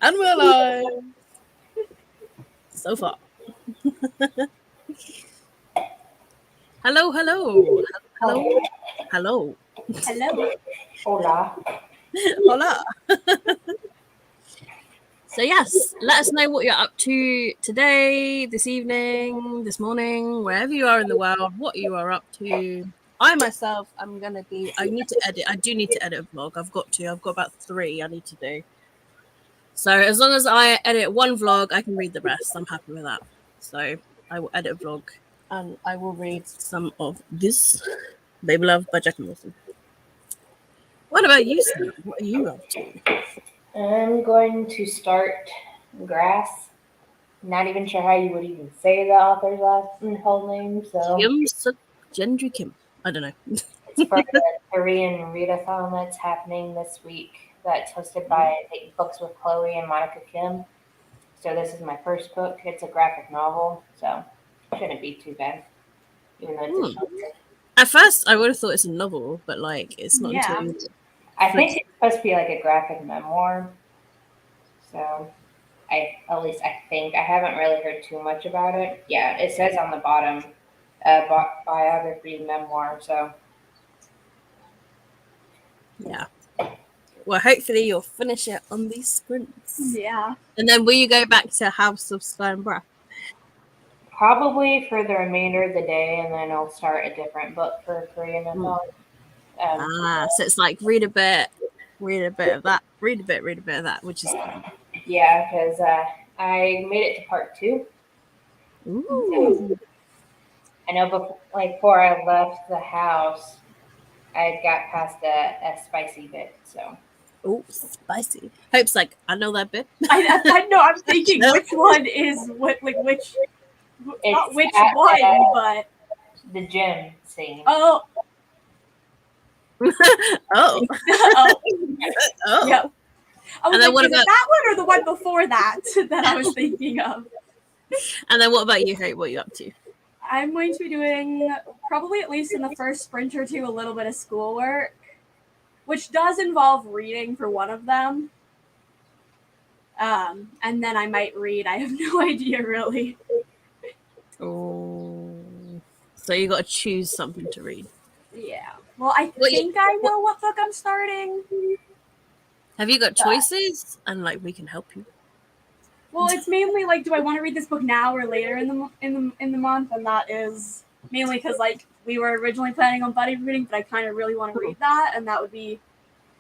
And we're live. So far. Hello. Hello. Hello. Hola. Hola. So yes, let us know what you're up to today, this evening, this morning, wherever you are in the world, what you are up to. I myself am going to be, I need to edit. I do need to edit a vlog. I've got about 3 I need to do. So as long as I edit one vlog, I can read the rest. I'm happy with that. So I will edit a vlog and I will read some of this Baby Love by Jack and Wilson. What about you, Sam? What are you up to? I'm going to start Grass. Not even sure how you would even say the author's last and whole name, so Kim Gendry Kim. I don't know. it's for the Korean readathon that's happening this week. That's hosted by I think, Books with Chloe and Monica Kim. So this is my first book. It's a graphic novel, so shouldn't be too bad, even though it's a short. At first, I would have thought it's a novel, but like it's not until I think it's supposed to be like a graphic memoir. So at least I think I haven't really heard too much about it. Yeah, it says on the bottom, biography memoir. So yeah. Well, hopefully you'll finish it on these sprints. Yeah. And then will you go back to House of Sky and Breath? probably for the remainder of the day, and then I'll start a different book for Korean mythology. So it's like read a bit of that, read a bit of that, which is fun. Yeah, because I made it to part 2. Ooh. I know before I left the house, I got past a spicy bit. So. Oh, spicy. Hope's like, I know that bit. I know. I'm thinking which one is what, like which, not which one, but the gym scene. Oh. Oh. Oh. Yep. I was like, is it that one or the one before that I was thinking of? And then what about you, Hope? What are you up to? I'm going to be doing, probably at least in the first sprint or two, a little bit of schoolwork, which does involve reading for one of them. And then I might read. I have no idea, really. Oh. So you got to choose something to read. Yeah. Well, I think I know what book I'm starting. Have you got choices? And like we can help you. Well, it's mainly like, do I want to read this book now or later in the month? And that is mainly because like we were originally planning on buddy reading, but I kind of really want to read that, and that would be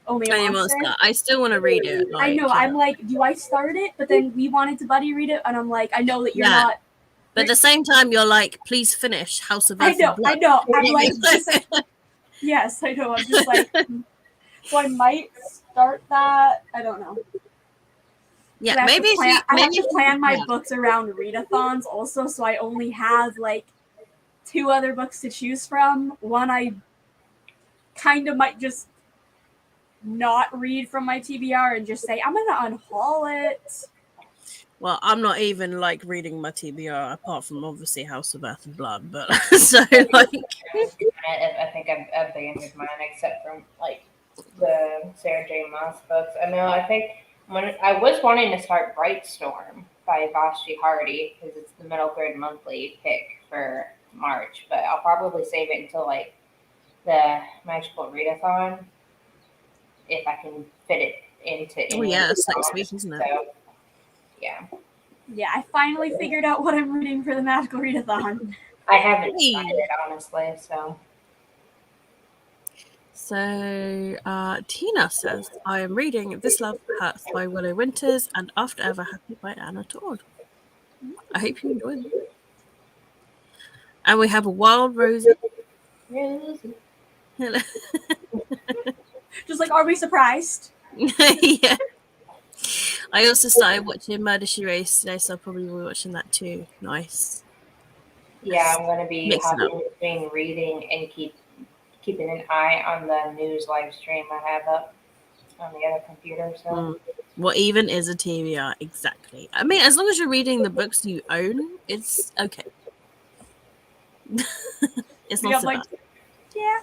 only a monster. I still want to read it. Like, I know. I'm like, do I start it? But then we wanted to buddy read it, and I'm like, I know that you're not. But at the same time, you're like, please finish House of Earth. I know. I'm like, yes, I know. I'm just like, so I might start that. I don't know. Yeah, maybe I have to plan my books around readathons also, so I only have like 2 other books to choose from. One I kind of might just not read from my TBR and just say I'm gonna unhaul it. Well, I'm not even like reading my TBR apart from obviously House of Earth and Blood, but so like I think I've abandoned mine except for like the Sarah J. Maas books. I mean, I think when I was wanting to start Brightstorm by Vashti Hardy because it's the middle grade monthly pick for March, but I'll probably save it until like the Magical Readathon if I can fit it into. Oh yeah, it's next week, isn't it? So, yeah. Yeah, I finally figured out what I'm reading for the Magical Readathon. I haven't decided honestly, so. So Tina says, I am reading This Love Hurts by Willow Winters and After Ever Happy by Anna Todd. I hope you enjoy them. And we have a Wild Rosie. Just like, are we surprised? Yeah. I also started watching Murder, She Wrote today, so I'll probably be watching that too. Nice. Yeah, I'm going to be hopping between reading and keeping an eye on the news live stream I have up on the other computer. So, what even is a TBR? Exactly. I mean, as long as you're reading the books you own, it's okay. It's not so bad. Yeah.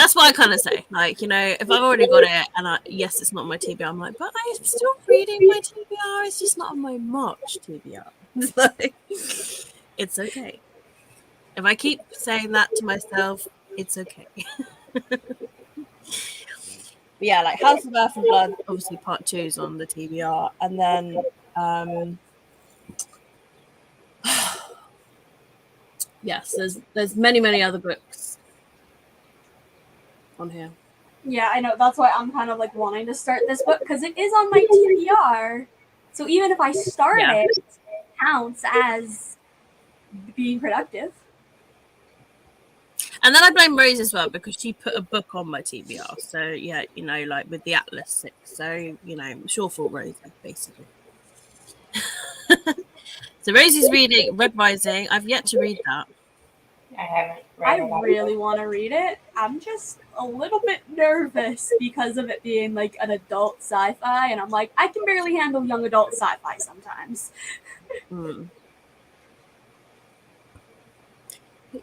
That's what I kind of say. Like, you know, if I've already got it and yes, it's not my TBR, I'm like, but I'm still reading my TBR. It's just not on my March TBR. It's like, it's okay. If I keep saying that to myself, it's okay. But yeah, like House of Earth and Blood, obviously part 2 is on the TBR. And then, yes, there's many other books on here. Yeah, I know. That's why I'm kind of like wanting to start this book because it is on my TBR. So even if I start it counts as being productive. And then I blame Rose as well because she put a book on my TBR. So yeah, you know, like with the Atlas 6. So, you know, sure for Rosie, basically. So Rosie's reading Red Rising. I've yet to read that. I haven't read it. I really want to read it. I'm just a little bit nervous because of it being like an adult sci-fi, and I'm like, I can barely handle young adult sci-fi sometimes. But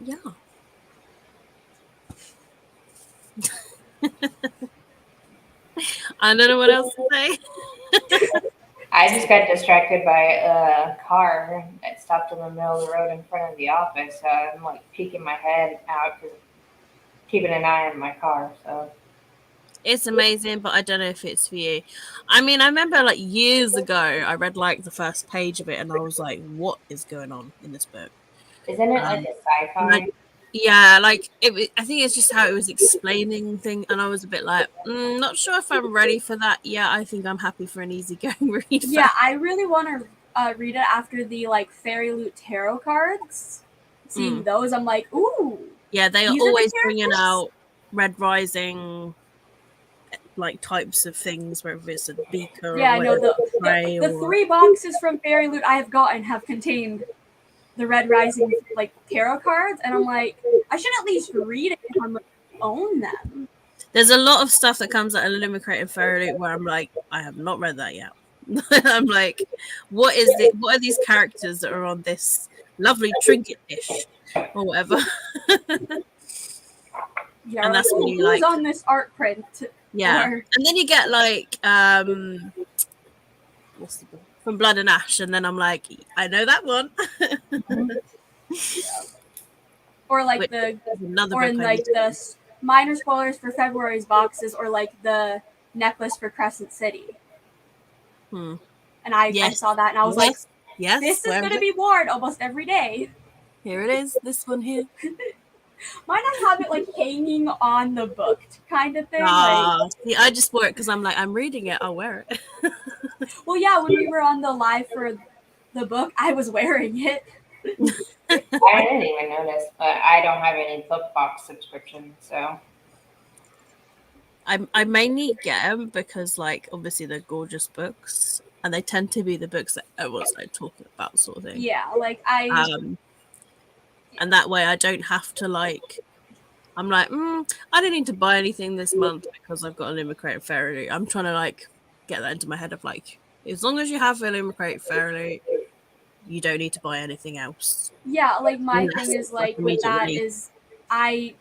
yeah. I don't know what else to say. I just got distracted by a car that stopped in the middle of the road in front of the office. So I'm like peeking my head out, keeping an eye on my car. So It's amazing, but I don't know if it's for you. I mean, I remember like years ago, I read like the first page of it, and I was like, "What is going on in this book?" isn't it like a sci-fi? Yeah, like I think it's just how it was explaining things, and I was a bit like, not sure if I'm ready for that. Yeah, I think I'm happy for an easygoing read. Yeah, I really want to read it after the like Fairy Loot tarot cards. Seeing those, I'm like, ooh. Yeah, they are always bringing out Red Rising like types of things, whether it's a beaker. Yeah, or I know the 3 boxes from Fairy Loot I have gotten have contained the Red Rising like tarot cards, and I'm like, I should at least read it if I'm like, own them. There's a lot of stuff that comes out of Limicrate and Fairy Loot where I'm like, I have not read that yet. I'm like, what is it? What are these characters that are on this lovely trinket dish or whatever? Yeah, and that's when you who's like on this art print. Yeah, and then you get like what's the book? From Blood and Ash, and then I'm like, I know that one. Or like the minor spoilers for February's boxes, or like the necklace for Crescent City. And I saw that and I was like, yes, this is going to be worn almost every day. Here it is, this one here. Might not have it like hanging on the book kind of thing. See, I just wore it because I'm like, I'm reading it, I'll wear it. Well, yeah, when we were on the live for the book, I was wearing it. I didn't even notice, but I don't have any book box subscription, so I mainly get them because, like, obviously they're gorgeous books, and they tend to be the books that everyone's like talking about, sort of thing. Yeah, like and that way I don't have to like. I'm like, I don't need to buy anything this month because I've got a Limicrate and Fairy Loot. I'm trying to like get that into my head of like, as long as you have a Limicrate and Fairy Loot, you don't need to buy anything else. Yeah, like my thing is like with that is I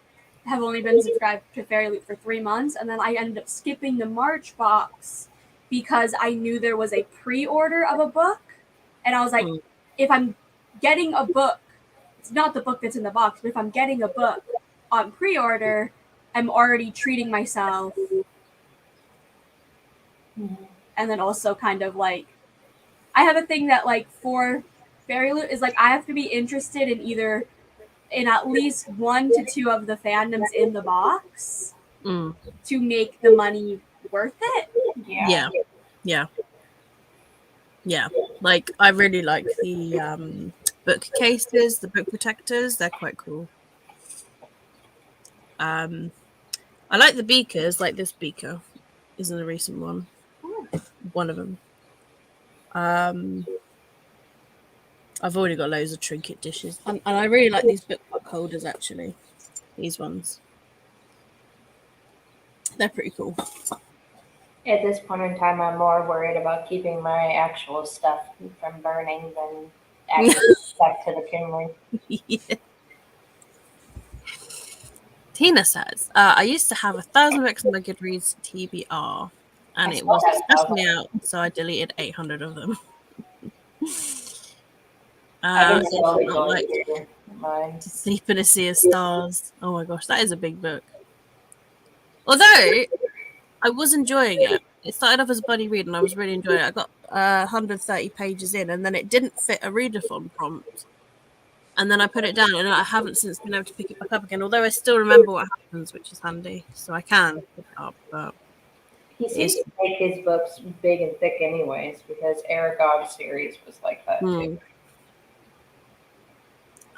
have only been subscribed to Fairy Loot for 3 months, and then I ended up skipping the March box because I knew there was a pre-order of a book, and I was like, if I'm getting a book, it's not the book that's in the box, but if I'm getting a book on pre-order, I'm already treating myself. And then also kind of like, I have a thing that like for Fairy Loot is like, I have to be interested in at least 1 to 2 of the fandoms in the box to make the money worth it. Yeah. Like I really like the book cases, the book protectors, they're quite cool. I like the beakers, like this beaker isn't a recent one. One of them. I've already got loads of trinket dishes, and I really like these book holders actually. These ones, they're pretty cool. At this point in time, I'm more worried about keeping my actual stuff from burning than adding stuff to the kindling. Yeah. Tina says, I used to have 1,000 books on my Goodreads TBR, and it was stressing me out, so I deleted 800 of them. I've been So slowly not going like through mine. To Sleep in a Sea of Stars. Oh my gosh, that is a big book. Although I was enjoying it. It started off as a buddy read, and I was really enjoying it. I got 130 pages in, and then it didn't fit a readathon prompt. And then I put it down, and I haven't since been able to pick it back up again. Although I still remember what happens, which is handy, so I can pick it up. But He seems to make his books big and thick, anyways, because Aragog's series was like that too.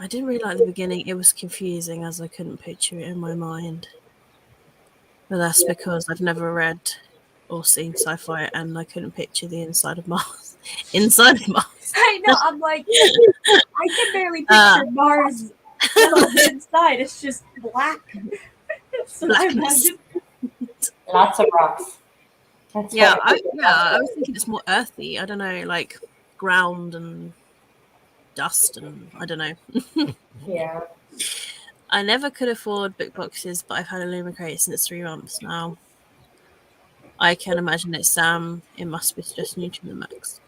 I didn't really like the beginning. It was confusing as I couldn't picture it in my mind. But that's because I've never read or seen sci-fi, and I couldn't picture the inside of Mars. Inside of Mars. I know. I'm like, I can barely picture Mars on the inside. It's just black. So I imagine. Lots of rocks. That's I was thinking it's more earthy. I don't know, like ground and dust, and I don't know. Yeah. I never could afford book boxes, but I've had a Luma crate since 3 months now. I can imagine it's it must be just new to the max.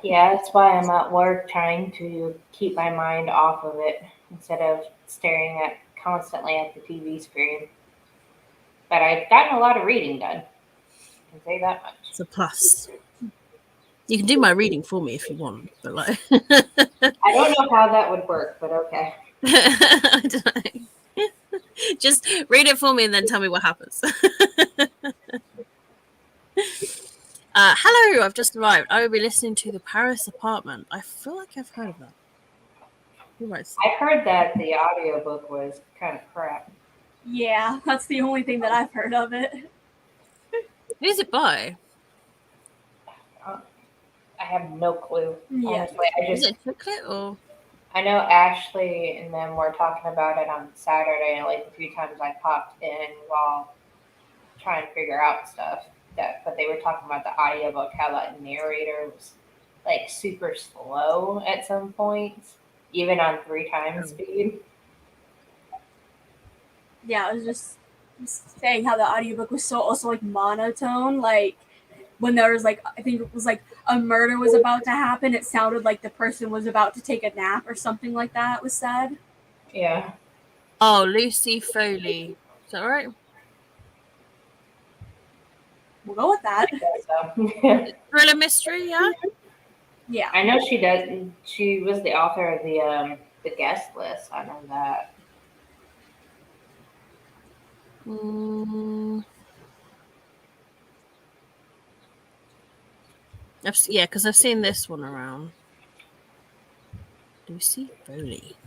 Yeah, that's why I'm at work trying to keep my mind off of it instead of staring at constantly at the TV screen. But I've gotten a lot of reading done. I can say that much. It's a plus. You can do my reading for me if you want, but like I don't know how that would work, but okay. I don't know. Just read it for me and then tell me what happens. Hello, I've just arrived. I will be listening to The Paris Apartment. I feel like I've heard of that. Who writes that? I've heard that the audiobook was kind of crap. Yeah, that's the only thing that I've heard of it. Who is it by? I have no clue. Yeah. Honestly, Is it Chocolate or? I know Ashley and them were talking about it on Saturday, and like a few times I popped in while trying to figure out stuff. But they were talking about the audiobook, how that narrator was like super slow at some points, even on 3 times speed. Yeah, I was just saying how the audiobook was so also like monotone. Like when there was like, I think it was like a murder was about to happen, it sounded like the person was about to take a nap or something like that was said. Yeah. Oh, Lucy Foley. Is that right? We'll go with that. So. Thriller mystery, yeah? Yeah. I know she does. She was the author of the guest list. I know that. Yeah, because I've seen this one around. Lucy Foley.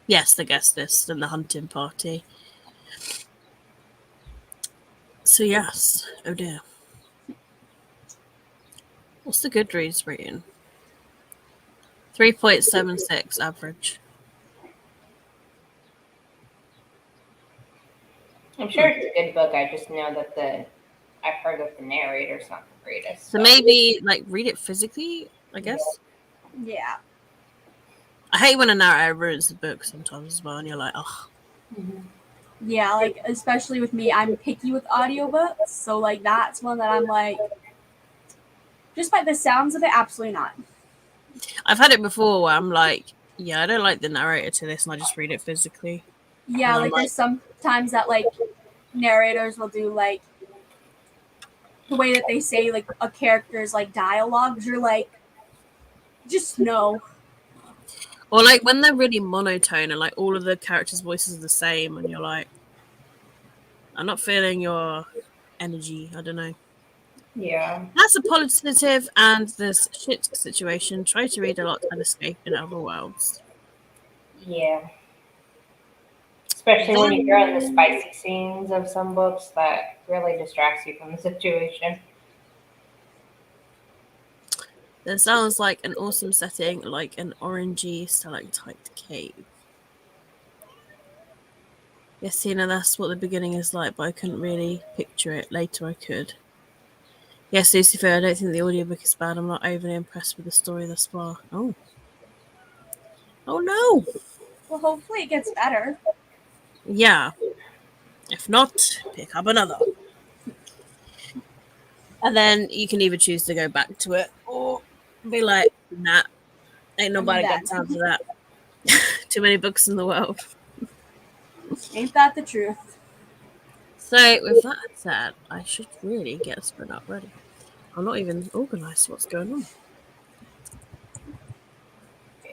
Yes, the guest list and the hunting party. So yes, oh dear. What's the Goodreads rating? 3.76 average. I'm sure it's a good book. I just know that I've heard that the narrator's not the greatest. So maybe like read it physically, I guess. Yeah. I hate when a narrator ruins the book sometimes as well, and you're like, oh. Yeah, like especially with me, I'm picky with audiobooks, so like that's one that I'm like, just by the sounds of it, absolutely not. I've had it before where I'm like, yeah, I don't like the narrator to this, and I just read it physically. Yeah, like there's sometimes that like narrators will do like the way that they say like a character's like dialogues. You're like, just no. Or like when they're really monotone and like all of the characters' voices are the same, and you're like, I'm not feeling your energy. I don't know. Yeah. That's a positive, and this shit situation. Try to read a lot and escape in other worlds. Yeah. Especially when you're in the spicy scenes of some books, that really distracts you from the situation. That sounds like an awesome setting, like an orangey stalactite cave. Yes, Tina, that's what the beginning is like, but I couldn't really picture it. Later I could. Yes, Lucifer, I don't think the audiobook is bad. I'm not overly impressed with the story thus far. Oh. Oh no. Well, hopefully it gets better. Yeah. If not, pick up another. And then you can either choose to go back to it or be like, nah, ain't nobody done. got time for that. Too many books in the world. Ain't that the truth? So, with that said, I should really get spread out ready. I'm not even organised what's going on.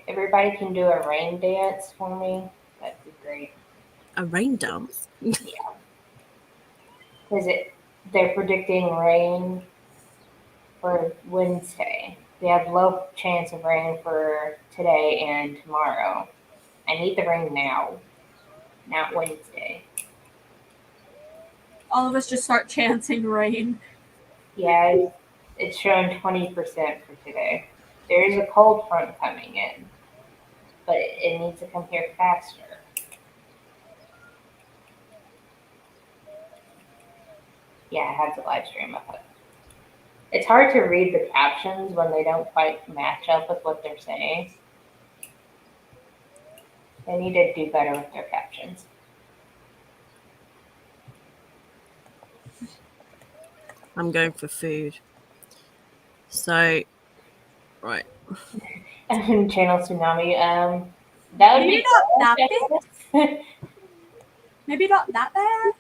Everybody can do a rain dance for me. That'd be great. A rain dance? Because they're predicting rain for Wednesday. They have low chance of rain for today and tomorrow. I need the rain now, not Wednesday. All of us just start chanting rain. Yeah, it's showing 20% for today. There is a cold front coming in, but it needs to come here faster. Yeah, I have the live stream up. It's hard to read the captions when they don't quite match up with what they're saying. They need to do better with their captions. I'm going for food. So, right. Channel Tsunami. That would Maybe be not that big. Maybe not that bad.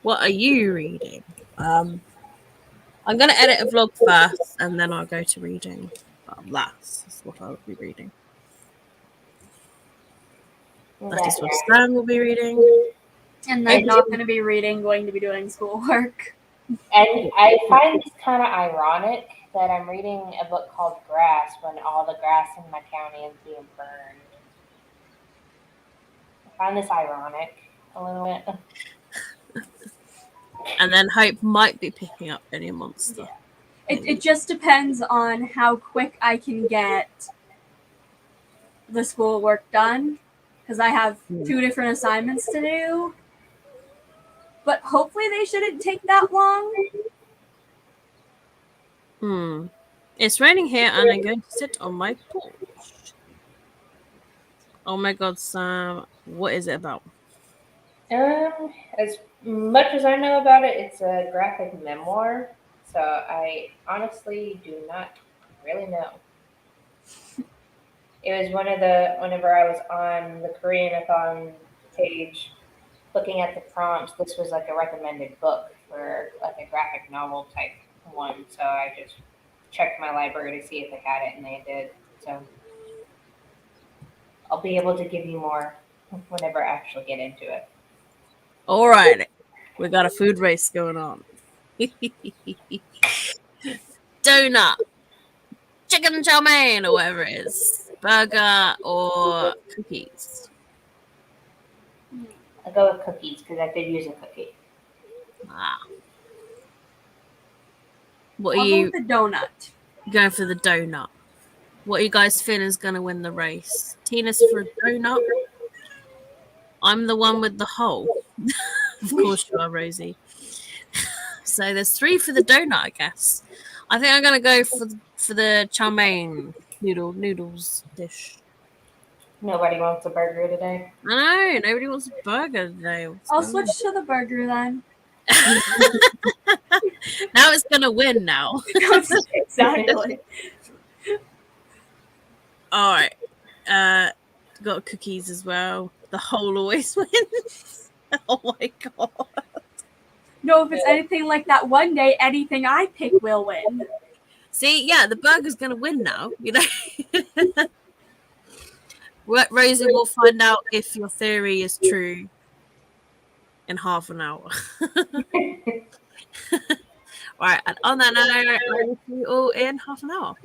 What are you reading? I'm going to edit a vlog first and then I'll go to reading. That's what I'll be reading. That is what Stan will be reading. And I'm not going to be reading, going to be doing schoolwork. And I find this kind of ironic that I'm reading a book called Grass when all the grass in my county is being burned. I find this ironic a little bit. And then Hope might be picking up any monster. Yeah. It just depends on how quick I can get the schoolwork done, because I have 2 different assignments to do. But hopefully they shouldn't take that long. It's raining here and I'm going to sit on my porch. Oh my god, Sam. What is it about? As much as I know about it, it's a graphic memoir. So I honestly do not really know. It was whenever I was on the Koreanathon page looking at the prompts, this was like a recommended book for like a graphic novel type one. So I just checked my library to see if they had it, and they did. So I'll be able to give you more whenever I actually get into it. Alright. We got a food race going on. Donut. Chicken chow mein or whatever it is. Burger or cookies. I'll go with cookies because I could use a cookie. What are I'll go you with the donut. going for the donut? What are you guys feeling is going to win the race? Tina's for a donut. I'm the one with the hole. Of course you are, Rosie. So there's 3 for the donut, I guess. I think I'm going to go for the chow mein noodles dish. Nobody wants a burger today. I know, nobody wants a burger today. I'll switch to the burger then. Now it's going to win now. Exactly. Alright. Got cookies as well. The whole always wins. Oh my god. No, if it's anything like that one day, anything I pick will win. See, yeah, the burger's gonna win now, you know. Rosie will find out if your theory is true in half an hour. Right, and on that note, I will see you all in half an hour.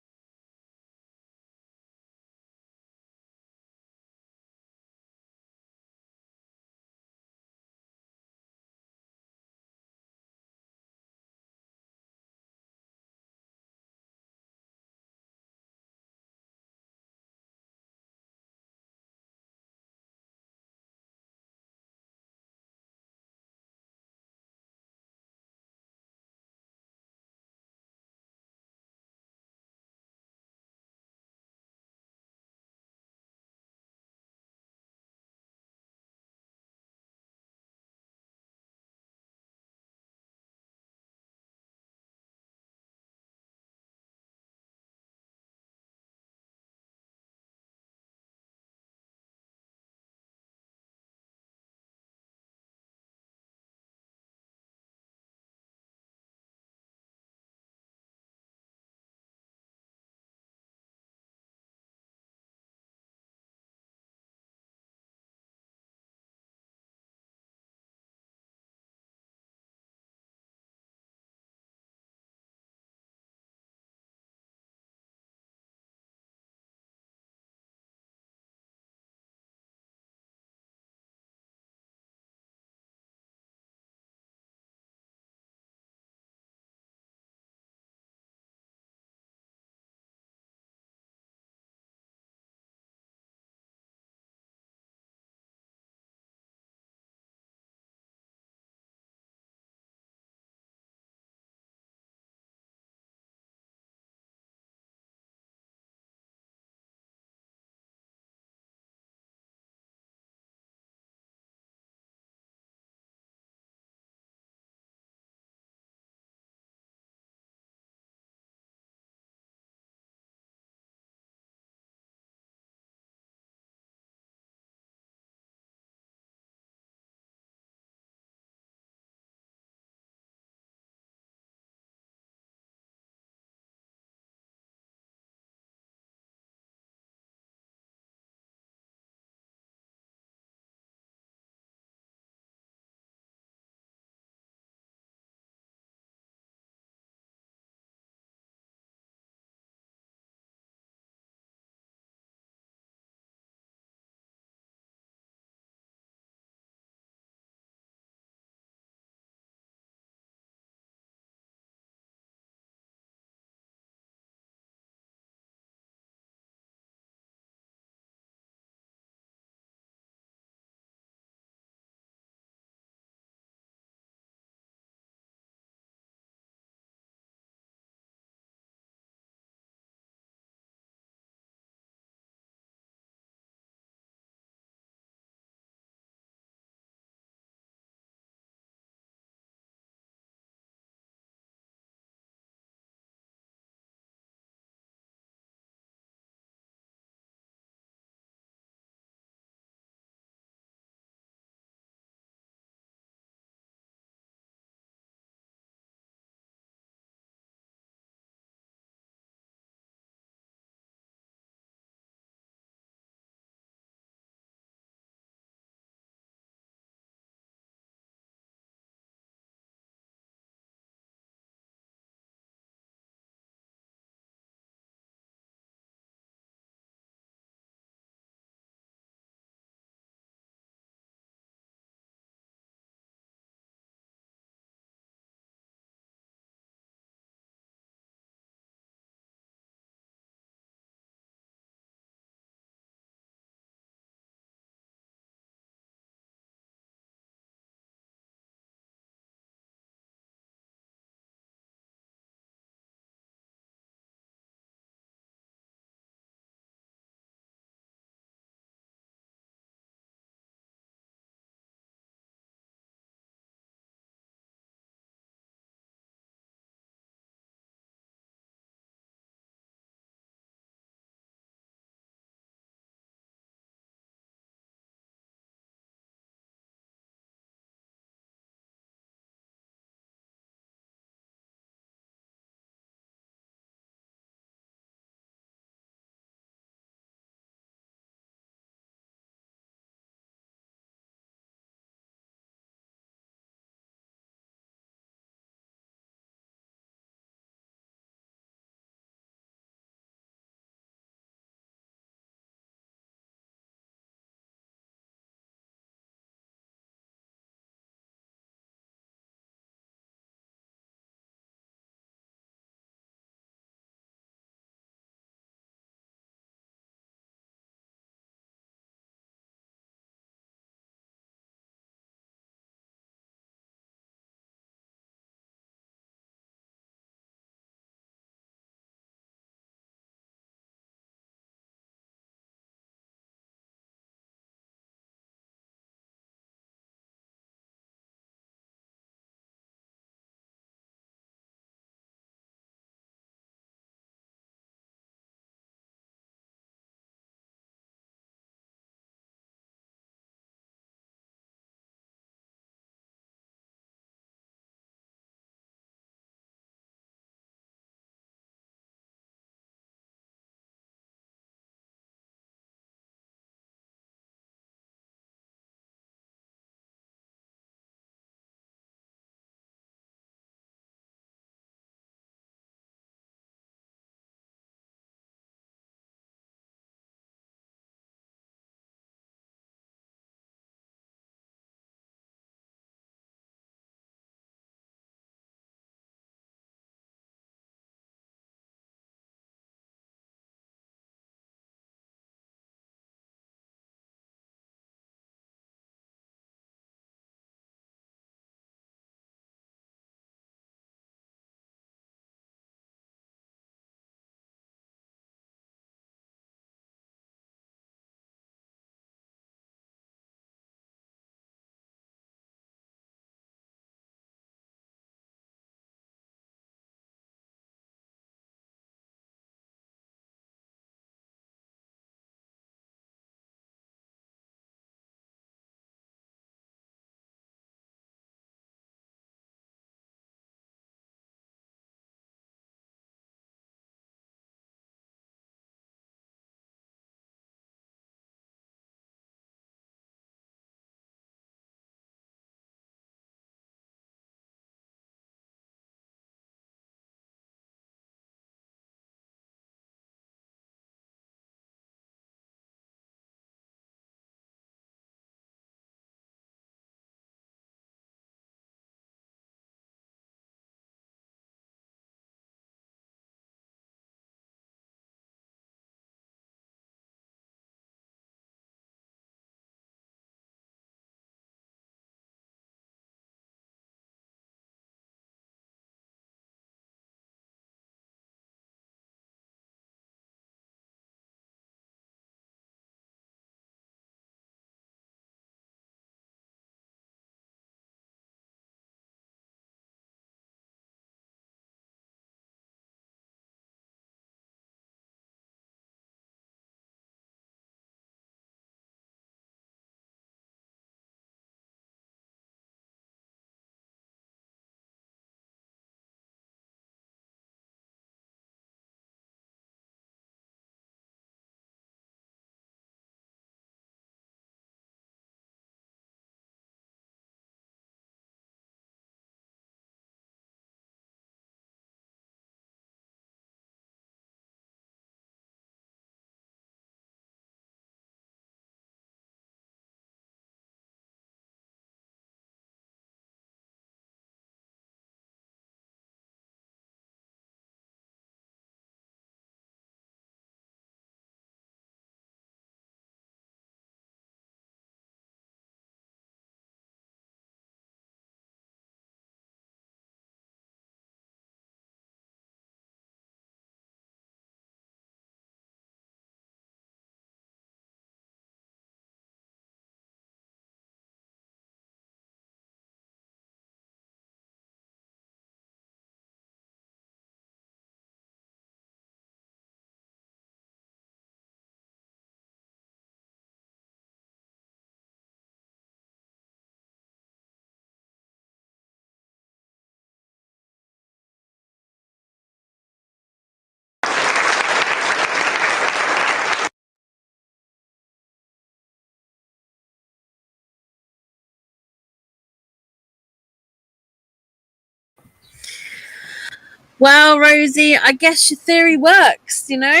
Well, Rosie, I guess your theory works, you know?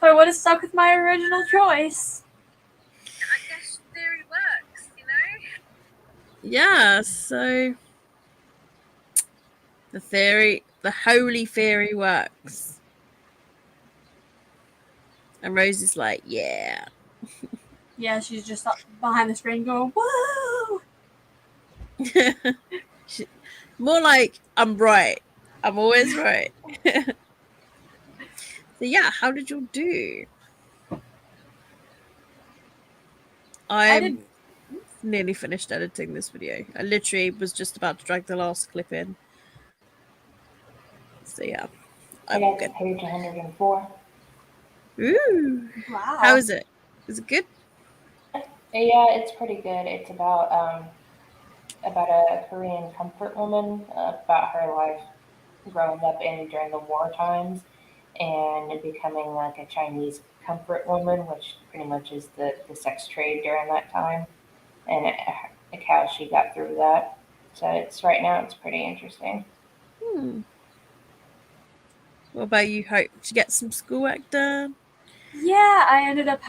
I would have stuck with my original choice. I guess your theory works, you know? Yeah, so the holy theory works. And Rosie's like, yeah. Yeah, she's just up behind the screen going, whoa! More like, I'm right. I'm always right. So yeah, how did you do? I'm nearly finished editing this video. I literally was just about to drag the last clip in. So yeah, I'm I got good. to page 104. Ooh, Wow. how is it? Is it good? Yeah, it's pretty good. It's about a Korean comfort woman, about her life growing up in during the war times and becoming like a Chinese comfort woman, which pretty much is the sex trade during that time, and like how she got through that. So it's right now it's pretty interesting. What about you, Hope? Did you get some schoolwork done? Yeah, I ended up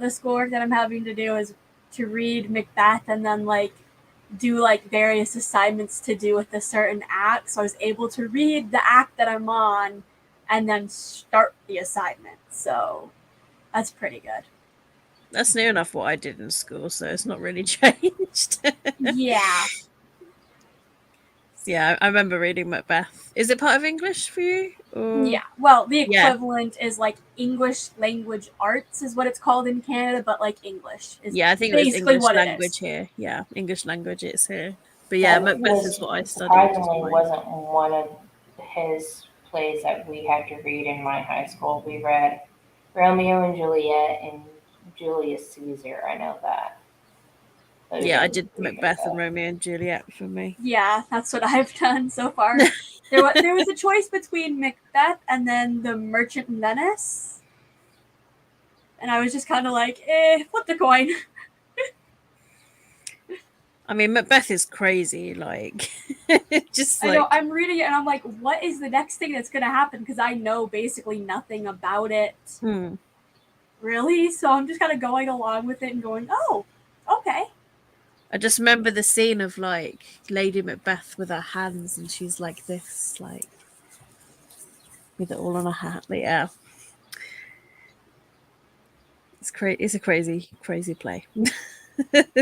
the schoolwork that I'm having to do is to read Macbeth and then like do like various assignments to do with a certain act. So I was able to read the act that I'm on and then start the assignment. So that's pretty good. That's near enough what I did in school, so it's not really changed. Yeah. Yeah, I remember reading Macbeth. Is it part of English for you? Or... Yeah. Well, the Yeah. equivalent is like English language arts is what it's called in Canada, but like English is Yeah, I think it was basically English what language it is. here. Yeah, English language it's here. But yeah, That Macbeth was is what I studied. surprisingly wasn't one of his plays that we had to read in my high school. We read Romeo and Juliet and Julius Caesar. I know that. But we Yeah, I didn't did read Macbeth and Romeo and Juliet for me. Yeah, that's what I've done so far. There was a choice between Macbeth and then The Merchant of Venice. And I was just kind of like, flip the coin. I mean, Macbeth is crazy. Like, just I like know, I'm reading it and I'm like, what is the next thing that's going to happen? Because I know basically nothing about it. Really? So I'm just kind of going along with it and going, oh, okay. I just remember the scene of like Lady Macbeth with her hands, and she's like this, like with it all on her hat. But yeah, it's crazy. It's a crazy, crazy play. Yay!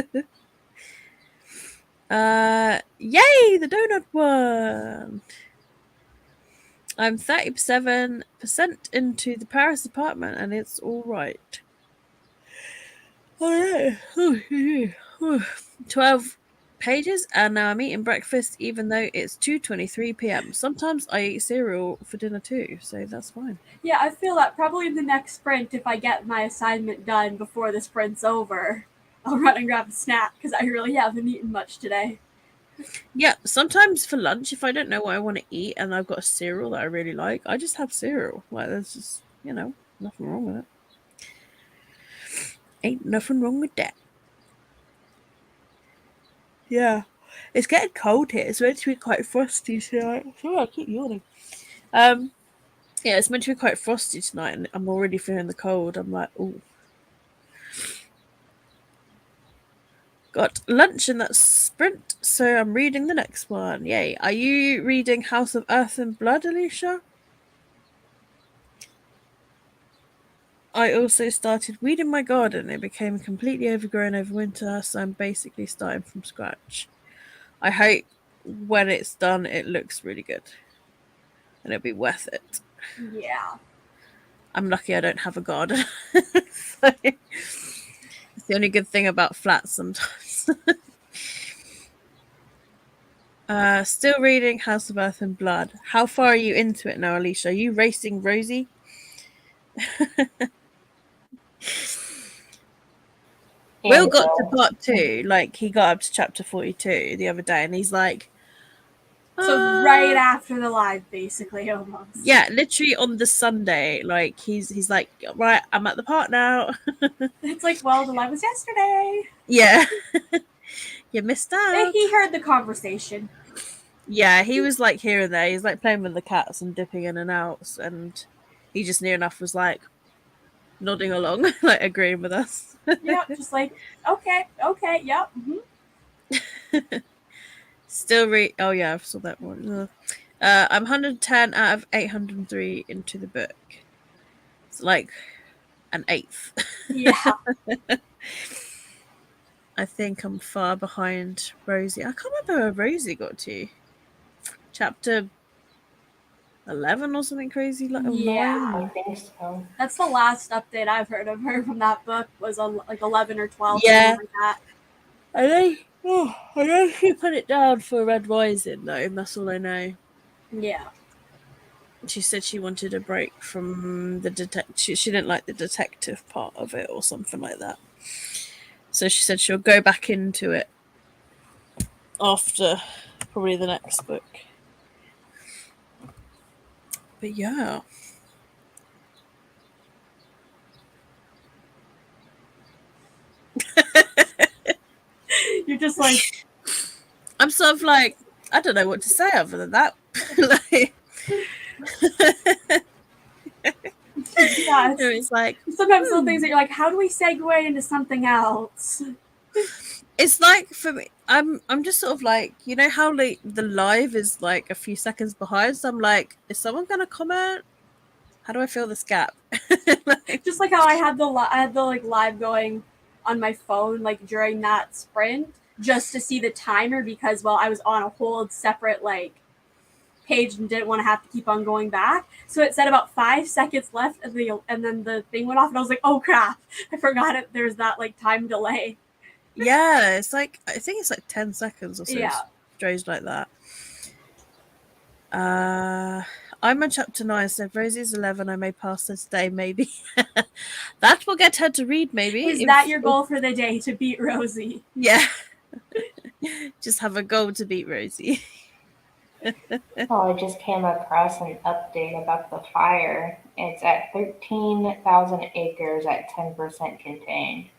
The donut one. I'm 37% into the Paris apartment, and it's all right. All right. 12 pages, and now I'm eating breakfast even though it's 2:23 p.m. Sometimes I eat cereal for dinner too, so that's fine. Yeah, I feel that probably in the next sprint, if I get my assignment done before the sprint's over, I'll run and grab a snack because I really haven't eaten much today. Yeah, sometimes for lunch, if I don't know what I want to eat and I've got a cereal that I really like, I just have cereal. Like, there's just, nothing wrong with it. Ain't nothing wrong with that. Yeah. It's getting cold here. It's meant to be quite frosty tonight. Sorry, I keep yawning. Yeah, it's meant to be quite frosty tonight, and I'm already feeling the cold. I'm like, oh. Got lunch in that sprint, so I'm reading the next one. Yay. Are you reading House of Earth and Blood, Alicia? I also started weeding my garden. It became completely overgrown over winter, so I'm basically starting from scratch. I hope when it's done, it looks really good. And it'll be worth it. Yeah. I'm lucky I don't have a garden. So, it's the only good thing about flats sometimes. Still reading House of Earth and Blood. How far are you into it now, Alicia? Are you racing Rosie? Will got to part 2. Like, he got up to chapter 42 the other day, and he's like, So right after the live, basically, almost. Yeah, literally on the Sunday. Like, he's like, right, I'm at the part now. It's like, well, the live was yesterday. Yeah. You missed out. He heard the conversation. Yeah, he was like here and there. He's like playing with the cats and dipping in and out, and he just near enough was like nodding along, like agreeing with us. Yeah, just like, okay, yep. Still read. Oh yeah, I saw that one. I'm 110 out of 803 into the book. It's like an eighth. Yeah. I think I'm far behind Rosie. I can't remember where Rosie got to. Chapter 11 or something crazy, like Yeah. 9. I think so. That's the last update I've heard of her from that book was on like 11 or 12, Yeah. something like that. I know she put it down for Red Rising though. That's all I know. Yeah. She said she wanted a break from the she didn't like the detective part of it or something like that. So she said she'll go back into it after probably the next book. But yeah. You're just like, I'm sort of like, I don't know what to say other than that. Like, yeah. it's like Sometimes little things that you're like, how do we segue into something else? it's like for me, I'm just sort of like, you know how like the live is like a few seconds behind, so I'm like, is someone gonna comment? How do I fill this gap? Like, Just like how I had the like live going on my phone like during that sprint just to see the timer because I was on a whole separate like page and didn't want to have to keep on going back. So it said about 5 seconds left and then the thing went off and I was like, oh crap, I forgot it. There's that like time delay. yeah, it's like I think it's like 10 seconds or so. Yeah. Strange like that. I'm on chapter 9, so if Rosie's 11, I may pass this day, maybe. That will get her to read, maybe. Is that your goal for the day, to beat Rosie? Yeah. Just have a goal to beat Rosie. Oh, I just came across an update about the fire. It's at 13,000 acres at 10% contained.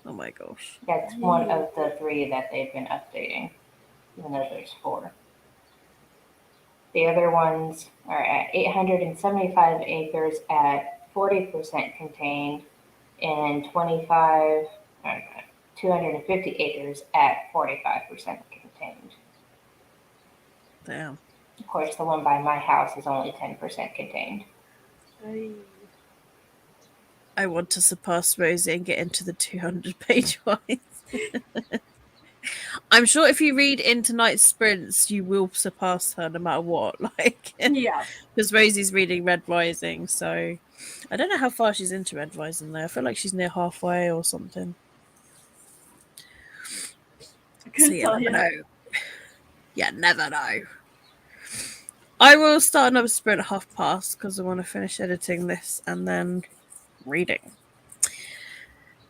Oh my gosh. That's one of the 3 that they've been updating, even though there's 4. The other ones are at 875 acres at 40% contained and 250 acres at 45% contained. Damn. Of course, the one by my house is only 10% contained. I want to surpass Rosie and get into the 200-page ones. I'm sure if you read into night sprints, you will surpass her no matter what. Like, Yeah. Because Rosie's reading Red Rising, so I don't know how far she's into Red Rising though. I feel like she's near halfway or something. I couldn't tell you. Know. Yeah, never know. I will start another sprint at past because I want to finish editing this and then reading.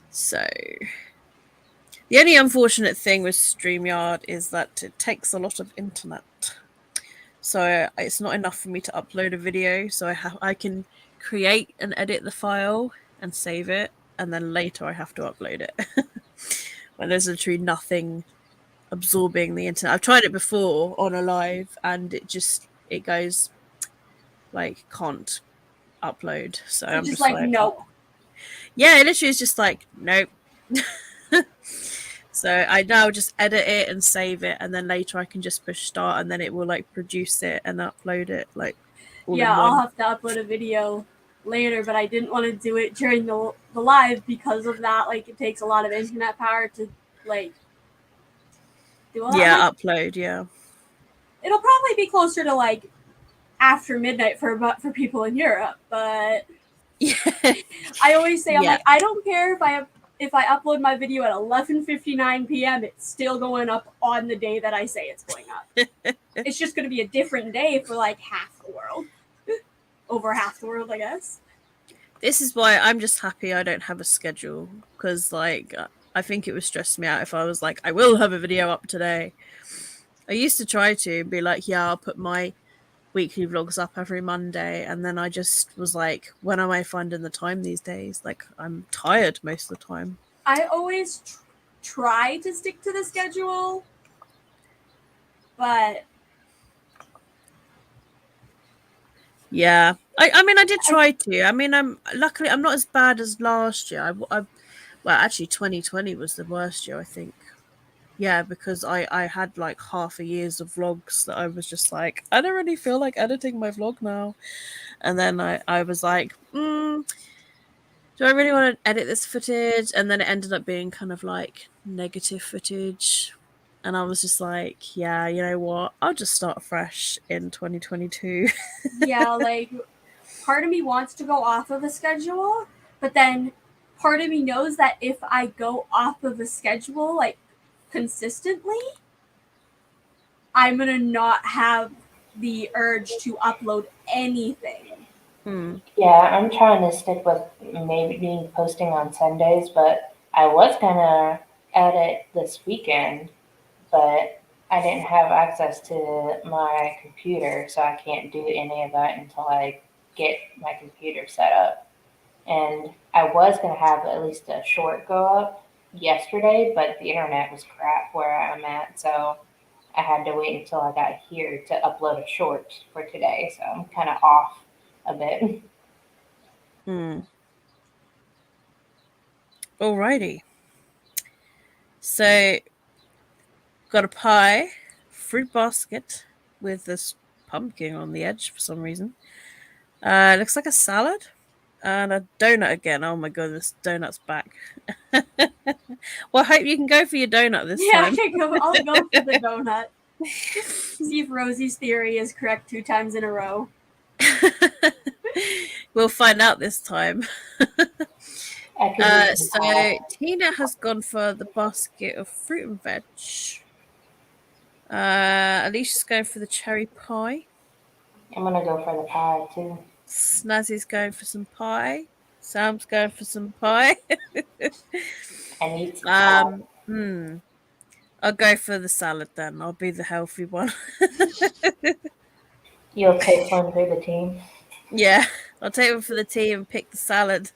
So the only unfortunate thing with StreamYard is that it takes a lot of internet. So it's not enough for me to upload a video. So I can create and edit the file and save it, and then later I have to upload it. When there's literally nothing absorbing the internet. I've tried it before on a live, and it goes like can't upload. So I'm just like nope. Yeah, it literally is just like nope. So I now just edit it and save it, and then later I can just push start, and then it will like produce it and upload it like all in one. I'll have to upload a video later, but I didn't want to do it during the live because of that. Like, it takes a lot of internet power to like do all that. Yeah, upload. Yeah, it'll probably be closer to like after midnight for people in Europe, but yeah. I always say I'm like, I don't care if I upload my video at 11:59 p.m. It's still going up on the day that I say it's going up. It's just going to be a different day for like half the world, over half the world, I guess. This is why I'm just happy I don't have a schedule, because like I think it would stress me out if I was like, I will have a video up today. I used to try to be like, yeah, I'll put my weekly vlogs up every Monday, and then I just was like, when am I finding the time these days? Like, I'm tired most of the time. I always try to stick to the schedule, But Yeah, I mean, I did try to. I mean, I'm not as bad as last year. Well, actually, 2020 was the worst year, I think. Yeah, because I had like half a year's of vlogs that I was just like, I don't really feel like editing my vlog now. And then I was like, do I really want to edit this footage? And then it ended up being kind of like negative footage. And I was just like, yeah, you know what? I'll just start fresh in 2022. yeah, like part of me wants to go off of a schedule, but then part of me knows that if I go off of a schedule like consistently, I'm gonna not have the urge to upload anything. Hmm. Yeah, I'm trying to stick with maybe posting on Sundays, but I was gonna edit this weekend, but I didn't have access to my computer, so I can't do any of that until I get my computer set up. And I was gonna have at least a short go up yesterday, but the internet was crap where I'm at, so I had to wait until I got here to upload a short for today. So I'm kind of off a bit. Hmm. Alrighty. So got a pie, fruit basket with this pumpkin on the edge for some reason. Looks like a salad and a donut again. Oh my god, this donut's back. Well, I hope you can go for your donut this Yeah, time. I'll go for the donut. See if Rosie's theory is correct 2 times in a row. We'll find out this time. I could use the So pie. Tina has gone for the basket of fruit and veg. Alicia's going for the cherry pie. I'm gonna go for the pie too. Snazzy's going for some pie. Sam's going for some pie. I need some pie. Hmm. I'll go for the salad then. I'll be the healthy one. You'll take one for the team. Yeah, I'll take one for the tea and pick the salad.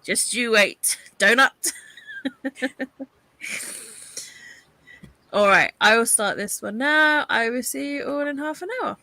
Just you wait. Donut. All right, I will start this one now. I will see you all in half an hour.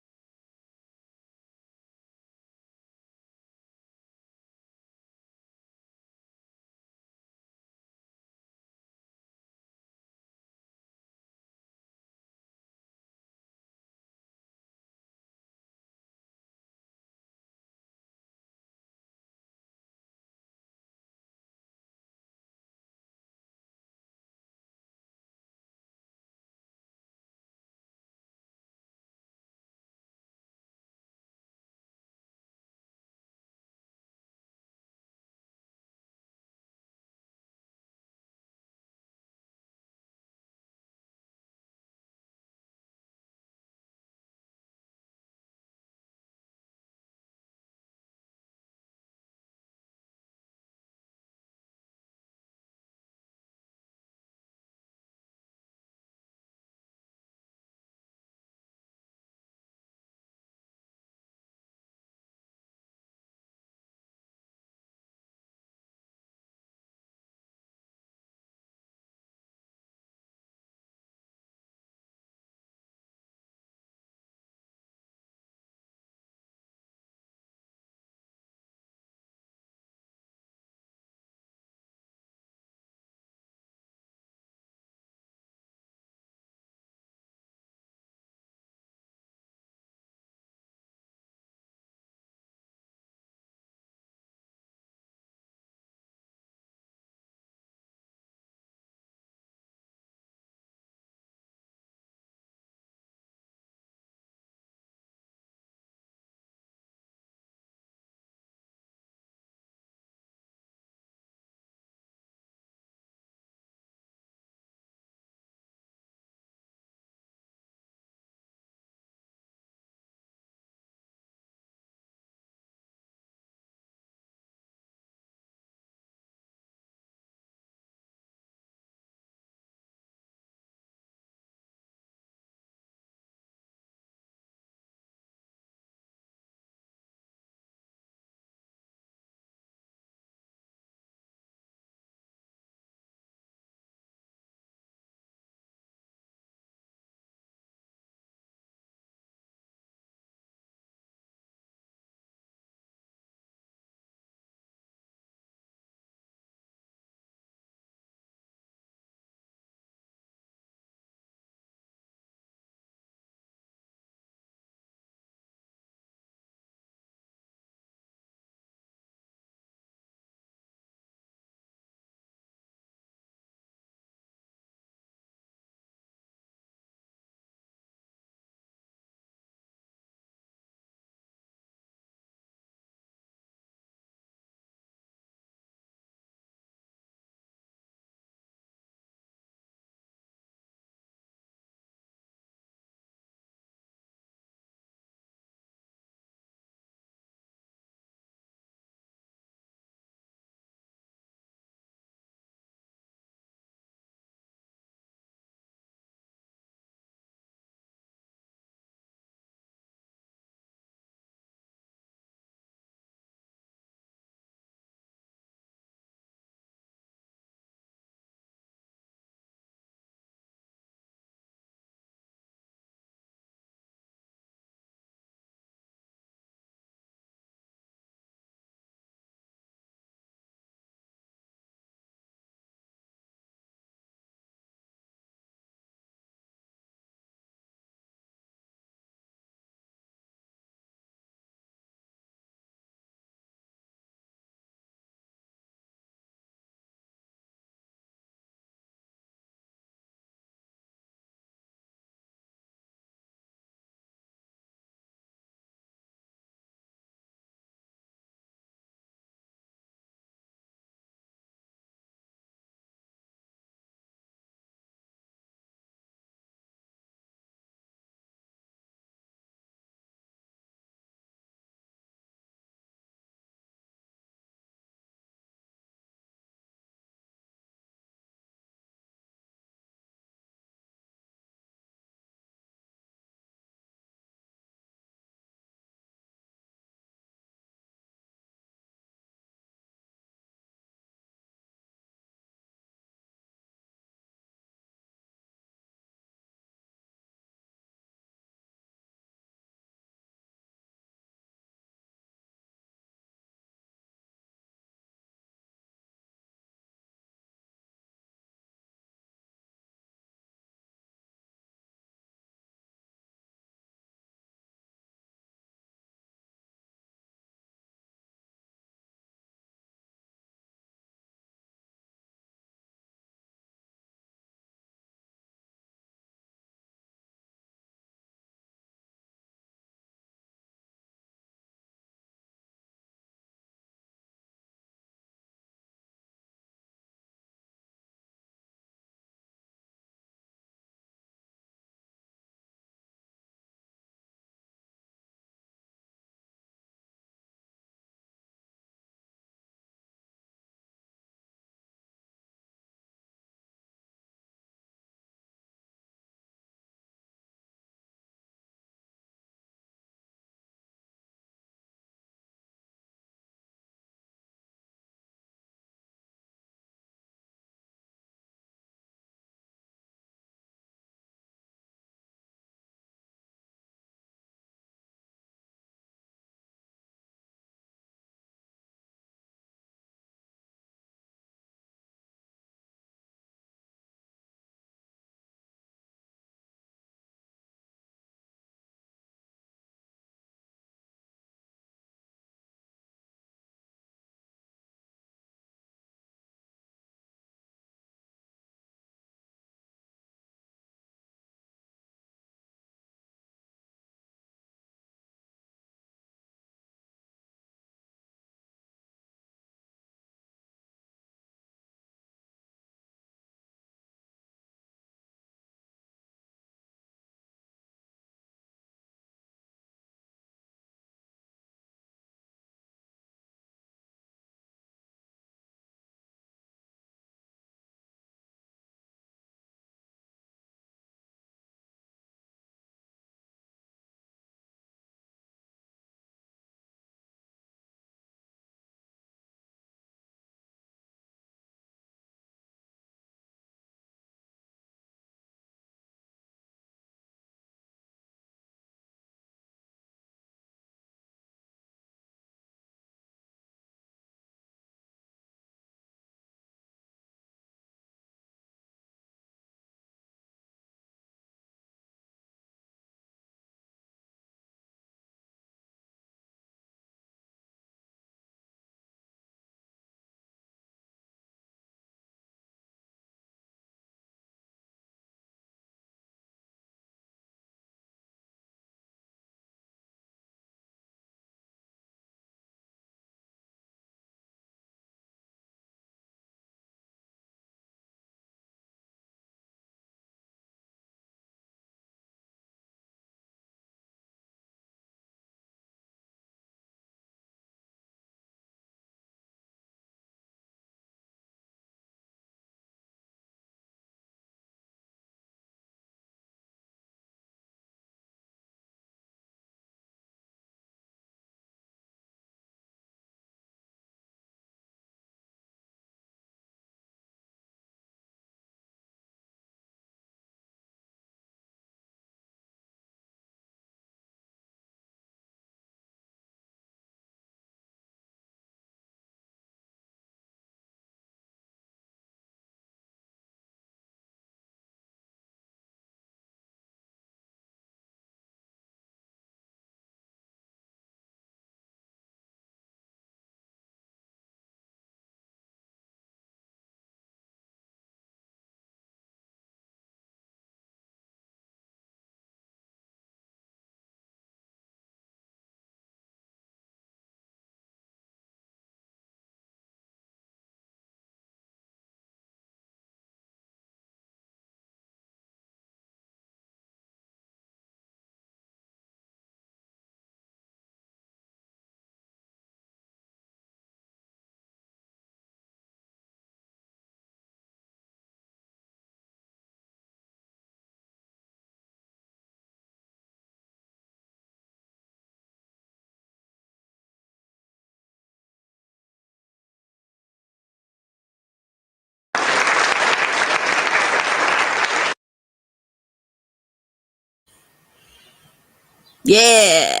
Yeah.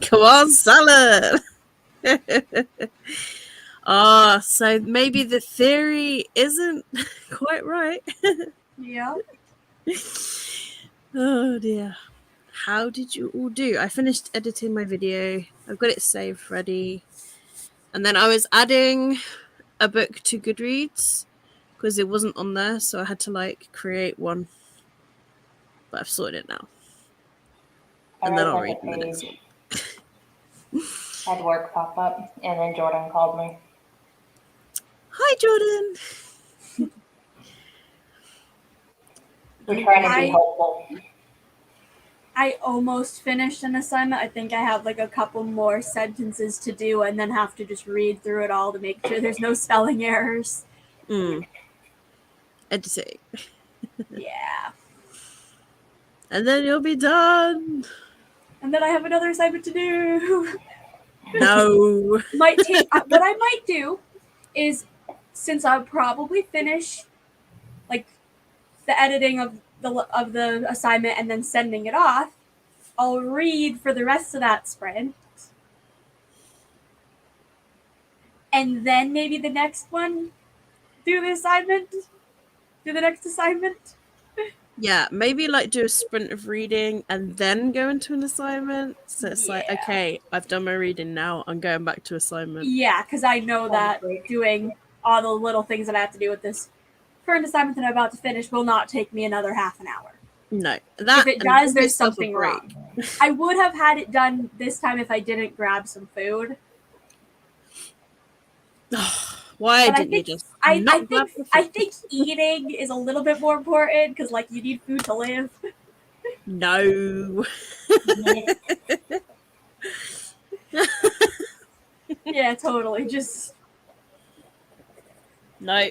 Come on, salad. So maybe the theory isn't quite right. Yeah. Oh dear. How did you all do? I finished editing my video. I've got it saved ready. And then I was adding a book to Goodreads because it wasn't on there, so I had to like create one. But I've sorted it now. And then I'll read in the next one. I had work pop up, and then Jordan called me. Hi, Jordan. We're trying to be hopeful. I almost finished an assignment. I think I have like a couple more sentences to do and then have to just read through it all to make sure there's no spelling errors. Editing. Yeah. And then you'll be done. And then I have another assignment to do. No. Might take what I might do is, since I'll probably finish like the editing of the assignment and then sending it off, I'll read for the rest of that sprint. And then maybe the next one do the next assignment. Yeah, maybe like do a sprint of reading and then go into an assignment. So it's like, okay, I've done my reading now. I'm going back to assignment. Yeah, because I know that doing all the little things that I have to do with this current assignment that I'm about to finish will not take me another half an hour. No, if it does, there's something wrong. I would have had it done this time if I didn't grab some food. Why didn't you just? I think eating is a little bit more important because, like, you need food to live. No. Yeah, totally. Just no.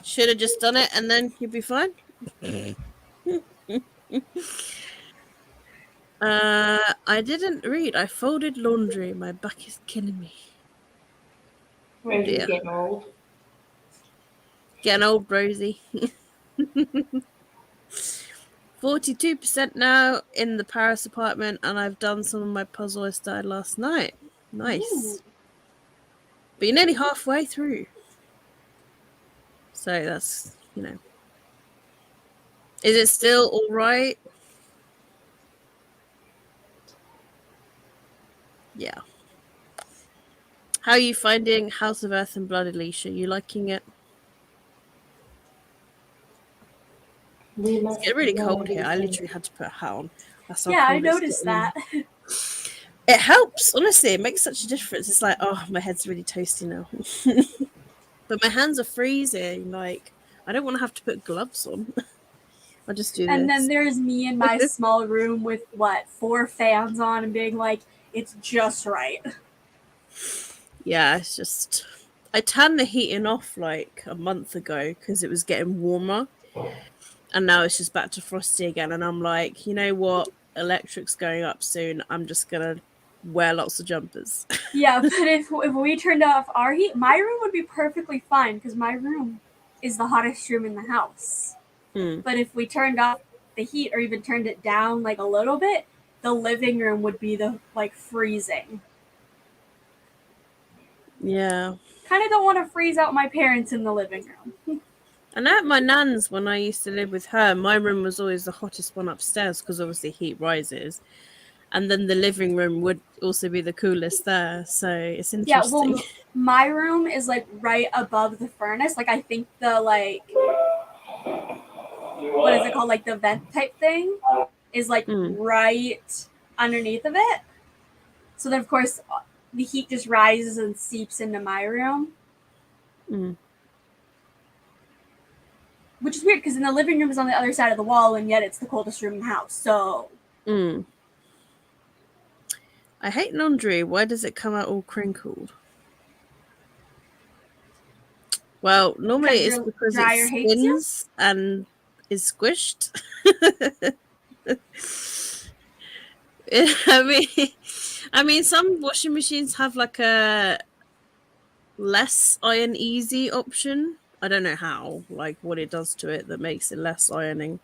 Should have just done it, and then you'd be fine. I didn't read. I folded laundry. My back is killing me. Rosie's getting old. Getting old, Rosie. 42% now in the Paris apartment, and I've done some of my puzzle I started last night. Nice. Ooh. But you're nearly halfway through. So that's, you know. Is it still all right? Yeah. How are you finding House of Earth and Blood, Alicia? You liking it? It's getting really cold here. I literally had to put a hat on. That's yeah, I noticed that. It helps, honestly. It makes such a difference. It's like, oh, my head's really toasty now. But my hands are freezing. Like, I don't want to have to put gloves on. I'll just do this. And then there's me in my small room with, 4 fans on and being like, it's just right. Yeah, it's just... I turned the heating off like a month ago because it was getting warmer. And now it's just back to frosty again. And I'm like, you know what? Electric's going up soon. I'm just going to wear lots of jumpers. Yeah, but if we turned off our heat, my room would be perfectly fine because my room is the hottest room in the house. But if we turned off the heat or even turned it down like a little bit, the living room would be freezing. Yeah. Kind of don't want to freeze out my parents in the living room. And at my nan's, when I used to live with her, my room was always the hottest one upstairs because obviously heat rises. And then the living room would also be the coolest there. So it's interesting. Yeah, well, my room is like right above the furnace. Like I think the what is it called? Like the vent type thing is like right underneath of it. So then of course the heat just rises and seeps into my room. Which is weird because in the living room is on the other side of the wall and yet it's the coldest room in the house. So I hate laundry. Why does it come out all crinkled? Well, normally it's because it spins and is squished. I mean, some washing machines have like a less iron easy option. I don't know how, like what it does to it that makes it less ironing.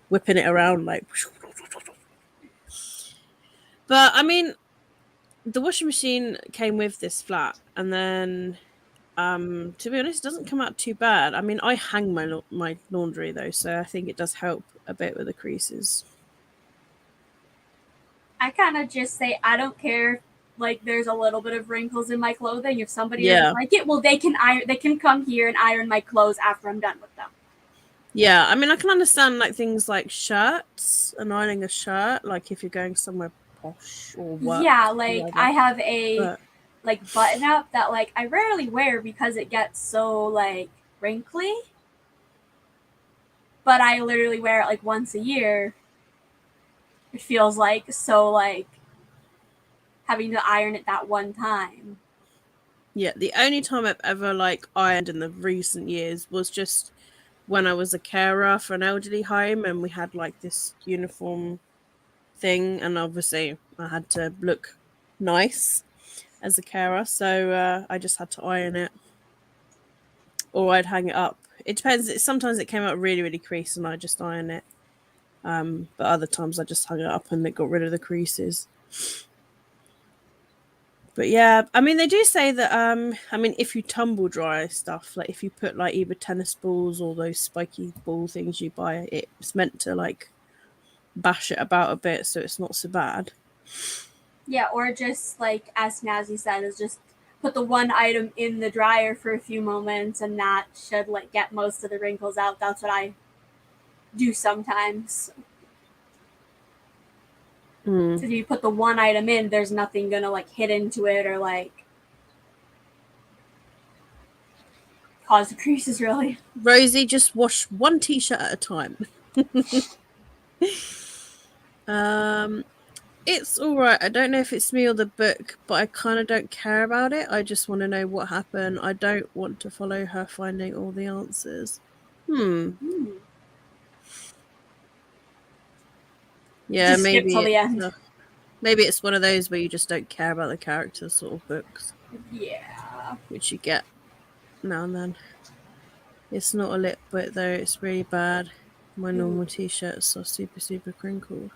Whipping it around like. But I mean, the washing machine came with this flat, and then to be honest, it doesn't come out too bad. I mean, I hang my laundry though, so I think it does help a bit with the creases. I kind of just say I don't care. Like there's a little bit of wrinkles in my clothing. If somebody doesn't like it, well, they can iron. They can come here and iron my clothes after I'm done with them. Yeah, I mean, I can understand like things like shirts and ironing a shirt, like if you're going somewhere posh or work. Yeah, like I have a like button up that like I rarely wear because it gets so like wrinkly. But I literally wear it like once a year. It feels like so like having to iron it that one time. Yeah, the only time I've ever like ironed in the recent years was just when I was a carer for an elderly home, and we had like this uniform thing, and obviously I had to look nice as a carer, so I just had to iron it, or I'd hang it up. It depends. Sometimes it came out really, really creased, and I just iron it. But other times I just hung it up and it got rid of the creases. But yeah, I mean, they do say that, I mean, if you tumble dry stuff, like if you put like either tennis balls or those spiky ball things you buy, it's meant to like bash it about a bit so it's not so bad. Yeah, or just like, as Snazzy said, is just put the one item in the dryer for a few moments and that should like get most of the wrinkles out. That's what I do sometimes. So if you put the one item in, there's nothing gonna like hit into it or like cause the creases really. Rosie, just wash one t-shirt at a time. It's all right. I don't know if it's me or the book, but I kind of don't care about it. I just want to know what happened. I don't want to follow her finding all the answers. Yeah, just maybe skip till the end. Maybe it's one of those where you just don't care about the characters sort of books. Yeah. Which you get now and then. It's not a lip bit though, it's really bad. My normal t-shirts are super, super crinkled.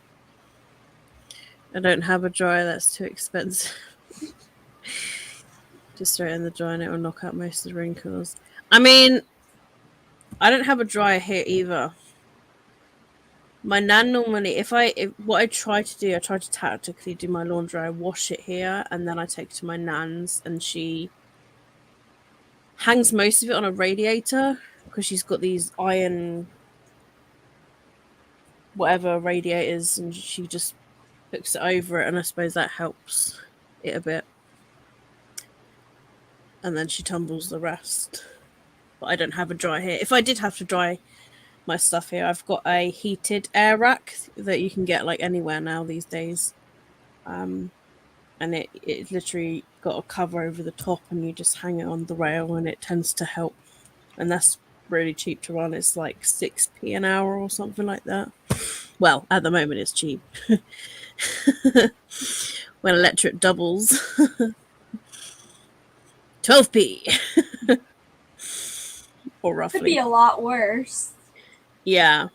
I don't have a dryer, that's too expensive. Just throw it in the dryer and it will knock out most of the wrinkles. I mean, I don't have a dryer here either. My nan normally, what I try to do, I try to tactically do my laundry. I wash it here and then I take it to my nan's, and she hangs most of it on a radiator because she's got these iron whatever radiators, and she just hooks it over it, and I suppose that helps it a bit. And then she tumbles the rest. But I don't have a dryer here. If I did have to dry my stuff here, I've got a heated air rack that you can get like anywhere now these days. And it literally got a cover over the top and you just hang it on the rail and it tends to help. And that's really cheap to run. It's like 6p an hour or something like that. Well, at the moment it's cheap. When electric doubles. 12p. Or roughly. Could be a lot worse. Yeah.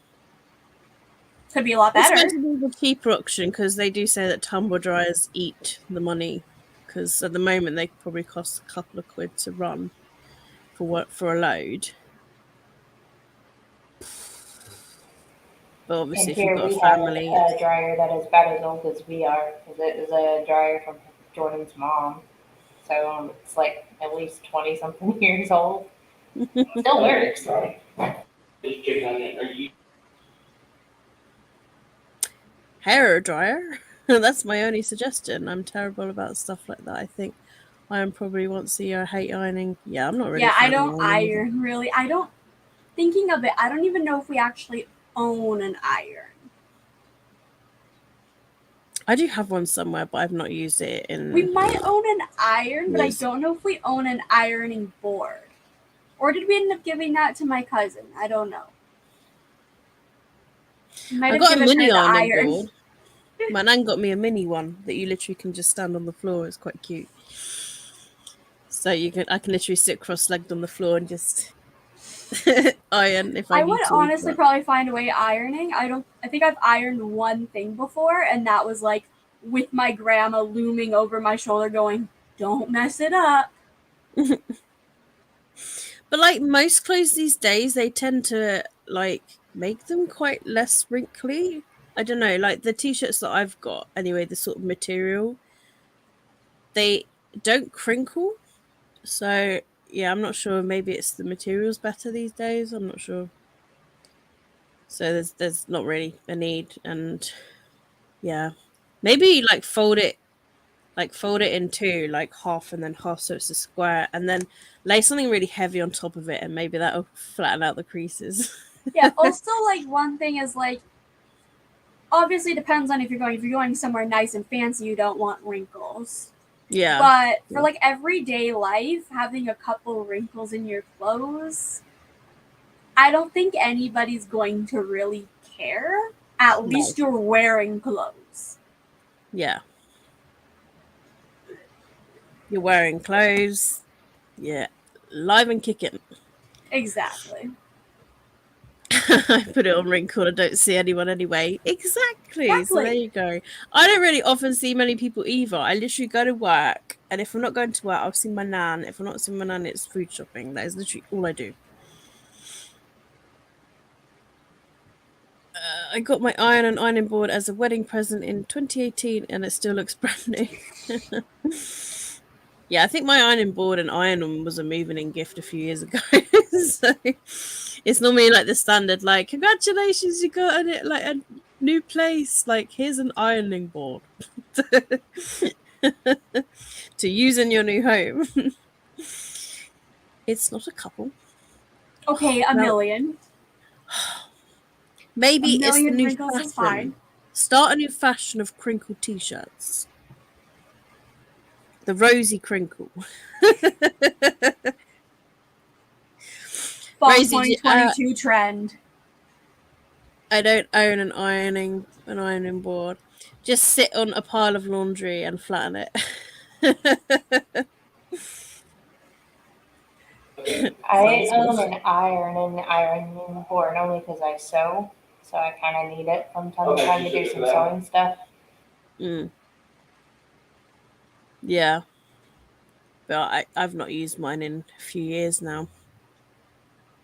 Could be a lot better. It's meant to be the cheaper option because they do say that tumble dryers eat the money. Because at the moment they probably cost a couple of quid to run for a load. But obviously, and here if you've we got a family, have a dryer that is about as old as we are, because it is a dryer from Jordan's mom. So it's like at least 20-something years old. Still works. hair dryer. That's my only suggestion. I'm terrible about stuff like that. I think I am probably once a year. I hate ironing. Yeah, I'm not really. Yeah, I don't iron really. I don't. Thinking of it, I don't even know if we actually own an iron. I do have one somewhere, but I've not used it in. We might own an iron, but I don't know if we own an ironing board. Or did we end up giving that to my cousin? I don't know. I got a mini ironing board. My nan got me a mini one that you literally can just stand on the floor. It's quite cute. So I can literally sit cross-legged on the floor and just iron if I need to. I would honestly probably find a way ironing. I think I've ironed one thing before, and that was like with my grandma looming over my shoulder going, don't mess it up. But like most clothes these days, they tend to like make them quite less wrinkly. I don't know, like the t-shirts that I've got anyway, the sort of material, they don't crinkle. So yeah, I'm not sure. Maybe it's the material's better these days. I'm not sure. So there's not really a need, and yeah, maybe fold it in two, like half and then half, so it's a square, and then lay something really heavy on top of it, and maybe that'll flatten out the creases. Yeah, also, like, one thing is, like, obviously depends on if you're going somewhere nice and fancy, you don't want wrinkles. Yeah. But for, like, everyday life, having a couple wrinkles in your clothes, I don't think anybody's going to really care. At least you're wearing clothes. Yeah. You're wearing clothes. Yeah. Live and kicking. Exactly. I put it on wrinkled. I don't see anyone anyway. Exactly. So there you go. I don't really often see many people either. I literally go to work, and if I'm not going to work, I'll see my nan. If I'm not seeing my nan, it's food shopping. That is literally all I do. I got my iron and ironing board as a wedding present in 2018, and it still looks brand new. Yeah, I think my ironing board and iron was a moving-in gift a few years ago. So it's normally like the standard, like, congratulations, you got like a new place. Like, here's an ironing board to use in your new home. It's not a couple. Okay, a million. Maybe it's the new wrinkles fashion. is fine. Start a new fashion of crinkled t-shirts. The rosy crinkle. Fall Rosie, 2022 trend. I don't own an ironing board. Just sit on a pile of laundry and flatten it. I own an ironing board only because I sew, so I kind of need it from time to time to do some sewing stuff. Yeah. But I've not used mine in a few years now.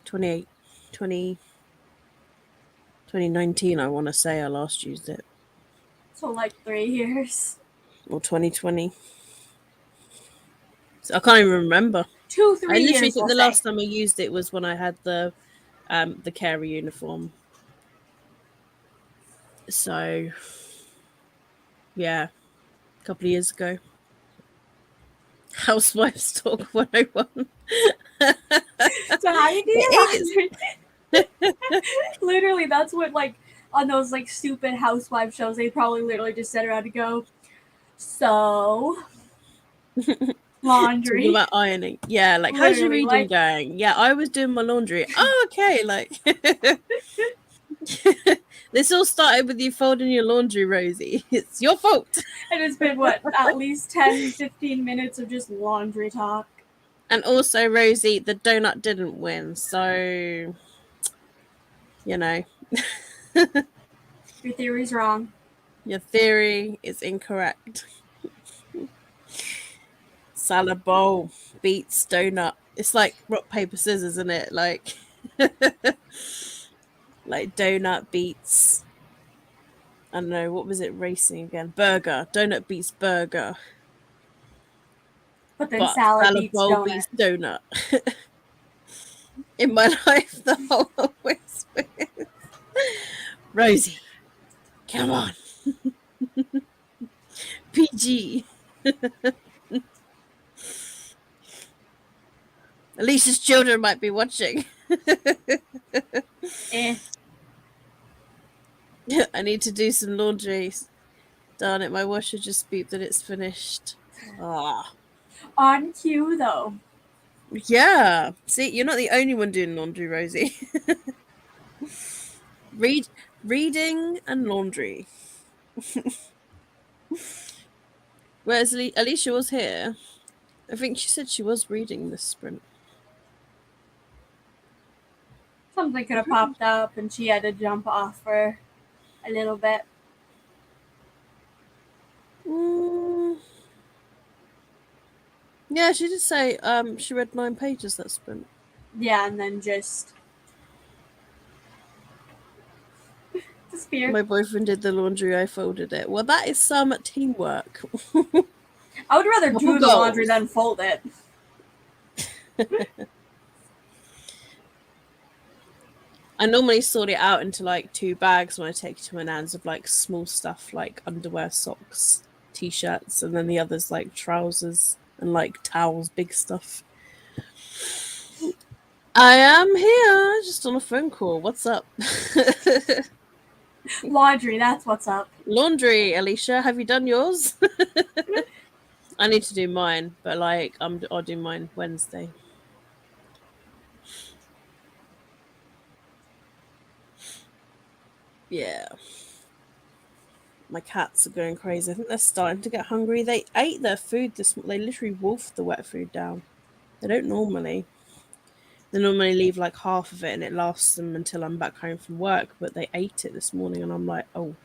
2019, I want to say I last used it. So like 3 years. Or 2020. So I can't even remember. 2, 3 I literally years, think the last time I used it was when I had the carer uniform. So yeah, a couple of years ago. Housewives Talk 101. So how do you literally, that's what, like, on those like stupid housewife shows, they probably literally just sit around and go, so laundry. Talking about ironing. Yeah, like, how's your reading going? Yeah, I was doing my laundry. Oh, okay, like this all started with you folding your laundry, Rosie. It's your fault. And it's been, what, at least 10-15 minutes of just laundry talk. And also, Rosie, the donut didn't win, so you know. Your theory's wrong. Your theory is incorrect. Salad bowl beats donut. It's like rock, paper, scissors, isn't it? Like like donut beats, I don't know, what was it racing again? Burger. Donut beats burger. But then salad beats bowl donut. beats donut. In my life, the whole always wins. Rosie, come on. PG. Alicia's children might be watching. I need to do some laundry. Darn it, my washer just beeped that it's finished. Ah. On cue, though. Yeah. See, you're not the only one doing laundry, Rosie. Reading and laundry. Whereas Alicia was here. I think she said she was reading this sprint. Something could have popped up and she had to jump off for a little bit. Yeah, she did say she read 9 pages that sprint. Yeah, and then just disappeared. My boyfriend did the laundry, I folded it. Well, that is some teamwork. I would rather Couple do the laundry goals. than fold it. I normally sort it out into like 2 bags when I take it to my nan's of like small stuff like underwear, socks, t-shirts, and then the others like trousers and like towels, big stuff. I am here, just on a phone call. What's up? Laundry, that's what's up. Laundry, Alicia, have you done yours? I need to do mine, but like I'll do mine Wednesday. Yeah. My cats are going crazy. I think they're starting to get hungry. They ate their food they literally wolfed the wet food down. They don't normally. They normally leave like half of it and it lasts them until I'm back home from work, but they ate it this morning and I'm like, oh.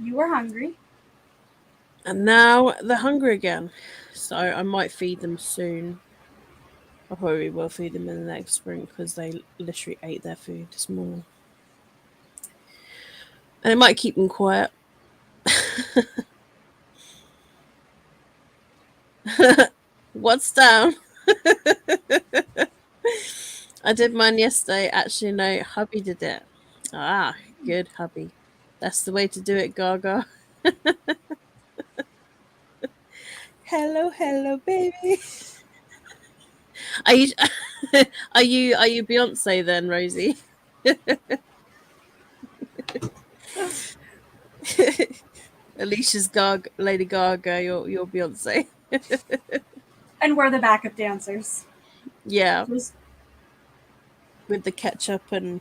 You were hungry. And now they're hungry again. So I might feed them soon. I probably will feed them in the next sprint because they literally ate their food this morning. And it might keep them quiet. What's down? I did mine yesterday. Actually, no, hubby did it. Ah, good, hubby. That's the way to do it, Gaga. Hello, hello, baby. Are you are you Beyonce then, Rosie? Alicia's Lady Gaga, you're Beyonce. And we're the backup dancers. Yeah, Just with the ketchup and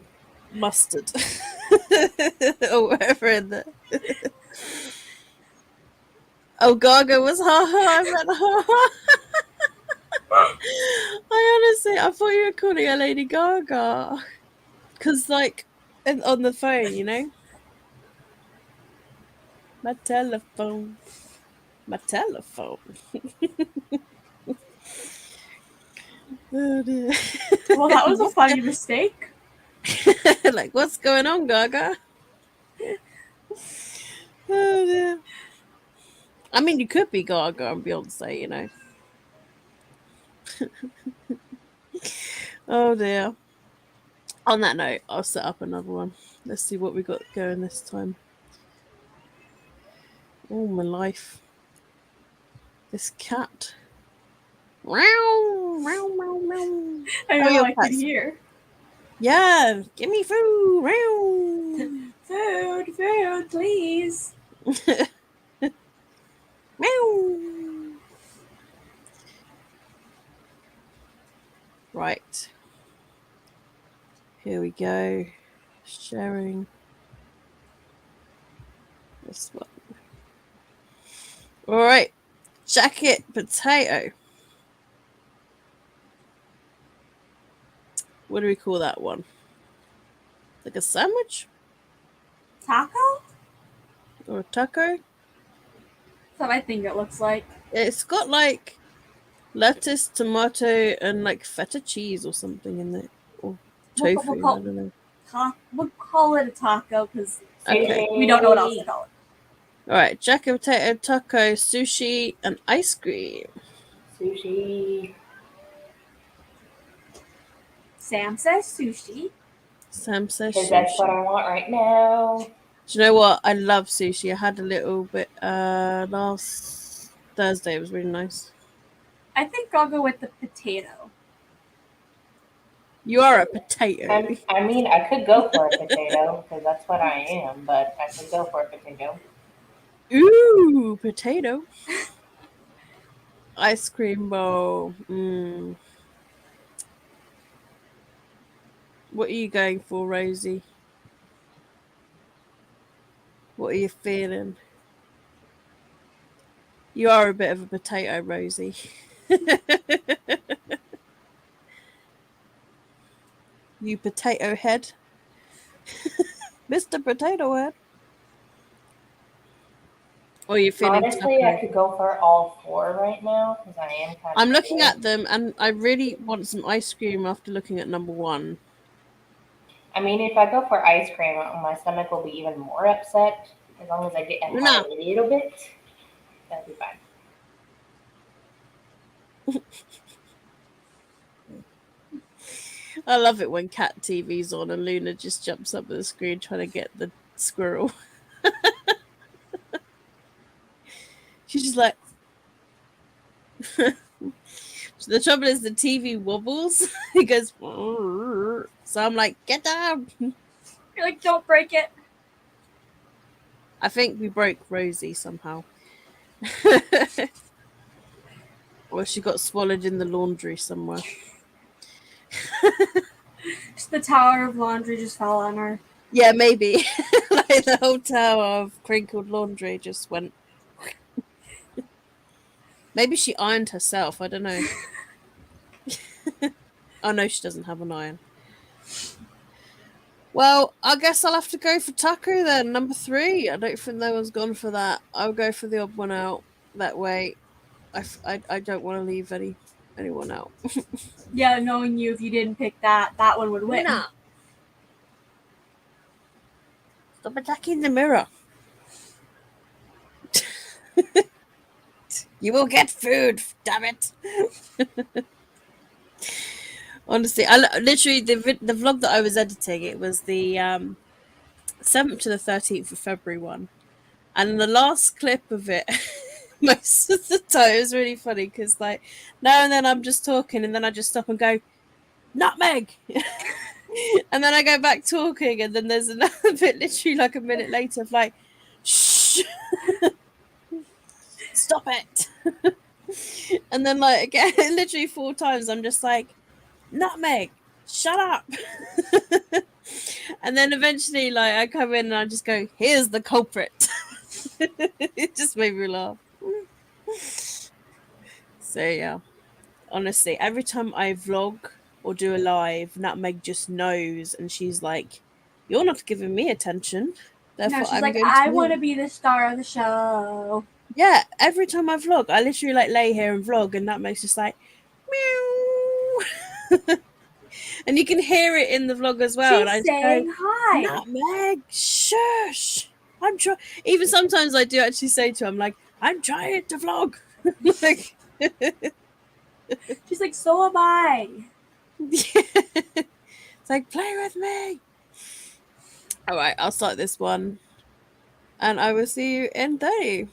mustard or whatever in there. Oh, Gaga was ha ha. I meant ha ha. I thought you were calling her Lady Gaga because like on the phone, you know. My telephone. My telephone. Oh dear. well, that was a funny mistake. Like, what's going on, Gaga? Oh dear. I mean, you could be Gaga and Beyonce, you know. Oh dear. On that note, I'll set up another one. Let's see what we got going this time. Oh, my life. This cat. Meow, meow, meow, meow. I Oh, know your I could cat's. hear. Yeah, give me food. Meow. Food, please. Meow. Right. Here we go. Sharing this one. All right. Jacket potato. What do we call that one? Like a sandwich Taco? or a taco? That's what I think it looks like. It's got like lettuce, tomato, and like feta cheese or something in it, or tofu. I don't know. We'll call it a taco because Okay. we don't know what else to call it. All right. Jacket potato, taco, sushi, and ice cream. Sushi. Sam says sushi. Because that's what I want right now. Do you know what? I love sushi. I had a little bit last Thursday. It was really nice. I think I'll go with the potato. You are a potato. I mean, I could go for a potato because that's what I am, but I could go for a potato. Ooh, potato. Ice cream bowl. Mm. What are you going for, Rosie? What are you feeling? You are a bit of a potato, Rosie. You potato head. Mr. Potato Head. Or you're feeling Honestly, I taco? could go for all 4 right now because I am kind of I'm looking hungry. at them, and I really want some ice cream after looking at number 1. I mean, if I go for ice cream, my stomach will be even more upset. As long as I get ahead Luna, a little bit, that'll be fine. I love it when cat TV's on and Luna just jumps up at the screen trying to get the squirrel. She's just like. So the trouble is the TV wobbles. It goes. So I'm like, get down. You're like, don't break it. I think we broke Rosie somehow. Or she got swallowed in the laundry somewhere. Just the tower of laundry just fell on her. Yeah, maybe. Like the whole tower of crinkled laundry just went. Maybe she ironed herself. I don't know. Oh no, she doesn't have an iron. Well, I guess I'll have to go for taco then. Number 3. I don't think no one's gone for that. I'll go for the odd one out. That way, I don't want to leave anyone out. Yeah, knowing you, if you didn't pick that one would win. Luna, stop attacking the mirror. You will get food. Damn it. Honestly, I literally the vlog that I was editing. It was the 7th to the 13th of February one, and the last clip of it. Most of the time, it was really funny because, like, now and then I'm just talking, and then I just stop and go, nutmeg, and then I go back talking, and then there's another bit, literally like a minute later, of like, shh, stop it, and then like again, literally 4 times, I'm just like, nutmeg, shut up. And then eventually, like, I come in and I just go, here's the culprit. It just made me laugh. So yeah, honestly, every time I vlog or do a live, Nutmeg just knows, and she's like, you're not giving me attention, No, therefore she's I'm like, going to I want to win. be the star of the show. Yeah, every time I vlog, I literally like lay here and vlog, and Nutmeg's just like, meow. And you can hear it in the vlog as well. And She's I just go, saying hi. Nutmeg, shush. I'm trying. Even sometimes I do actually say to her, I'm like, I'm trying to vlog. Like, She's like, so am I. it's like, play with me. All right, I'll start this one, and I will see you in 30.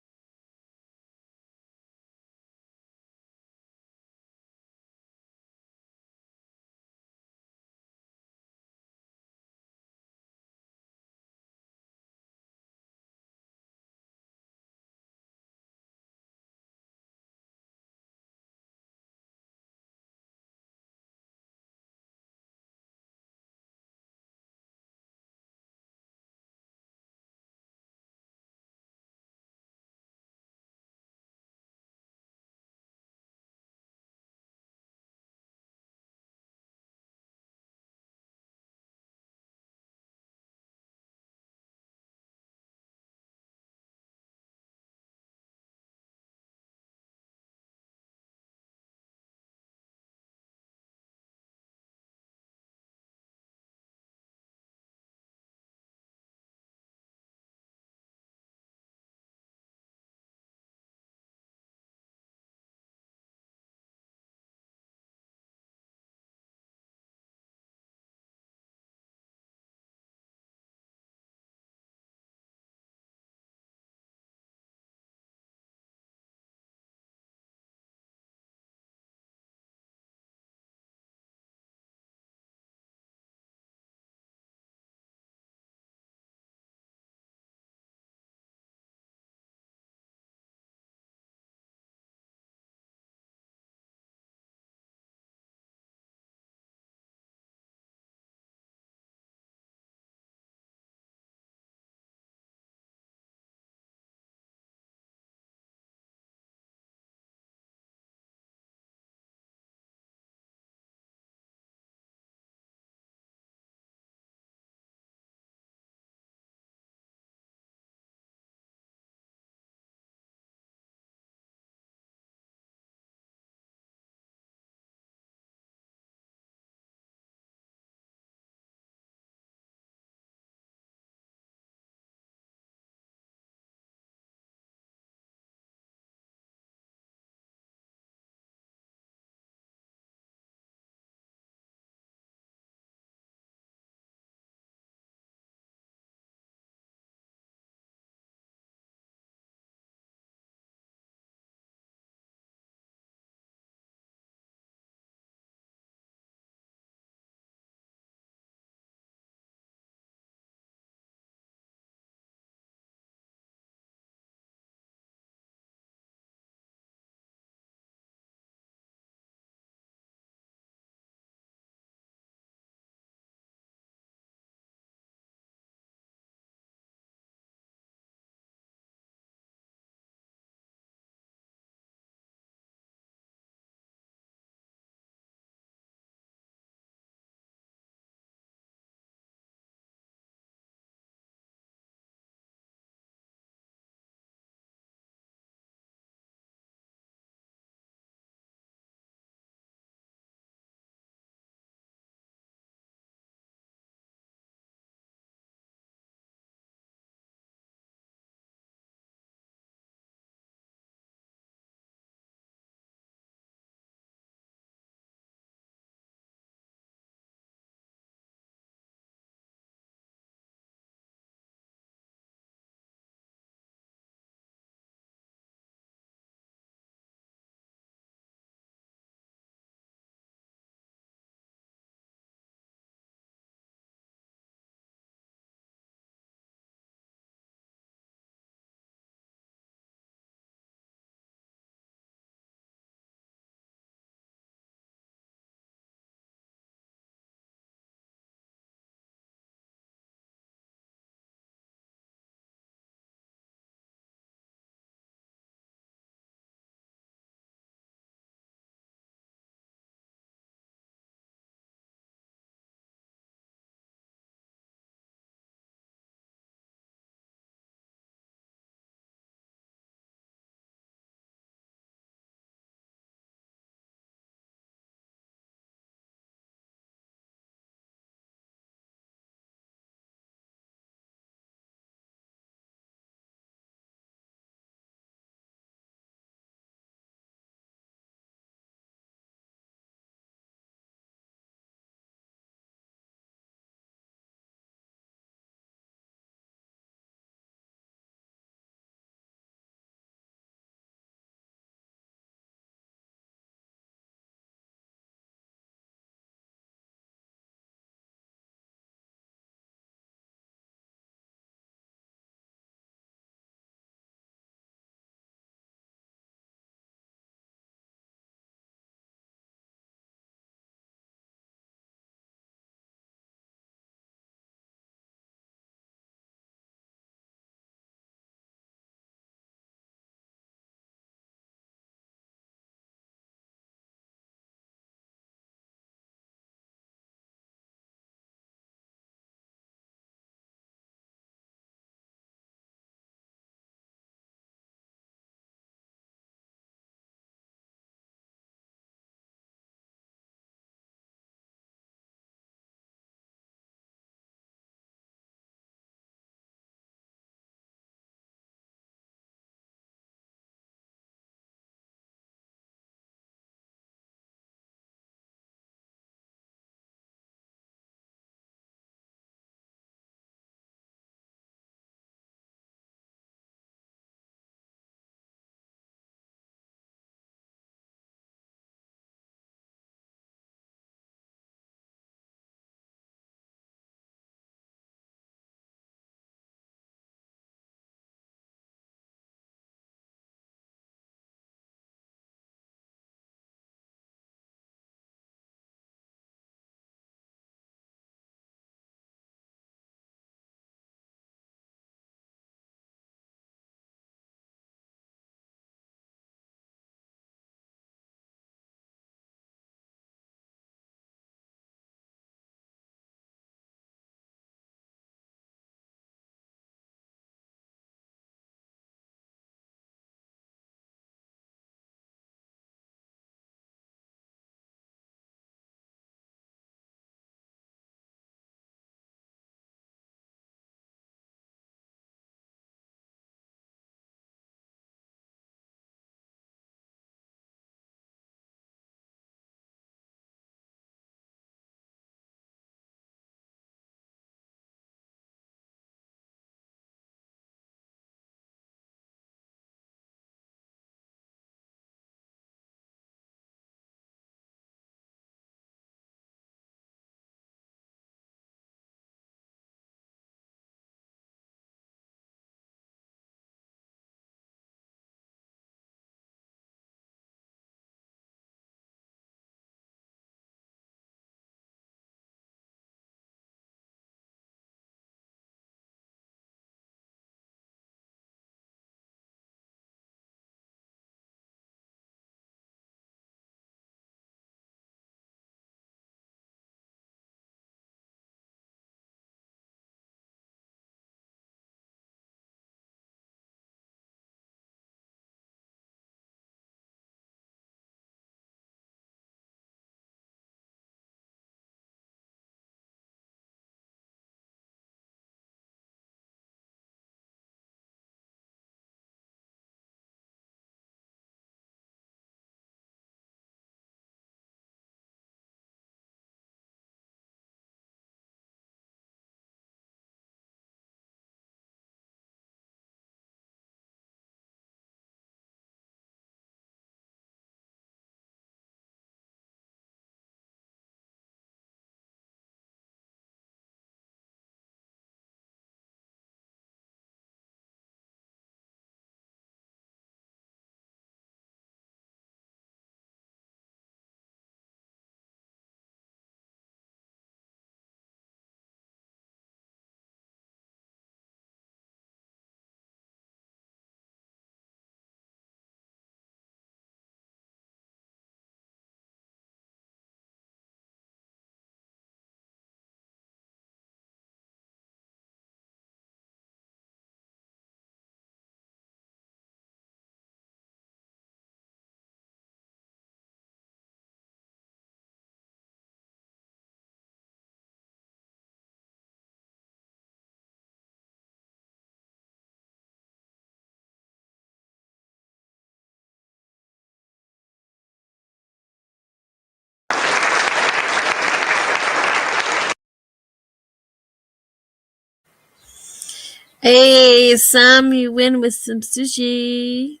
Hey, Sam, you win with some sushi.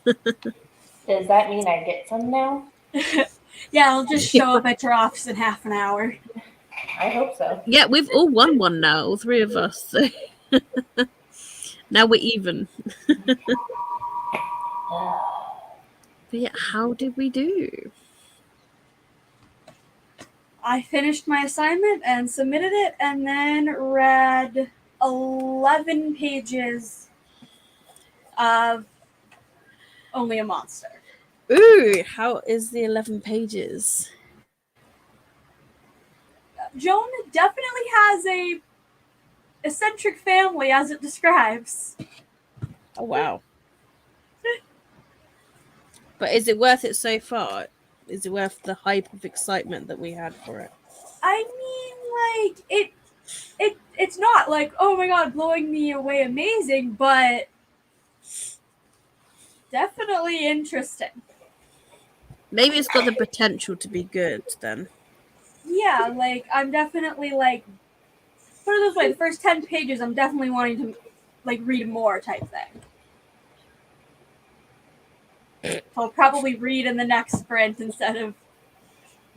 Does that mean I get some now? Yeah, I'll just show up at your office in half an hour. I hope so. Yeah, we've all won one now, all three of us. So now we're even. But yeah, how did we do? I finished my assignment and submitted it, and then read 11 pages of Only a Monster. Ooh, how is the 11 pages? Joan definitely has a eccentric family, as it describes. Oh, wow. But is it worth it so far? Is it worth the hype of excitement that we had for it? I mean, like, it's not like, oh my god, blowing me away amazing, but definitely interesting. Maybe it's got the potential to be good then. Yeah, like, I'm definitely, like, put it this way, the first 10 pages, I'm definitely wanting to, like, read more type thing. So I'll probably read in the next sprint instead of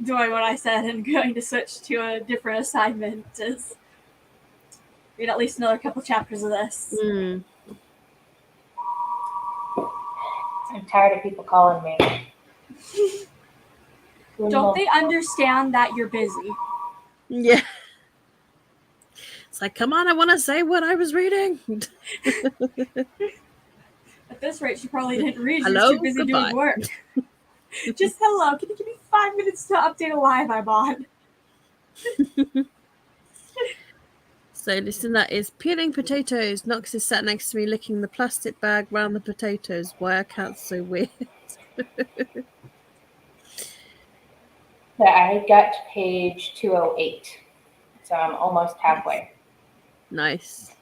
doing what I said and going to switch to a different assignment. Is read at least another couple chapters of this. Mm. I'm tired of people calling me. Don't they understand that you're busy? Yeah. It's like, come on, I want to say what I was reading. At this rate, she probably didn't read. She was Hello? too busy Goodbye. doing work. Just hello. Can you give me 5 minutes to update a live I bought? So Lucinda is peeling potatoes. Knox is sat next to me licking the plastic bag round the potatoes. Why are cats so weird? I got to page 208. So I'm almost halfway. Nice.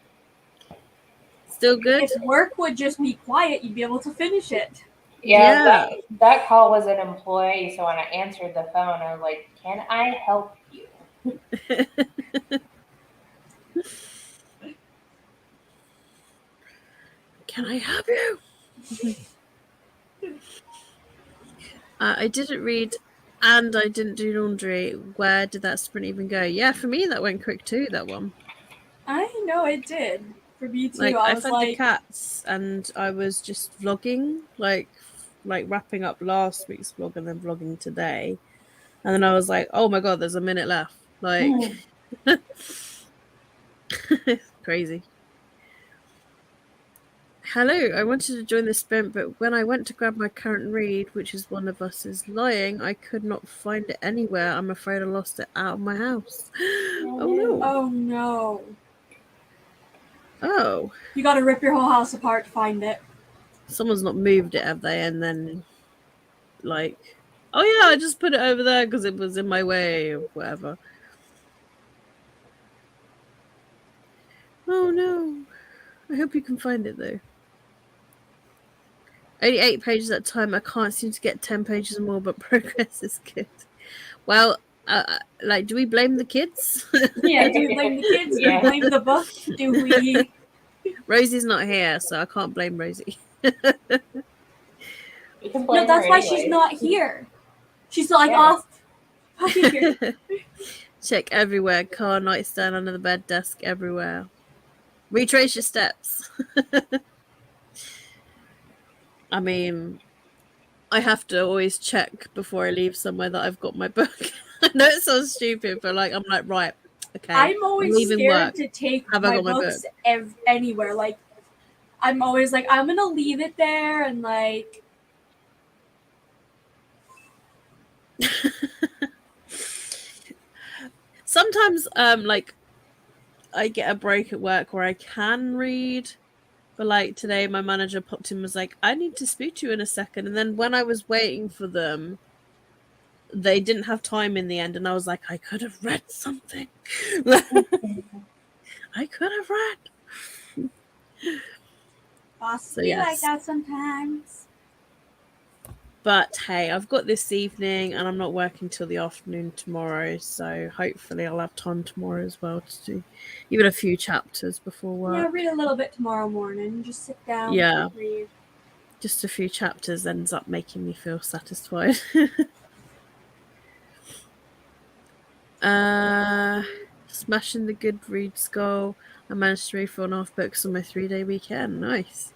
Still good? If work would just be quiet, you'd be able to finish it. Yeah. That call was an employee, so when I answered the phone, I was like, can I help you? Can I help you? I didn't read and I didn't do laundry. Where did that sprint even go? Yeah, for me that went quick too, that one. I know it did. For me too. Like I I was fed like, the cats and I was just vlogging, like wrapping up last week's vlog and then vlogging today. And then I was like, oh my god, there's a minute left. Like crazy. Hello, I wanted to join the sprint, but when I went to grab my current read, which is One of Us is Lying, I could not find it anywhere. I'm afraid I lost it out of my house. Oh no. oh no. Oh. You gotta rip your whole house apart to find it. Someone's not moved it, have they? And then, like, oh yeah, I just put it over there because it was in my way or whatever. Oh no. I hope you can find it though. Only 8 pages at a time. I can't seem to get 10 pages more, but progress is good. Well, do we blame the kids? Yeah, do we blame the kids? Do we blame the book? Do we... Rosie's not here, so I can't blame Rosie. You can blame No, that's her why anyway. she's not here. She's like off. Check everywhere. Car, nightstand, under the bed, desk, everywhere. Retrace your steps. I mean, I have to always check before I leave somewhere that I've got my book. I know it sounds stupid, but like I'm like, right, okay. I'm always leaving scared work. to take Have I my got my books anywhere. Like, I'm always like, I'm gonna leave it there and like. Sometimes, like, I get a break at work where I can read. But like today, my manager popped in and was like, I need to speak to you in a second. And then when I was waiting for them, they didn't have time in the end. And I was like, I could have read something. I could have read. Bosses So, be yes. like that sometimes. But hey, I've got this evening and I'm not working till the afternoon tomorrow, so hopefully I'll have time tomorrow as well to do even a few chapters before work. Yeah, read a little bit tomorrow morning. Just sit down. Yeah. Read. Just a few chapters ends up making me feel satisfied. Smashing the Goodreads goal. I managed to read 4.5 books on my 3-day weekend. Nice.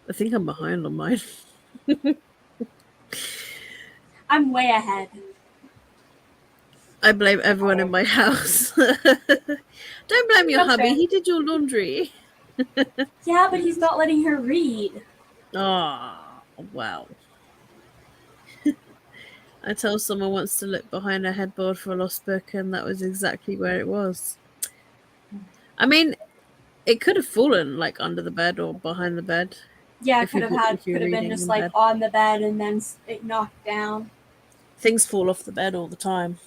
I think I'm behind on mine. I'm way ahead. I blame everyone in my house. Don't blame your hubby. Okay. He did your laundry. Yeah, but he's not letting her read. Oh, wow. I told someone once to look behind a headboard for a lost book, and that was exactly where it was. I mean, it could have fallen like under the bed or behind the bed. Yeah, If you're could have been reading just in like bed. on the bed and then it knocked down. Things fall off the bed all the time.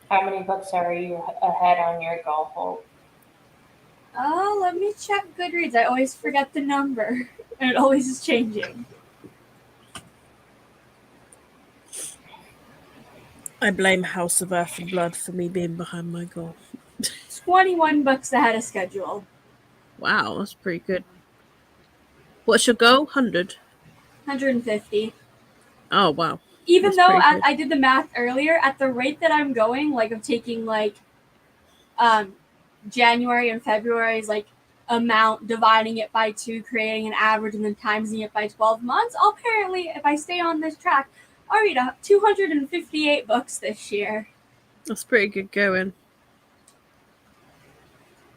How many books are you ahead on your goal, Hope? Oh, let me check Goodreads. I always forget the number, and it always is changing. I blame House of Earth and Blood for me being behind my goal. 21 books ahead of schedule. Wow, that's pretty good. What's your goal? 100? 150. Oh, wow. Even That's though pretty good. I did the math earlier, at the rate that I'm going, like of taking like January and February's like amount, dividing it by 2, creating an average, and then timesing it by 12 months, apparently, if I stay on this track, I'll read 258 books this year. That's pretty good going.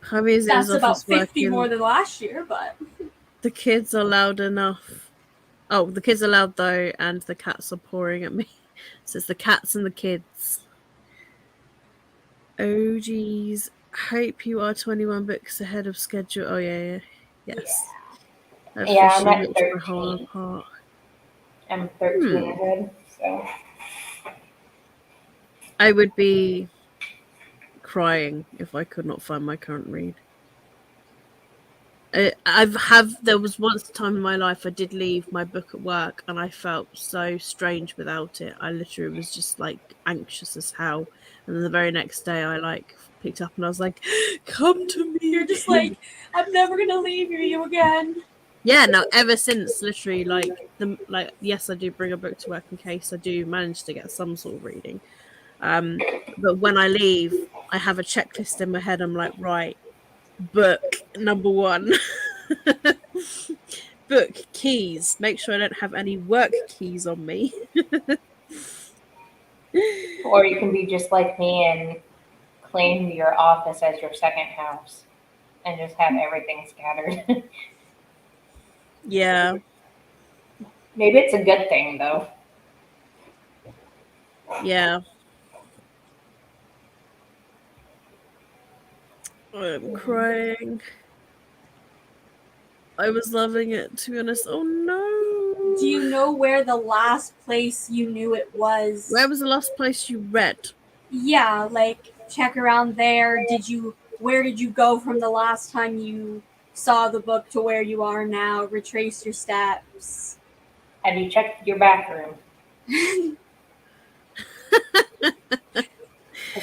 Hubby's in his That's about office 50 working. more than last year, but The kids are loud enough. Oh, the kids are loud though, and the cats are pouring at me. So it's the cats and the kids. Oh, geez. Hope you are 21 books ahead of schedule. Oh, yeah. Yes. That Yeah, I'm officially at ripped my whole 13. apart. I'm 13 ahead, so. I would be crying if I could not find my current read. There was once a time in my life I did leave my book at work and I felt so strange without it. I literally was just like anxious as hell. And then the very next day I like picked up and I was like, come to me. you're just like, I'm never gonna leave you again. Yeah, no, ever since literally yes, I do bring a book to work in case I do manage to get some sort of reading. But when I leave, I have a checklist in my head. I'm like, right, book number 1. Book keys. Make sure I don't have any work keys on me. Or you can be just like me and claim your office as your second house and just have everything scattered. Yeah. Maybe it's a good thing, though. Yeah. I'm crying. I was loving it, to be honest. Oh no. Do you know where the last place you knew it was? Where was the last place you read? Yeah, like check around there. Where did you go from the last time you saw the book to where you are now? Retrace your steps. Have you checked your bathroom? Because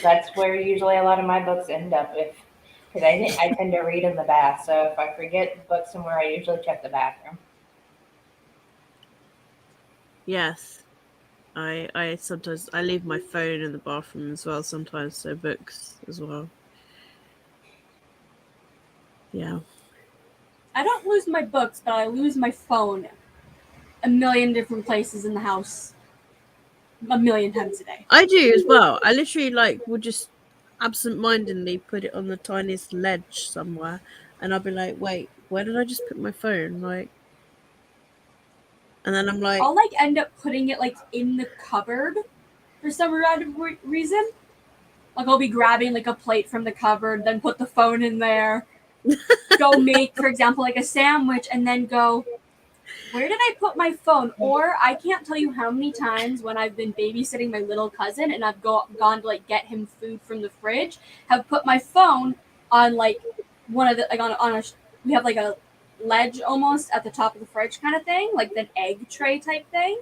that's where usually a lot of my books end up. Because I tend to read in the bath, so if I forget the book somewhere, I usually check the bathroom. Yes. I sometimes I leave my phone in the bathroom as well sometimes, so books as well. Yeah. I don't lose my books, but I lose my phone a million different places in the house. A million times a day. I do as well. I literally would just absent-mindedly put it on the tiniest ledge somewhere, and I'll be like, "Wait, where did I just put my phone?" And then I'm like, I'll end up putting it in the cupboard for some random reason. I'll be grabbing a plate from the cupboard, then put the phone in there, go make, for example, a sandwich, and then go, where did I put my phone? Or I can't tell you how many times when I've been babysitting my little cousin and I've gone to get him food from the fridge, have put my phone on one of the on a we have a ledge almost at the top of the fridge kind of thing, like the egg tray type thing.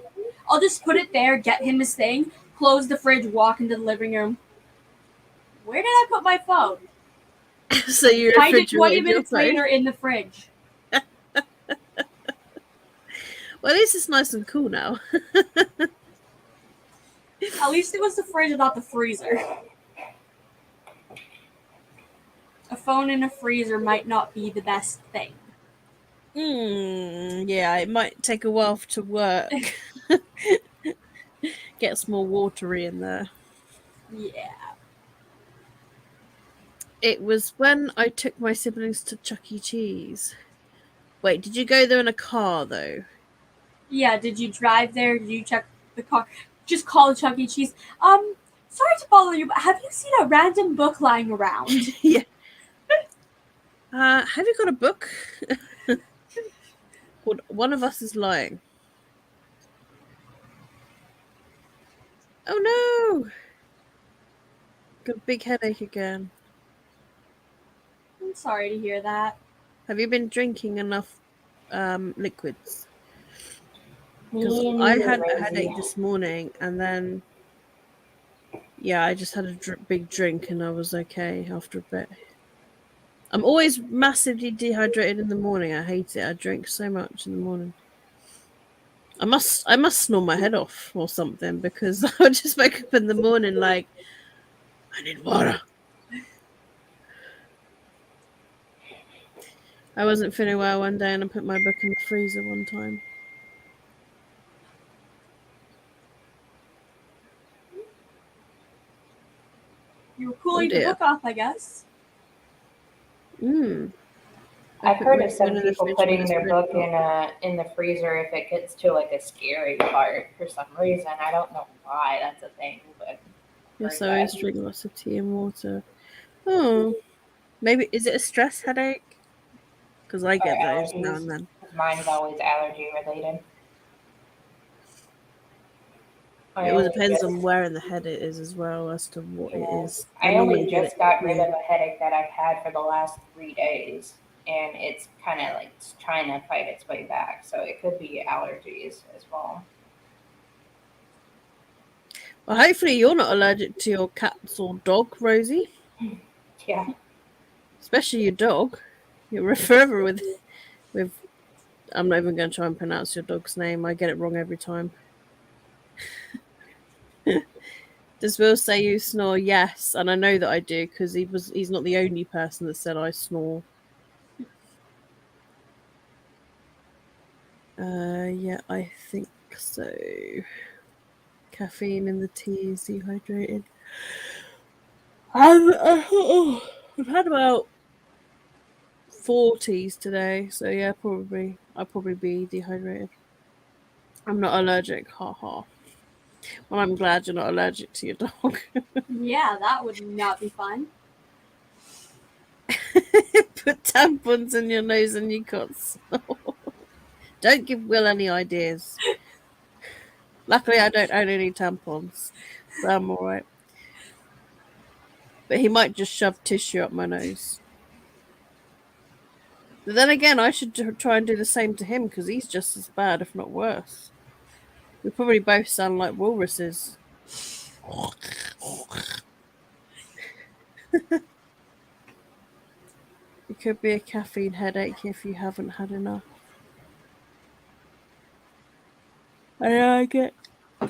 I'll just put it there, get him his thing, close the fridge, walk into the living room. Where did I put my phone? So you Find it 20 refrigerated your minutes phone. later in the fridge. Well, at least it's nice and cool now. At least it was the fridge, not the freezer. A phone in a freezer might not be the best thing. Yeah, it might take a while to work. Gets more watery in there. Yeah. It was when I took my siblings to Chuck E. Cheese. Wait, did you go there in a car though? Yeah, did you drive there? Did you check the car? Just call Chuck E. Cheese. Sorry to bother you, but have you seen a random book lying around? Yeah. Have you got a book? One of us is lying. Oh no! Got a big headache again. I'm sorry to hear that. Have you been drinking enough liquids? Because Me I neither, had a Rosie. headache this morning, and then I just had a big drink, and I was okay after a bit. I'm always massively dehydrated in the morning. I hate it. I drink so much in the morning. I must snore my head off or something, because I would just wake up in the morning like, I need water. I wasn't feeling well one day and I put my book in the freezer one time. You were cooling the book off, I guess. I've heard of some in the people fridge putting when it's their really book hot. in the freezer if it gets to like a scary part for some reason. I don't know why that's a thing, but Yes, I always drink lots of tea and water. Oh, maybe is it a stress headache? Because I get those now and then. Mine's always allergy related. It all depends on where in the head it is as well as to what it is. I only just got rid of a headache that I've had for the last 3 days, and it's kind of like trying to fight its way back. So it could be allergies as well. Well, hopefully you're not allergic to your cats or dog, Rosie. Yeah. Especially your dog. You're forever with. I'm not even going to try and pronounce your dog's name. I get it wrong every time. Does Will say you snore? Yes, and I know that I do because he's not the only person that said I snore. Yeah, I think so. Caffeine in the tea is dehydrated. I've had about 4 teas today, so yeah, I'll probably be dehydrated. I'm not allergic, haha. Well, I'm glad you're not allergic to your dog. Yeah, that would not be fun. Put tampons in your nose and you can't snore. Don't give Will any ideas. Luckily, I don't own any tampons, so I'm alright. But he might just shove tissue up my nose. But then again, I should try and do the same to him because he's just as bad, if not worse. We probably both sound like walruses. It could be a caffeine headache if you haven't had enough. I get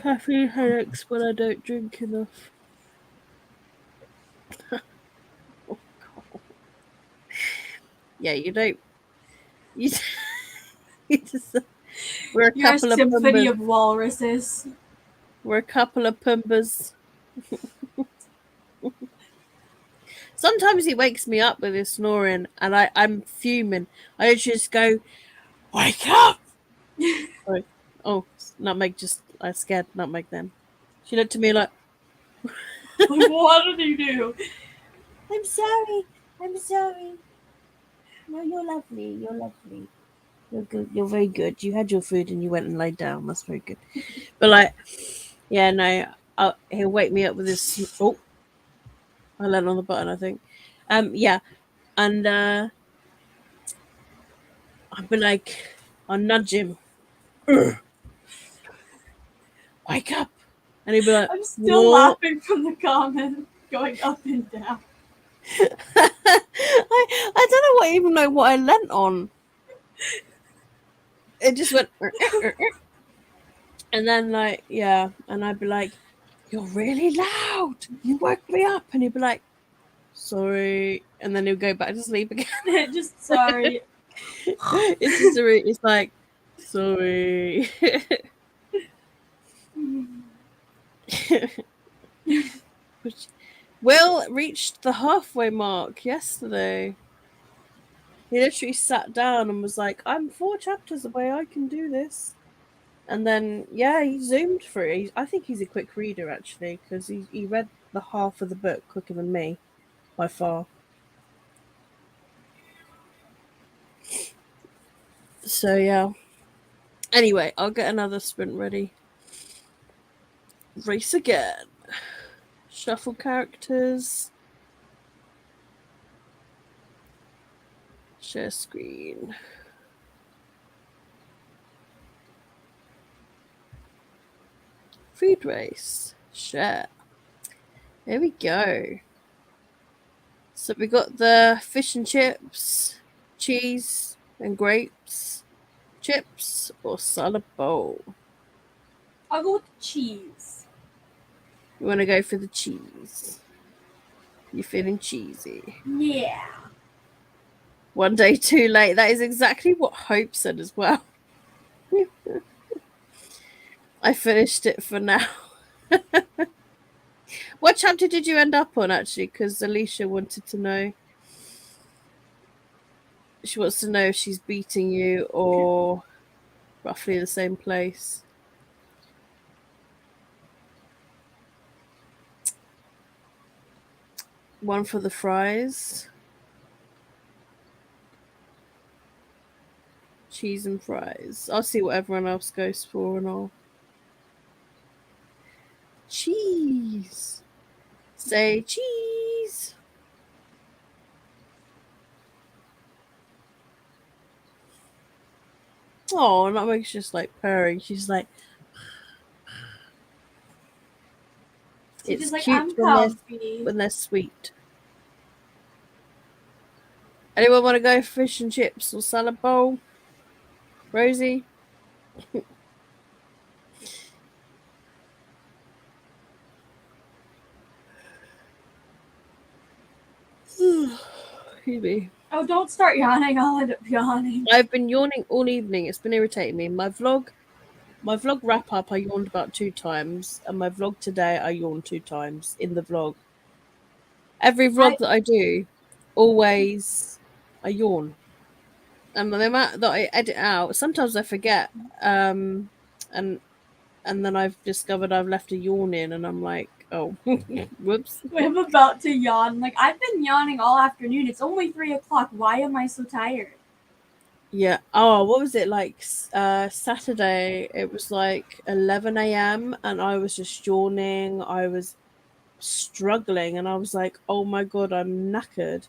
caffeine headaches when I don't drink enough. Oh, God. Yeah, you don't. You just, we're a You're couple a of symphony pumbas. of walruses. We're a couple of pumbas. Sometimes he wakes me up with his snoring, and I'm fuming. I just go, "Wake up!" Sorry. Oh, Nutmeg I scared Nutmeg then. She looked at me like, What did you do? I'm sorry. No, you're lovely. You're good. You're very good. You had your food and you went and laid down. That's very good. But yeah, no, he'll wake me up with this. Oh, I landed on the button, I think. Yeah, and I I'd be like, I'll nudge him. Wake up. And he'd be like, I'm still laughing from the comment going up and down. I don't even know what I leant on. It just went, and then like, yeah, and I'd be like, you're really loud. You woke me up. And he'd be like, sorry. And then he'll go back to sleep again. Just sorry. It's like, sorry. Will reached the halfway mark yesterday. He literally sat down and was like, I'm 4 chapters away, I can do this. And then, yeah, he zoomed through. I think he's a quick reader, actually, because he read the half of the book quicker than me, by far. So, yeah. Anyway, I'll get another sprint ready. Race again. Shuffle characters. Share screen. Food race. Share. There we go. So we got the fish and chips, cheese and grapes, chips or salad bowl. I'll go with cheese. You want to go for the cheese? You feeling cheesy? Yeah. One day too late. That is exactly what Hope said as well. I finished it for now. What chapter did you end up on, actually? Because Alicia wanted to know. She wants to know if she's beating you or roughly the same place. One for the fries. Cheese and fries. I'll see what everyone else goes for and all. Cheese. Say cheese. Oh, and that makes just like purring. She's like, She's it's like, cute I'm comfy. when they're sweet. Anyone want to go fish and chips or salad bowl? Rosie? Excuse me. Oh, don't start yawning. I'll end up yawning. I've been yawning all evening. It's been irritating me. My vlog wrap up, I yawned about 2 times, and my vlog today, I yawned 2 times in the vlog. Every vlog that I do, always I yawn. And the amount that I edit out, sometimes I forget. And then I've discovered I've left a yawn in, and I'm like, oh, whoops. I'm about to yawn. Like, I've been yawning all afternoon. It's only 3 o'clock. Why am I so tired? Yeah. Oh, what was it like? Saturday, it was like 11 a.m. and I was just yawning. I was struggling, and I was like, oh my God, I'm knackered.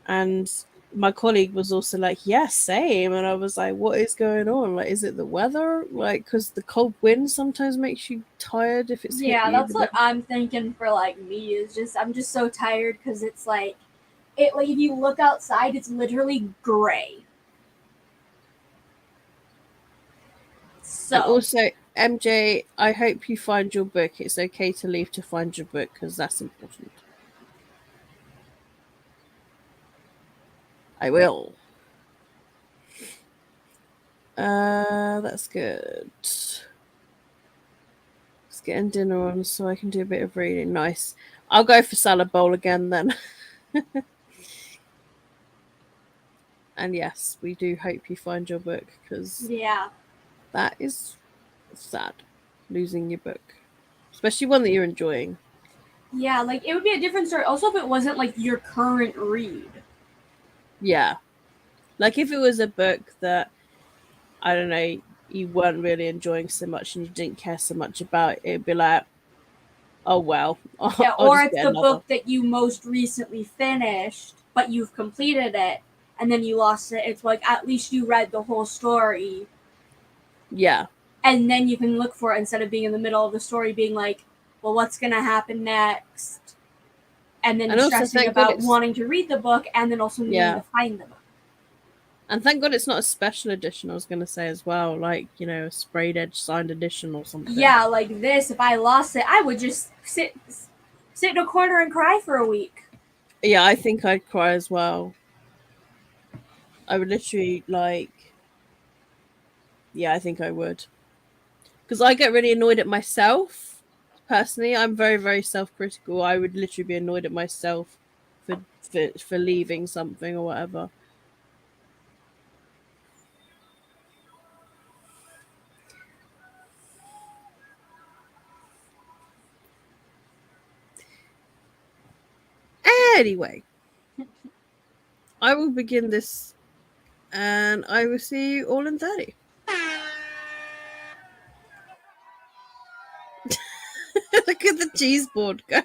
And my colleague was also like, yeah, same. And I was like, what is going on? Like, is it the weather? Like, because the cold wind sometimes makes you tired if it's Yeah, that's what I'm thinking for like me. Is just I'm just so tired because it's like if you look outside, it's literally gray. So and also, MJ, I hope you find your book. It's okay to leave to find your book because that's important. I will. That's good. Just getting dinner on so I can do a bit of reading. Nice. I'll go for salad bowl again then. And yes, we do hope you find your book because yeah, that is sad, losing your book, especially one that you're enjoying. Yeah, like it would be a different story. Also, if it wasn't like your current read. Yeah, like if it was a book that I don't know you weren't really enjoying so much and you didn't care so much about, it'd be like, oh well. Yeah, or it's the book that you most recently finished, but you've completed it, and then you lost it, it's like at least you read the whole story. Yeah. And then you can look for it instead of being in the middle of the story being like, well, what's going to happen next? And then And also, stressing thank God about it's wanting to read the book and then also needing to find the book. And thank God it's not a special edition, I was going to say as well, like, you know, a sprayed edge signed edition or something. Yeah, like this, if I lost it, I would just sit in a corner and cry for a week. Yeah, I think I'd cry as well. I would literally, like, yeah, I think I would. Because I get really annoyed at myself. Personally, I'm very, very self-critical. I would literally be annoyed at myself for leaving something or whatever. Anyway, I will begin this and I will see you all in 30. Look at the cheese board go.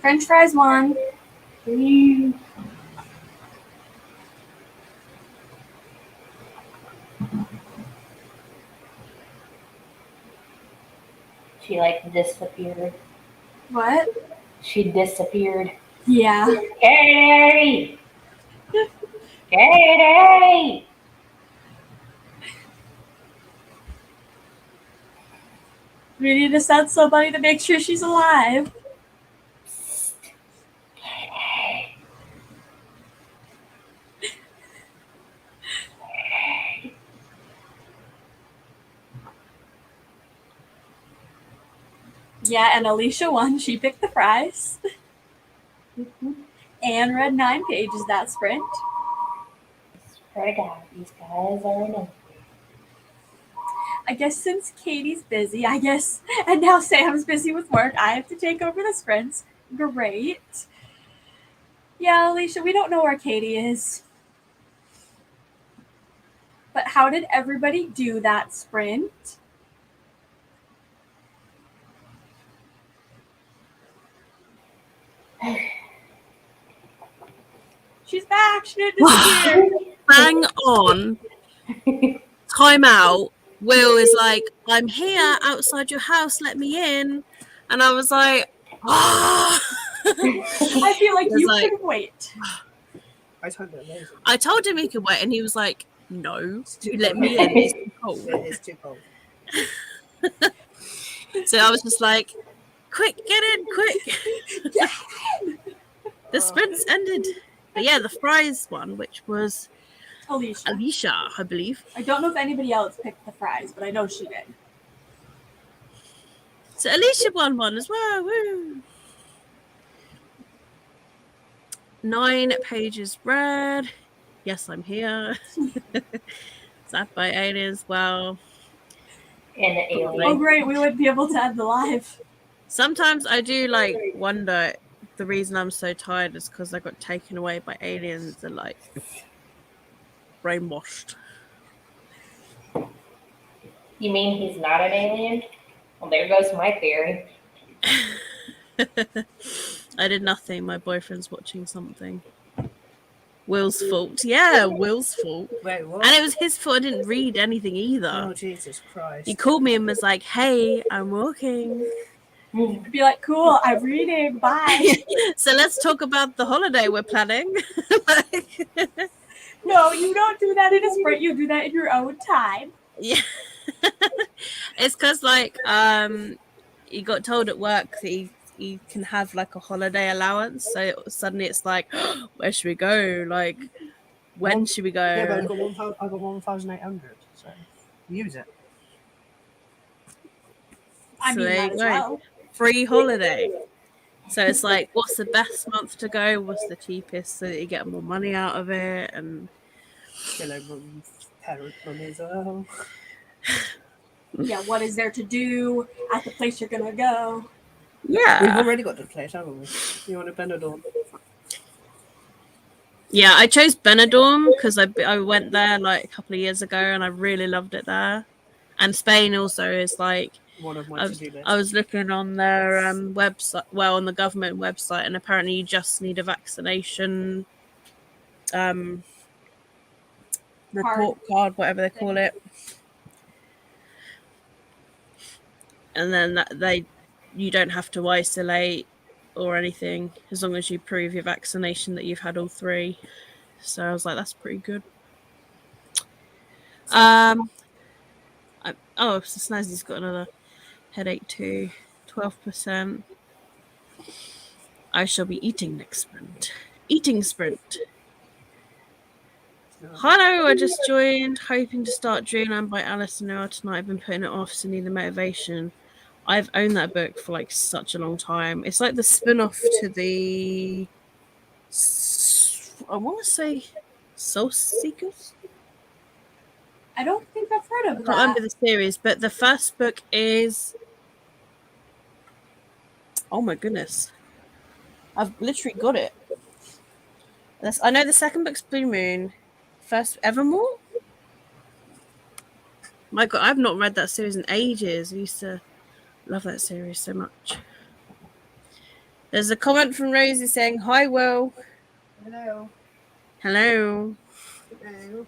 French fries one. She like disappeared. What? She disappeared. Yeah. Katie! Katie! We need to send somebody to make sure she's alive. Psst. Katie. Yeah, and Alicia won. She picked the fries. Anne read 9 pages that sprint. Swear to God, these guys are in it. I guess since Katie's busy, and now Sam's busy with work, I have to take over the sprints. Great. Yeah, Alicia, we don't know where Katie is. But how did everybody do that sprint? She's back. She didn't disappear. Bang on. Time out. Will is like, I'm here outside your house. Let me in. And I was like, ah. I feel like you could wait. I told him amazing. I told him he could wait, and he was like, no, let cold. me in. It's too cold. It is too cold. So I was just like, quick, get in, quick. The sprints ended. But yeah, the fries one, which was Alicia, I believe. I don't know if anybody else picked the fries, but I know she did. So Alicia won one as well. Woo! 9 pages read. Yes, I'm here. Zapped by aliens. Well, And the alien. Oh great, we wouldn't be able to end the live. sometimes I do like wonder the reason I'm so tired is because I got taken away by aliens and like brainwashed. You mean he's not an alien? Well, there goes my theory. I did nothing. My boyfriend's watching something. Will's fault. Yeah, Will's fault. Wait, what? And it was his fault. I didn't read anything either. Oh, Jesus Christ. He called me and was like, hey, I'm walking. Be like, cool, I'm reading, bye. So let's talk about the holiday we're planning. No, you don't do that in a sprint, you do that in your own time. Yeah. It's because like he got told at work that he can have like a holiday allowance, so suddenly it's like, where should we go, like when should we go? Yeah, but I got 1,800, so use it. I mean, that as well. Free holiday. So it's like, what's the best month to go, what's the cheapest, so that you get more money out of it. And Parent money as well. Yeah, what is there to do at the place you're gonna go? yeah, We've already got the place, haven't we? You want a Benidorm? Yeah, I chose Benidorm because I went there like a couple of years ago and I really loved it there. And Spain also is like, One of my to-do lists. I was looking on their website, well, on the government website, and apparently you just need a vaccination report card, whatever they call it. And then you don't have to isolate or anything as long as you prove your vaccination that you've had all 3. So I was like, that's pretty good. So Snazzy's got another headache too. 12%. I shall be eating next sprint. Eating sprint. Hello, I just joined. Hoping to start Dreamland by Alice Noah tonight. I've been putting it off, so need the motivation. I've owned that book for like such a long time. It's like the spin-off to the, I want to say, Soul Seekers? I don't think I've heard of I that. can't remember the series, but the first book is, oh my goodness, I've literally got it. I know the second book's Blue Moon. First, Evermore? My God, I've not read that series in ages. I used to love that series so much. There's a comment from Rosie saying, "Hi, Will." Hello. Hello. Hello.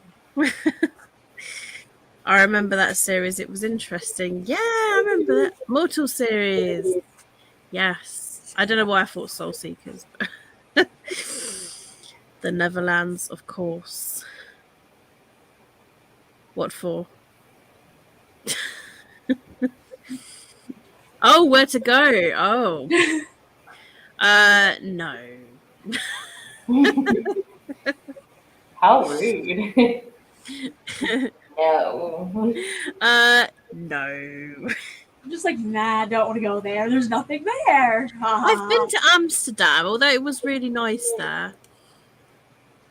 I remember that series. It was interesting. Yeah, I remember that. Mortal series. Yes. I don't know why I thought Soul Seekers. But the Neverlands, of course. What for? Oh, where to go? Oh. No. How rude. No. No. I'm just like, nah, I don't want to go there. There's nothing there. I've been to Amsterdam, although it was really nice there.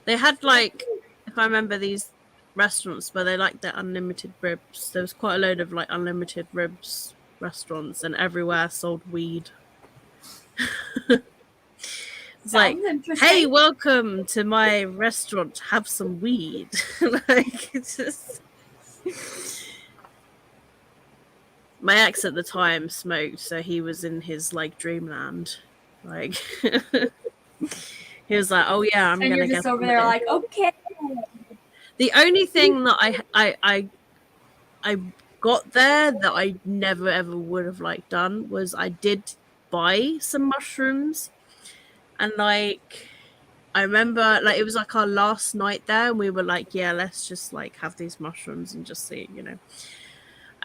They had, like, if I remember, these restaurants where they like their unlimited ribs. There was quite a load of like unlimited ribs restaurants, and everywhere sold weed. It's like, hey, welcome to my restaurant. Have some weed. Like, it's just. My ex at the time smoked, so he was in his like dreamland. Like, he was like, "Oh yeah, I'm gonna you're get just over there, like, okay." The only thing that I got there that I never ever would have like done was I did buy some mushrooms, and like I remember like it was like our last night there, and we were like, yeah, let's just like have these mushrooms and just see, you know.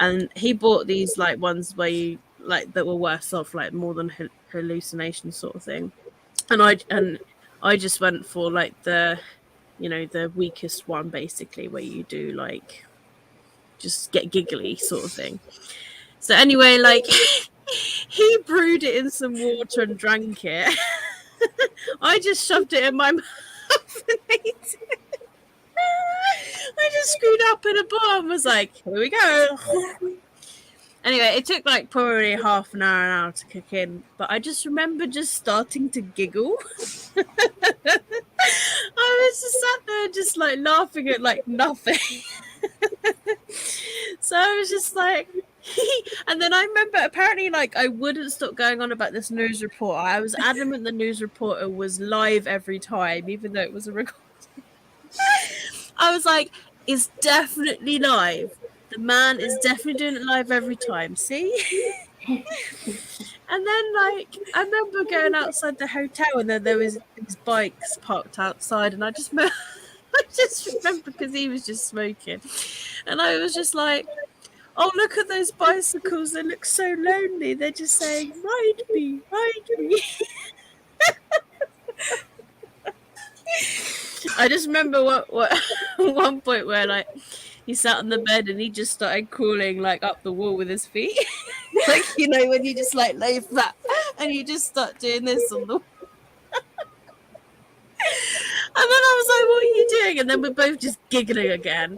And he bought these like ones where you like that were worse off, like more than hallucination sort of thing, and I just went for like the, you know, the weakest one basically, where you do like just get giggly sort of thing. So anyway, like he brewed it in some water and drank it. I just shoved it in my mouth and ate it. I just screwed up in a bar and was like, here we go. Anyway, it took like probably half an hour to kick in, but I just remember just starting to giggle. I was just sat there just like laughing at like nothing. So I was just like, and then I remember apparently like I wouldn't stop going on about this news reporter. I was adamant the news reporter was live every time, even though it was a recording. I was like, it's definitely live. The man is definitely doing it live every time. See? And then, like, I remember going outside the hotel, and then there was these bikes parked outside, and I just remember because he was just smoking, and I was just like, "Oh, look at those bicycles! They look so lonely. They're just saying, ride me, ride me." I just remember what one point where like he sat on the bed and he just started crawling like up the wall with his feet. Like, you know, when you just like lay flat and you just start doing this on the wall. And then I was like, what are you doing? And then we're both just giggling again.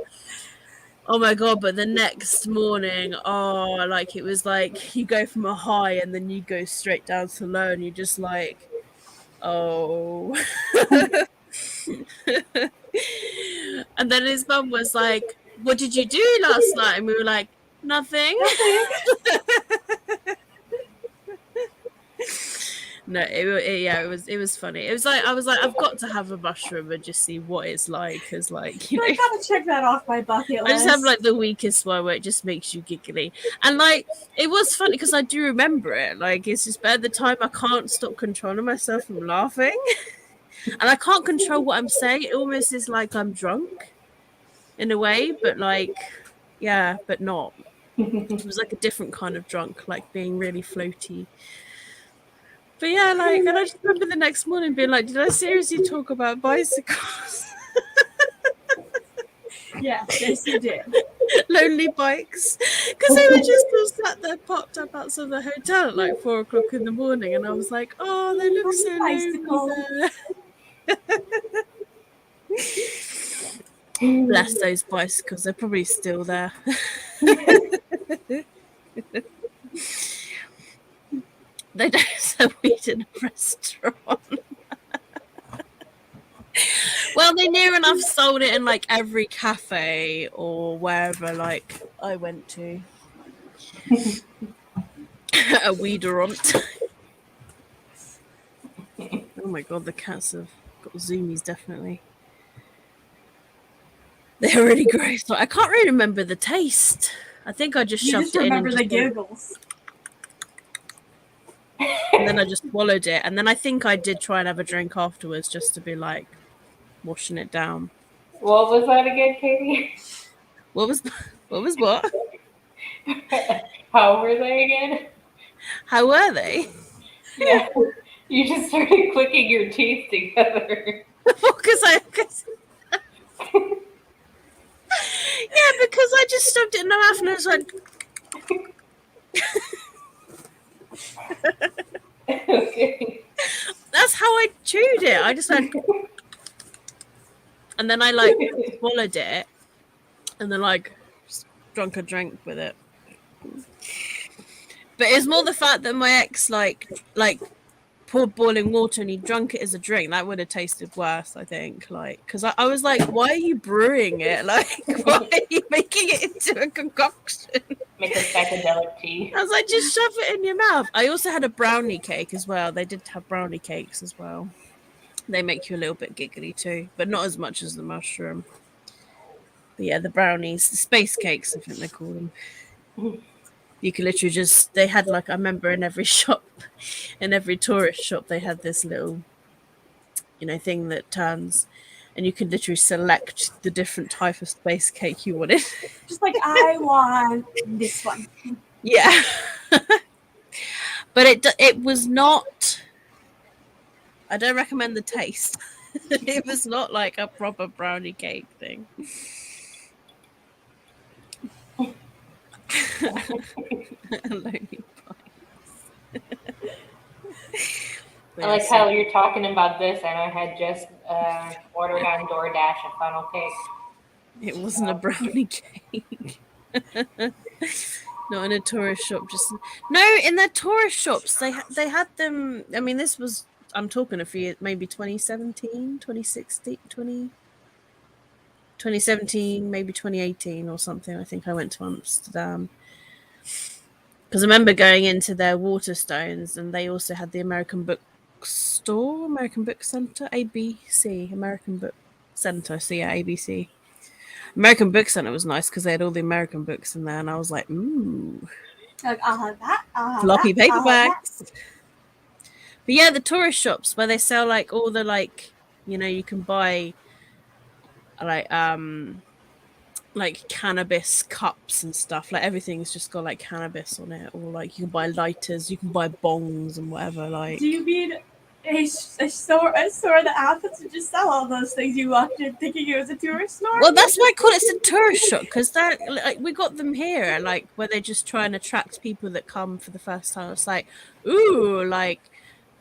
Oh my god, but the next morning, oh, like it was like you go from a high and then you go straight down to low and you're just like, oh. And then his mum was like, what did you do last night? And we were like, nothing. No, it was funny. It was like I was like, I've got to have a mushroom and just see what it's like, because like, you know, I gotta check that off my bucket list. I just have like the weakest one where it just makes you giggly, and like it was funny because I do remember it. Like it's just at the time I can't stop controlling myself from laughing, and I can't control what I'm saying. It almost is like I'm drunk, in a way, but like, yeah, but not. It was like a different kind of drunk, like being really floaty. But yeah, like, and I just remember the next morning being like, did I seriously talk about bicycles? Yeah, yes, you did. Lonely bikes. Because they were just all sat there, popped up outside the hotel at like 4 o'clock in the morning. And I was like, oh, they look so lonely there. Bless those bicycles. They're probably still there. They don't sell weed in a restaurant. Well, they near enough sold it in like every cafe or wherever like I went to. A weederant. Oh my god, the cats have got zoomies, definitely. They're really gross. I can't really remember the taste. I think I just You shoved just it in remember and the just went, giggles. and then I just swallowed it. And then I think I did try and have a drink afterwards just to be like washing it down. What was that again, Katie? What was what? How were they again? How were they? Yeah, you just started clicking your teeth together. Because yeah, because I just stuffed it in my mouth and I was like, Okay. that's how I chewed it. I just went, and then I like swallowed it, and then like just drunk a drink with it. But it's more the fact that my ex like poured boiling water and he drunk it as a drink. That would have tasted worse, I think. Like, because I was like, why are you brewing it? Like, why are you making it into a concoction? Make a psychedelic tea. I was like, just shove it in your mouth. I also had a brownie cake as well. They did have brownie cakes as well. They make you a little bit giggly too, but not as much as the mushroom. But yeah, the brownies, the space cakes, I think they call them. You could literally just, they had like, I remember in every shop, in every tourist shop, they had this little, thing that turns, and you could literally select the different type of space cake you wanted. Just like, I want this one. Yeah. But it was not, I don't recommend the taste. It was not like a proper brownie cake thing. Lonely Pines. I like how you're talking about this, and I had just ordered on DoorDash a funnel cake. It wasn't a brownie cake. Not in a tourist shop. Just no, in their tourist shops they had them. I mean, this was, I'm talking a few years, maybe 2017, 2016, 2017, maybe 2018 or something. I think I went to Amsterdam. Because I remember going into their Waterstones, and they also had the American Book Store, American Book Center, ABC, American Book Center. So yeah, ABC. American Book Center was nice because they had all the American books in there, and I was like, ooh, Like, I'll have that. I'll have floppy that. I'll have that. paperbacks. But yeah, the tourist shops where they sell like all the like, you can buy like cannabis cups and stuff. Like everything's just got like cannabis on it, or like you can buy lighters, you can buy bongs and whatever. Like, Do you mean a store that happens to just sell all those things? You walked in thinking it was a tourist store? well, that's why I call it a tourist shop, because they're like, we got them here, like where they just try and attract people that come for the first time. It's like, ooh, like.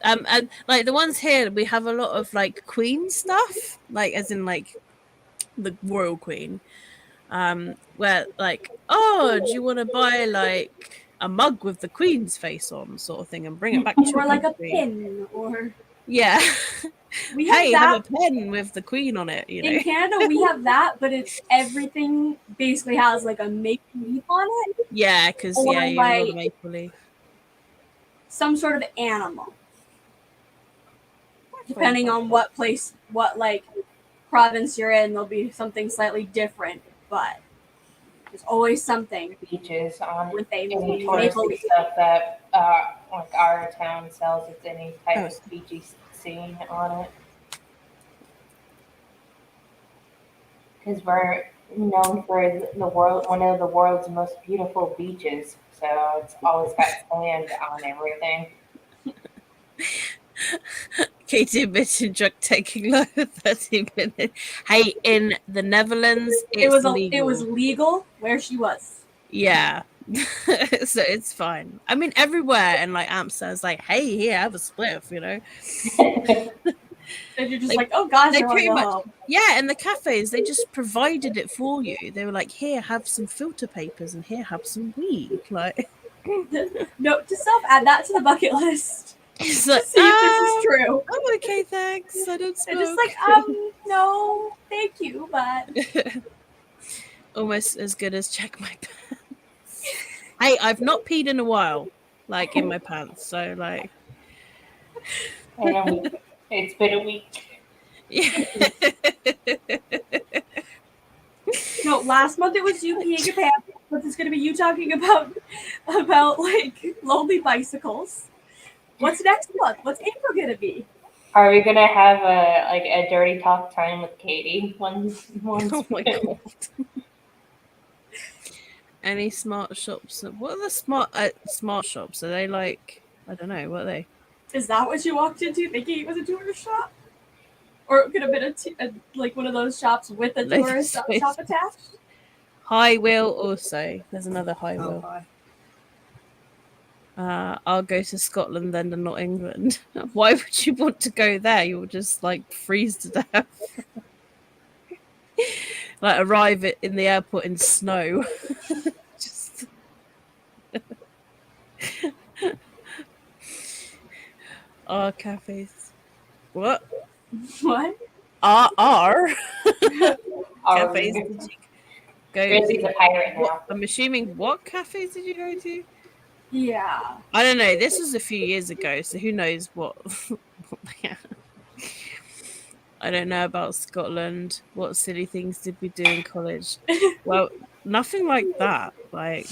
And like the ones here, we have a lot of like Queen stuff, like as in like the royal Queen. Where like, oh, do you want to buy like a mug with the Queen's face on, sort of thing, and bring it back to your Or like a country? pin, or Yeah. we have Hey, that. have a pen with the Queen on it. In Canada, we have that, but it's everything basically has like a maple leaf on it. Yeah, because Or yeah, you have a lot of like maple leaf. some sort of animal, depending on what place, what like province you're in. There'll be something slightly different, but there's always something Beaches on with a any maple touristy leaf. stuff that like our town sells. It's any type of beachy scene on it. Because we're known for the world, one of the world's most beautiful beaches. So it's always got sand on everything. Katie admitted drug taking longer 30 minutes. Hey, in the Netherlands, It was legal. it was legal where she was. Yeah. So it's fine. I mean, everywhere in like Amsterdam, it's like, hey, here, have a spliff, And you're just like, oh gosh, they I want to pretty go much, home. yeah, in the cafes, they just provided it for you. They were like, here, have some filter papers, and here, have some weed. Like, Note to self: add that to the bucket list. it's like, See if this is true. I'm okay, thanks. I don't smoke. And just like, no, thank you, but Almost as good as check my pants. Hey, I've not peed in a while, like in my pants. So like, And It's been a week. Yeah. No, last month it was you peeing your pants. But it's gonna be you talking about like lonely bicycles. What's next month? What's April gonna be? Are we gonna have a dirty talk time with Katie? Once Oh my god. Any smart shops? What are the smart shops? Are they like, I don't know, what are they? Is that what you walked into thinking it was a tourist shop? Or it could have been like one of those shops with a Like, tourist shop attached? High Wheel also. There's another High Oh, Wheel. hi. I'll go to Scotland then and not England. Why would you want to go there? You'll just like freeze to death. Like arrive in the airport in snow. Just our cafes. What? What? Our Are cafes we? did you go Rosie's to? a pirate now. What, I'm assuming what cafes did you go to? Yeah. I don't know. This was a few years ago, so who knows what I don't know about Scotland. What silly things did we do in college? Well, nothing like that. Like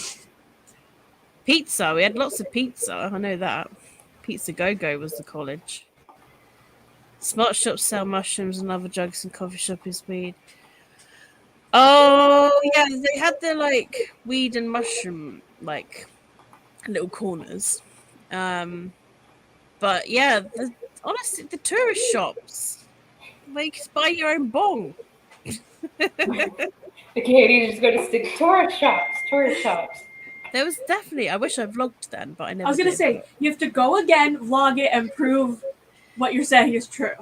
pizza. We had lots of pizza. I know that. Pizza Go Go was the college. Smart shops sell mushrooms and other drugs, and coffee shop is weed. Oh yeah, they had their like weed and mushroom like little corners. But yeah, honestly, the tourist shops, like buy your own bong. The Katie's just gonna stick tourist shops. There was definitely. I wish I vlogged then, but I never. I was gonna did. say, you have to go again, vlog it, and prove what you're saying is true.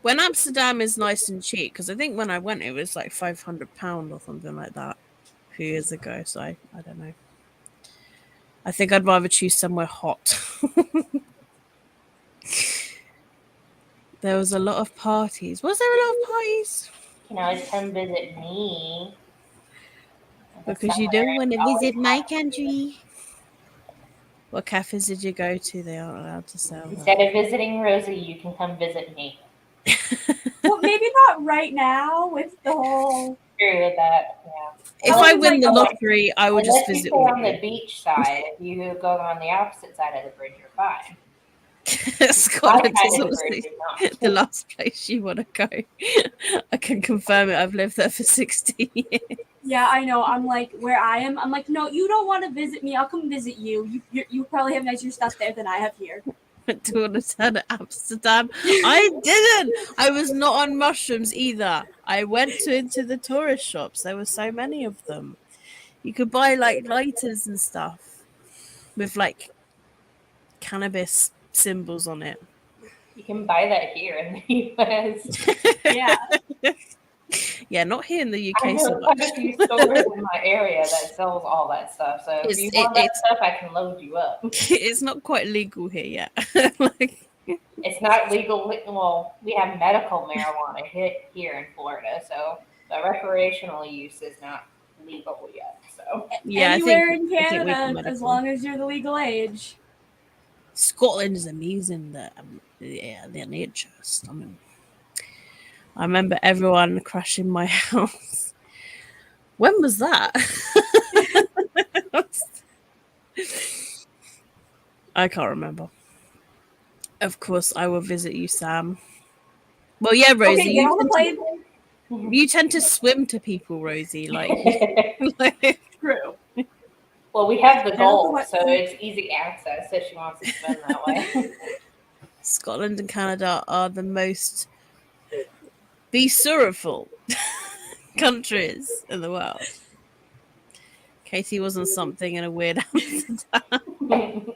When Amsterdam is nice and cheap, because I think when I went, it was like £500 or something like that a few years ago. So I don't know. I think I'd rather choose somewhere hot. There was a lot of parties. Was there a lot of parties? You can always come visit me. Because you don't want to visit my country. What cafes did you go to? They aren't allowed to sell that. Instead of visiting Rosie, you can come visit me. Well, maybe not right now with the whole. Agree with that. Yeah. If How I long win is the like- lottery, I will Unless just you visit stay on all the beach side, if you go on the opposite side of the bridge, you're fine. of Scotland My is side of the bridge honestly is not. the last place you want to go. I can confirm it. I've lived there for 16 years. Yeah, I know. I'm like where I am. I'm like, no, you don't want to visit me. I'll come visit you. You probably have nicer stuff there than I have here. Went to an hotel in Amsterdam. I didn't. I was not on mushrooms either. I went into the tourist shops. There were so many of them. You could buy like lighters and stuff with like cannabis symbols on it. You can buy that here in the US. Yeah. Yeah, not here in the I UK so know quite much. a few stores in my area that sells all that stuff. So if you want that stuff, I can load you up. It's not quite legal here yet. Like, It's not legal. Well, we have medical marijuana here in Florida, so the recreational use is not legal yet. So yeah, Anywhere I in think we can Canada, medical. as long as you're the legal age. Scotland is amazing. The nature is stunning. I remember everyone crashing my house. When was that? I can't remember. Of course, I will visit you, Sam. Well, yeah, Rosie, Okay, get on the plane. you tend to swim to people, Rosie. Like, True. well, we have the I don't know gold, what- so it's easy access if she wants to swim that way. Scotland and Canada are the most beautiful countries in the world. Katie was on something in a weird Amsterdam.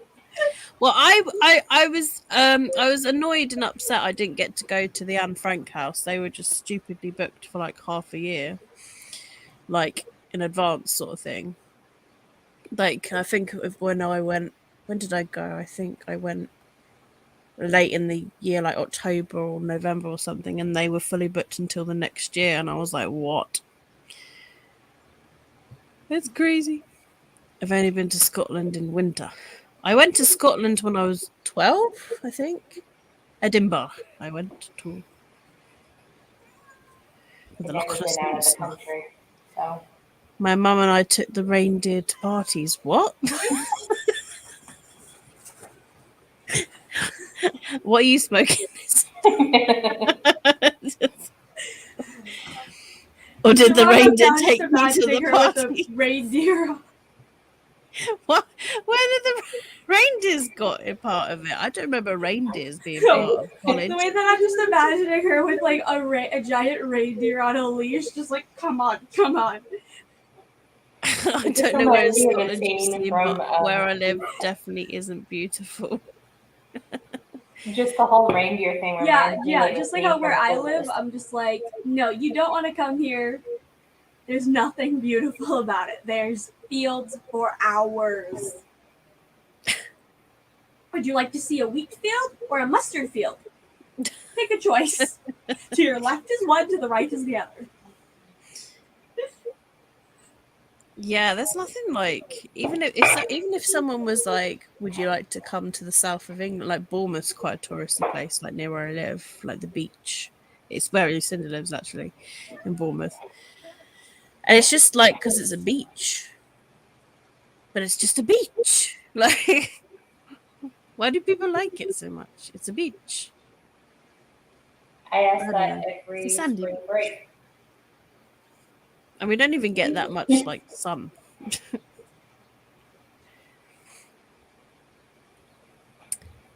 Well, I was annoyed and upset I didn't get to go to the Anne Frank house. They were just stupidly booked for like half a year, like in advance sort of thing. Like I think of when I went. When did I go? I think I went late in the year, like October or November or something, and they were fully booked until the next year. And I was like, what? It's crazy. I've only been to Scotland in winter. I went to Scotland when I was 12, I think. Edinburgh. I went to. For I've the never Loch been out of the Ness. country, so My mum and I took the reindeer to parties. What? What are you smoking? Or did the reindeer take me to the party? Reindeer. What? Where did the reindeers got a part of it? I don't remember reindeers being No. part of college. The way that I'm just imagining her with like a giant reindeer on a leash, just like, come on. I It just don't know where in reminds me of a Scotland you've scene seen, from, but where I live definitely isn't beautiful. just the whole reindeer thing reminds me of a Just like scene how where from I Footloose. live, I'm just like, no, you don't want to come here. There's nothing beautiful about it. There's fields for hours. Would you like to see a wheat field or a mustard field? Take a choice. To your left is one, to the right is the other. Yeah, there's nothing like even if someone was like, "Would you like to come to the south of England?" Like Bournemouth's quite a touristy place, like near where I live, like the beach. It's where Lucinda lives actually, in Bournemouth, and it's just like because it's a beach, but it's just a beach. Like, why do people like it so much? It's a beach. I ask I don't that know. every It's a sandy spring beach. break. And we don't even get that much like sun.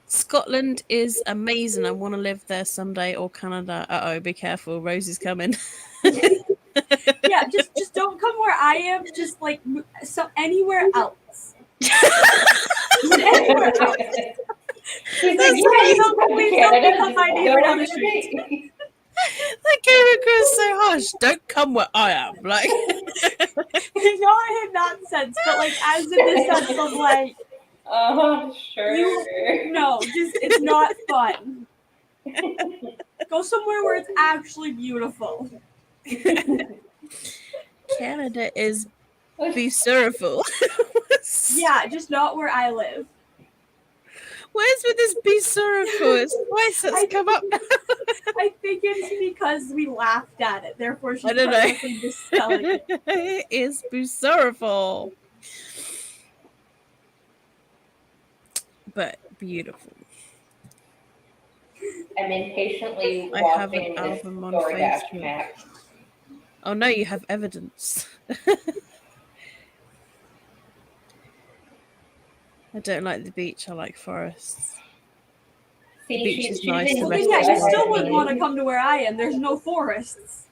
Scotland is amazing. I want to live there someday, or Canada. Uh-oh, be careful. Rosie's coming. Yeah, just don't come where I am. Just like anywhere else. Anywhere else. She's That's like, why yeah, you you don't can come to please don't Canada. become my Just neighbor go down where the you street. be. That came across so harsh. Don't come where I am. Like, Not in that sense, but like as in the sense of like Sure. it's not fun. Go somewhere where it's actually beautiful. Canada is beautiful. Yeah, just not where I live. Where's with this beautiful? It's twice that's come up. I think it's because we laughed at it. Therefore, she's I don't know. purposely misspelling it. It is beautiful. But beautiful. I'm impatiently I have an watching this album on DoorDash Facebook. map. Oh no, you have evidence. I don't like the beach. I like forests. See, The beach is she's nice, choosing the Well, rest then, yeah, is you still horrible. wouldn't want to come to where I am. There's no forests.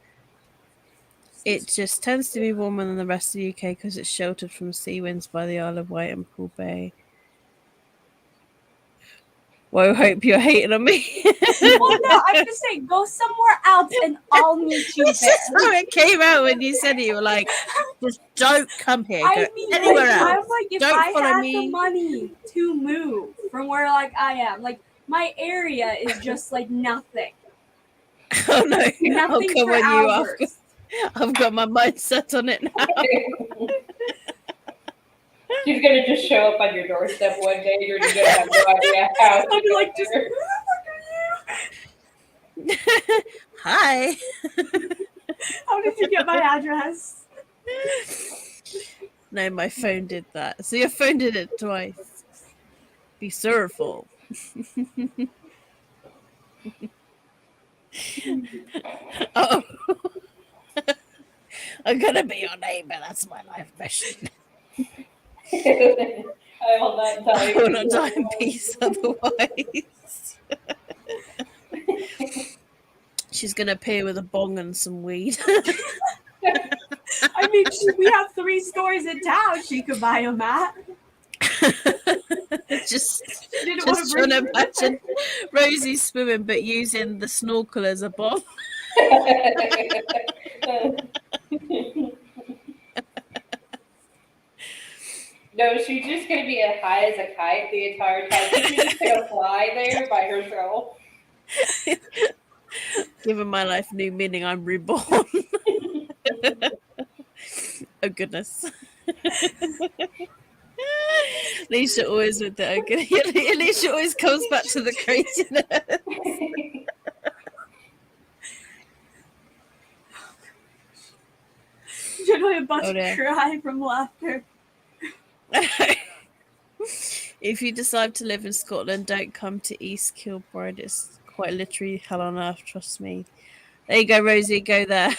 It just tends to be warmer than the rest of the UK because it's sheltered from sea winds by the Isle of Wight and Poole Bay. Well, I hope you're hating on me. Well, no, I'm just saying, go somewhere else and I'll meet you It's just there. how it came out when you said it. You were like, just don't come here. Go I mean, anywhere like, I'm else. like, if Don't I follow had me. the money to move from where like I am, like my area is just like nothing. Oh no, I'll Nothing come for on you. hours. I've got my mind set on it now. She's gonna just show up on your doorstep one day. You're gonna have no idea how. I'll be like, just there. who the fuck are you? Hi. How did you get my address? No, my phone did that. So your phone did it twice. Be sorrowful. Oh. I'm gonna be your neighbor. That's my life mission. I will not die. I will not die in peace otherwise. She's gonna appear with a bong and some weed. I mean, we have 3 stores in town she could buy them at. just Didn't want to trying bring to imagine Rosie swimming but using the snorkel as a bomb. No, she's just gonna be as high as a kite the entire time. She's just gonna fly there by herself. Giving my life new meaning, I'm reborn. Oh goodness. Alicia always with the Alicia always comes back to the craziness. probably about Oh, to dear. cry from laughter. If you decide to live in Scotland, don't come to East Kilbride. It's quite literally hell on earth, trust me. There you go, Rosie, go there.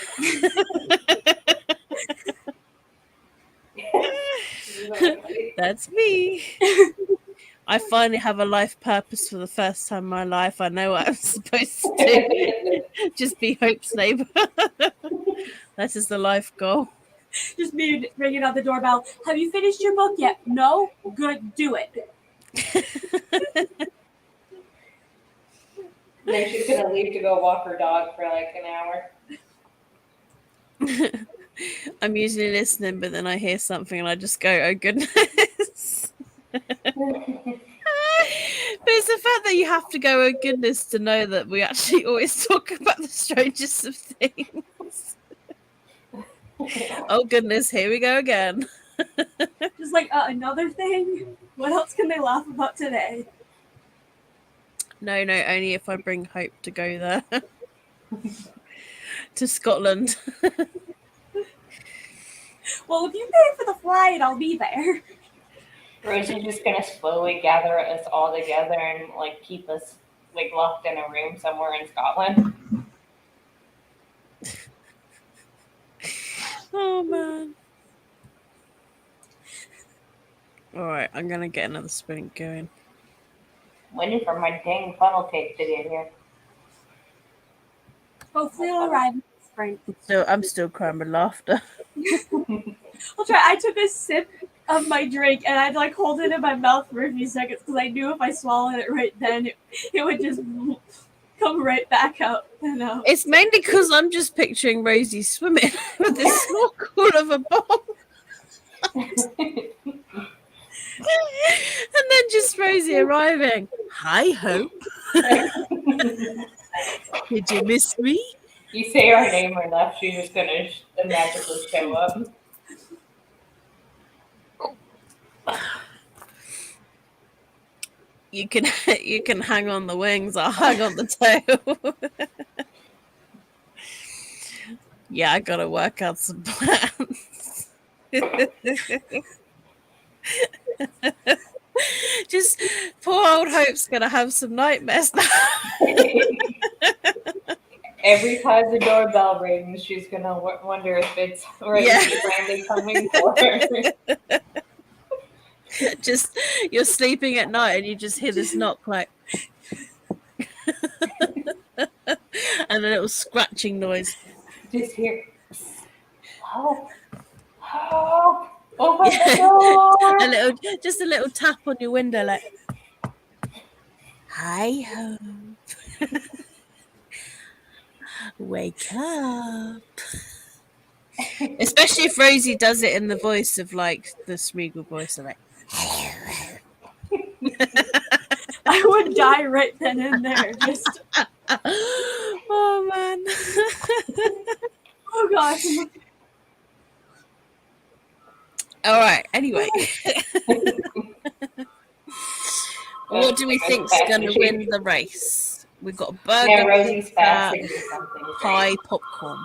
That's me. I finally have a life purpose for the first time in my life. I know what I'm supposed to do. Just be Hope's neighbour. That is the life goal. Just me ringing on the doorbell. Have you finished your book yet? No? Good, do it. Then she's gonna leave to go walk her dog for like an hour. I'm usually listening, but then I hear something and I just go, oh goodness. But it's the fact that you have to go, oh goodness, to know that we actually always talk about the strangest of things. Oh goodness, here we go again. Just like another thing. What else can they laugh about today? No, only if I bring Hope to go there. To Scotland. Well, if you pay for the flight, I'll be there. Rosie's just gonna slowly gather us all together and like keep us like locked in a room somewhere in Scotland. Oh man. Alright, I'm gonna get another sprint going. Waiting for my dang funnel cake to get here. Hopefully it'll arrive in the spring. I'm still crying with laughter. I'll try. I took a sip of my drink and I'd like hold it in my mouth for a few seconds because I knew if I swallowed it right then, it would just come right back out. You know? It's mainly because I'm just picturing Rosie swimming with this snorkel of a ball. And then just Rosie arriving. Hi, Hope. Did you miss me? You say our name enough, she's just gonna magically show up. You can hang on the wings. I'll hang on the tail. Yeah, I gotta work out some plans. Just poor old Hope's gonna have some nightmares now. Every time the doorbell rings, she's gonna wonder if it's Randy coming for her. Just you're sleeping at night and you just hear this knock like and a little scratching noise. Just hear help. Open the door. Just a little tap on your window like hi home. Wake up. Especially if Rosie does it in the voice of like the Smeagol voice of like I would die right then and there. Just oh man. oh gosh. All right. Anyway, what do we think's going to win the race? We've got a burger, Yeah, Rosie's fast to do something. pie, popcorn.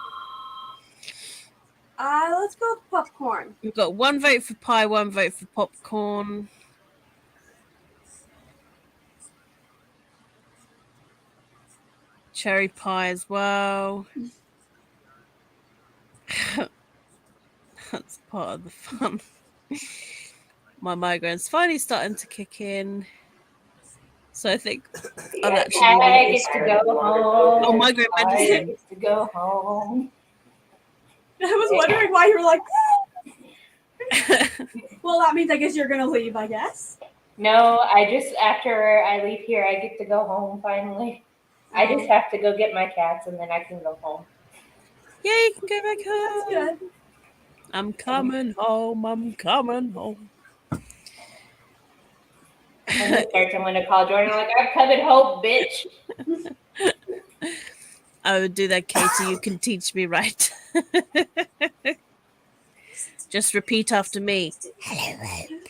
Let's go with popcorn. We've got one vote for pie, one vote for popcorn. Cherry pie as well. That's part of the fun. My migraine's finally starting to kick in. So I think I'll actually I get to go home. Oh, migraine I medicine. get to go home. I was wondering why you were like, well, that means I guess you're gonna leave, I guess. No, after I leave here, I get to go home finally. I just have to go get my cats and then I can go home. Yeah, you can go back home. That's good. I'm coming home. I'm coming home. And then start someone to call Jordan like, I'm coming home, bitch. I would do that, Katie. You can teach me right. Just repeat after me. Hello, Hope.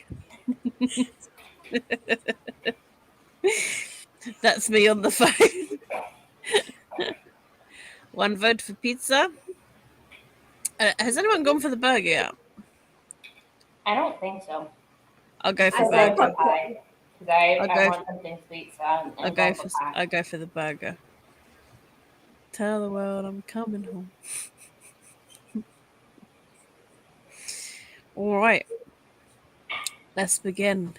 That's me on the phone. One vote for pizza. Has anyone gone for the burger yet? I don't think so. I'll go for I I'll said go burger. for pie. Because I I'll go. want something sweet, so I'm I'll going go for for. pie. I'll go for the burger. Tell the world I'm coming home. All right. Let's begin.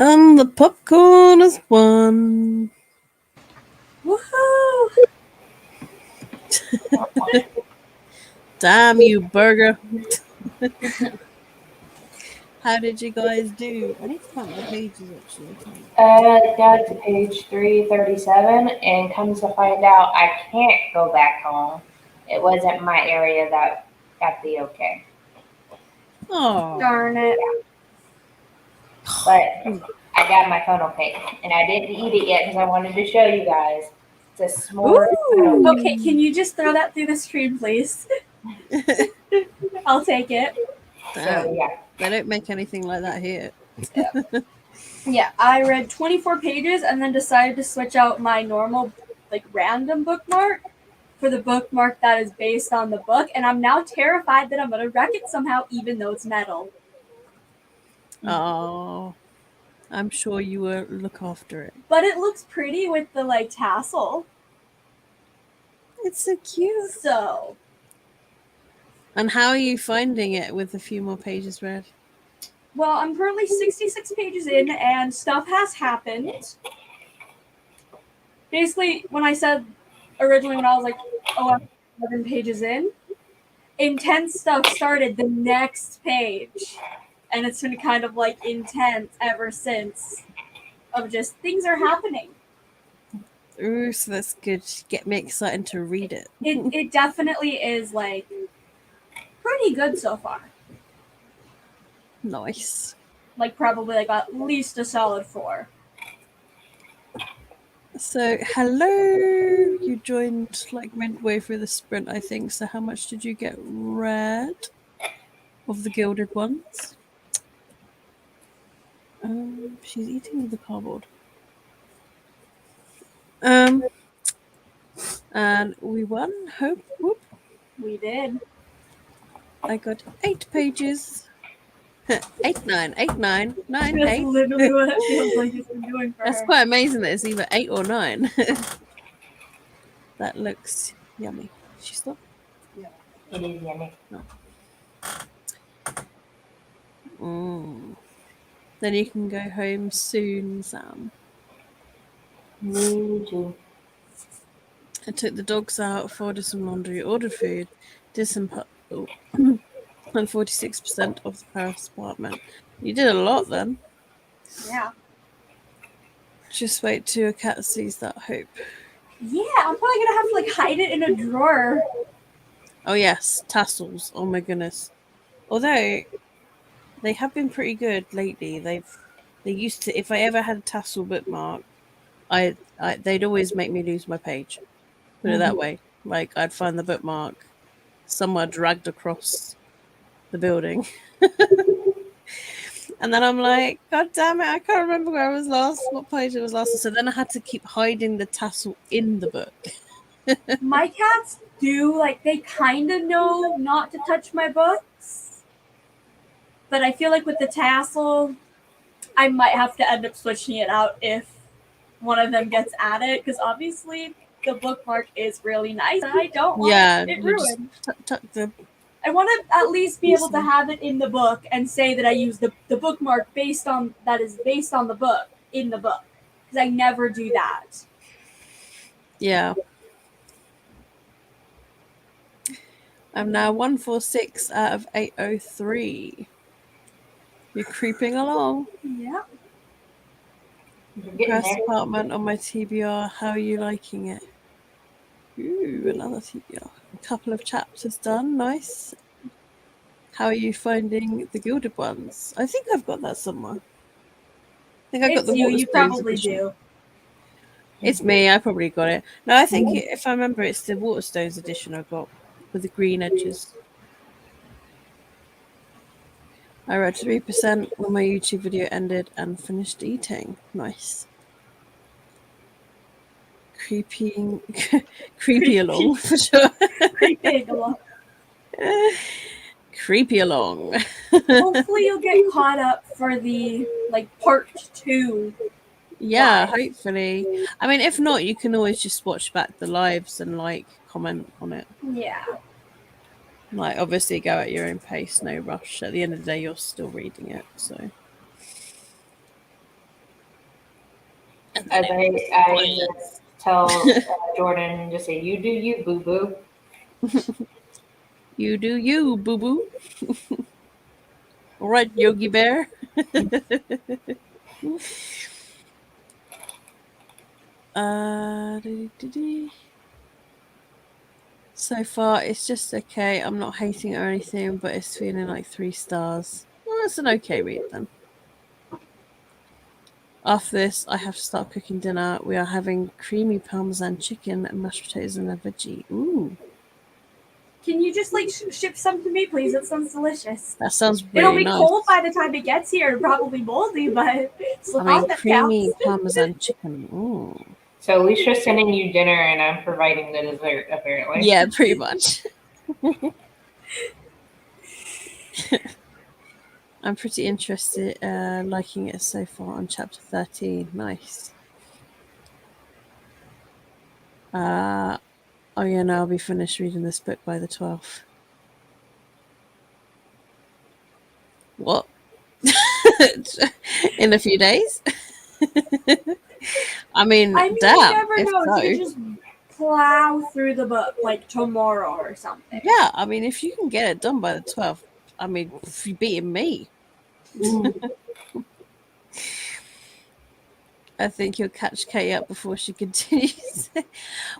And the popcorn is one. Woohoo! Damn you, burger. How did you guys do? I need to count my pages actually. Got to page 337, and comes to find out, I can't go back home. It wasn't my area that got the okay. Oh, Darn it. But I got my funnel cake, and I didn't eat it yet because I wanted to show you guys. It's a s'more funnel cake. Okay, can you just throw that through the screen, please? I'll take it. damn. So, yeah. They don't make anything like that here. Yeah, I read 24 pages and then decided to switch out my normal, like, random bookmark for the bookmark that is based on the book, and I'm now terrified that I'm gonna wreck it somehow, even though it's metal. Oh, I'm sure you will look after it. But it looks pretty with the, like, tassel. It's so cute. So, And how are you finding it with a few more pages read? well, I'm currently 66 pages in, and stuff has happened. Basically, when I said originally when I was like, oh, I'm 11 pages in, intense stuff started the next page. And it's been kind of like intense ever since, of just things are happening. Ooh, so that's good. Get me excited to read it. It definitely is like pretty good so far. Nice. Like probably like at least a solid 4. So, hello. You joined like midway through the sprint, I think. So, how much did you get read of the Gilded Ones? She's eating with the cardboard. And we won. Hope. Whoop. We did. I got 8 pages. 8, 9, 8, 9, 9, That's 8. literally what it feels like it's been doing for That's her. quite amazing that it's either 8 or 9. That looks yummy. She stopped. It is yummy. Then you can go home soon, Sam. Me too. I took the dogs out, folded some laundry, ordered food, did some and 46% of the Paris apartment. You did a lot then. Yeah. Just wait till a cat sees that hope. Yeah, I'm probably gonna have to like hide it in a drawer. Oh yes, tassels. Oh my goodness. Although they have been pretty good lately. They used to, if I ever had a tassel bookmark, they'd always make me lose my page. Put it that way. Like I'd find the bookmark somewhere dragged across the building. And then I'm like, God damn it, I can't remember where I was last, what page it was last. So then I had to keep hiding the tassel in the book. My cats do, like, they kind of know not to touch my books. But I feel like with the tassel, I might have to end up switching it out if one of them gets at it. Because obviously, the bookmark is really nice. And I don't want it ruined. Tuck the. I want to at least be able to have it in the book and say that I use the bookmark that is based on the book in the book. Because I never do that. Yeah. I'm now 146 out of 803. You're creeping along. Yeah. You're getting Press there. apartment on my TBR. How are you liking it? Ooh, another TBR. A couple of chapters done. Nice. How are you finding the Gilded Ones? I think I've got that somewhere. I think I got the You Waterstones probably edition. do. It's me. I probably got it. No, I think if I remember, it's the Waterstones edition I got with the green edges. I read 3% when my YouTube video ended and finished eating. Nice. Creepy along for sure. Creeping along. Creepy along. Hopefully you'll get caught up for the part 2. Yeah, live. hopefully. I mean, if not, you can always just watch back the lives and comment on it. Yeah. Obviously go at your own pace, no rush. At the end of the day, you're still reading it, so. And then I just tell Jordan, just say, "You do you, boo boo." you do you, boo boo. All right, Yogi Bear. Dee. So far, it's just okay. I'm not hating it or anything, but it's feeling like 3 stars. Well, it's an okay read then. After this, I have to start cooking dinner. We are having creamy parmesan chicken and mashed potatoes and a veggie. Ooh, Can you just like ship some to me, please? That sounds delicious. that sounds It'll really be nice. cold by the time it gets here and probably moldy, but I mean, that creamy counts. parmesan chicken. Ooh. So Alicia's sending you dinner, and I'm providing the dessert. Apparently, Yeah, pretty much. I'm pretty interested, liking it so far on chapter 13. Nice. Oh yeah, no, I'll be finished reading this book by the 12th. What? In a few days? I mean, I mean, damn. you never if know. so. You could just plow through the book like tomorrow or something. Yeah, I mean, if you can get it done by the 12th, I mean, you're beating me. I think you'll catch Kate up before she continues.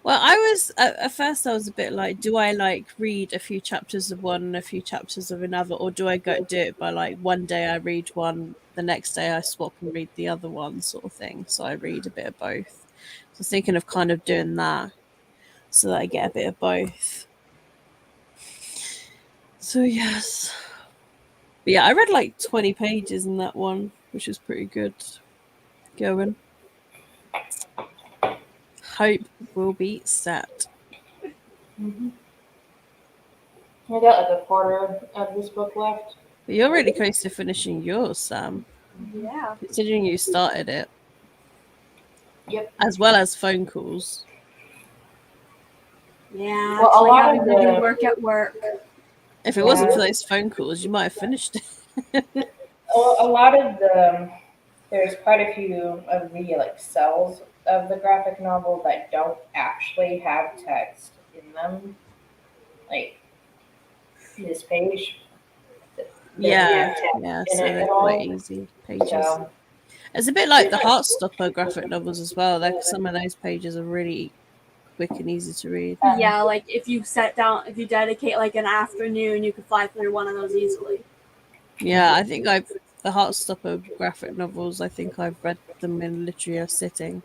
Well, I was at first I was a bit like, do I like read a few chapters of one and a few chapters of another, or do I go do it by like one day I read one, the next day I swap and read the other one, sort of thing. So I read a bit of both. So I was thinking of kind of doing that so that I get a bit of both. So yes. But yeah, I read like 20 pages in that one, which was pretty good going. Hope will be set. I got like a quarter of this book left. But you're really close to finishing yours, Sam. Yeah. Considering you started it. Yep. As well as phone calls. Yeah. Well, actually a lot having of to do the work at work. If it wasn't for those phone calls, you might have finished it. a lot of the there's quite a few of the like cells of the graphic novel that don't actually have text in them, like this page. Yeah, Text yeah. in So it they're at quite all. easy pages. So It's a bit like the Heartstopper graphic novels as well. Some of those pages are really quick and easy to read. Yeah, like if you dedicate like an afternoon, you could fly through one of those easily. Yeah, I think the Heartstopper graphic novels, I think I've read them in literally a sitting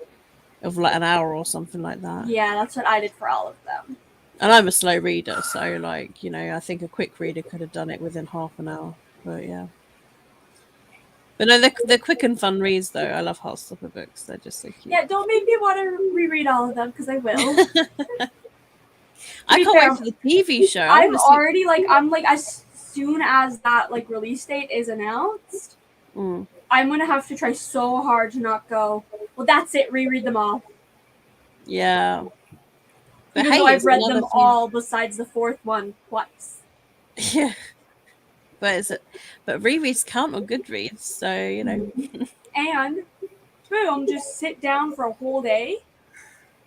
of like an hour or something like that. Yeah, that's what I did for all of them. And I'm a slow reader, so like, I think a quick reader could have done it within half an hour. But yeah. But no, they're quick and fun reads though. I love Heartstopper books. They're just so cute. Yeah, don't make me want to reread all of them because I will. I can't wait for the TV show. I'm already as soon as that like release date is announced, I'm gonna have to try so hard to not go, well, that's it, reread them all. Yeah. But Even though I've read them all besides the fourth one twice. Yeah. But rereads count on Goodreads, so And boom, just sit down for a whole day,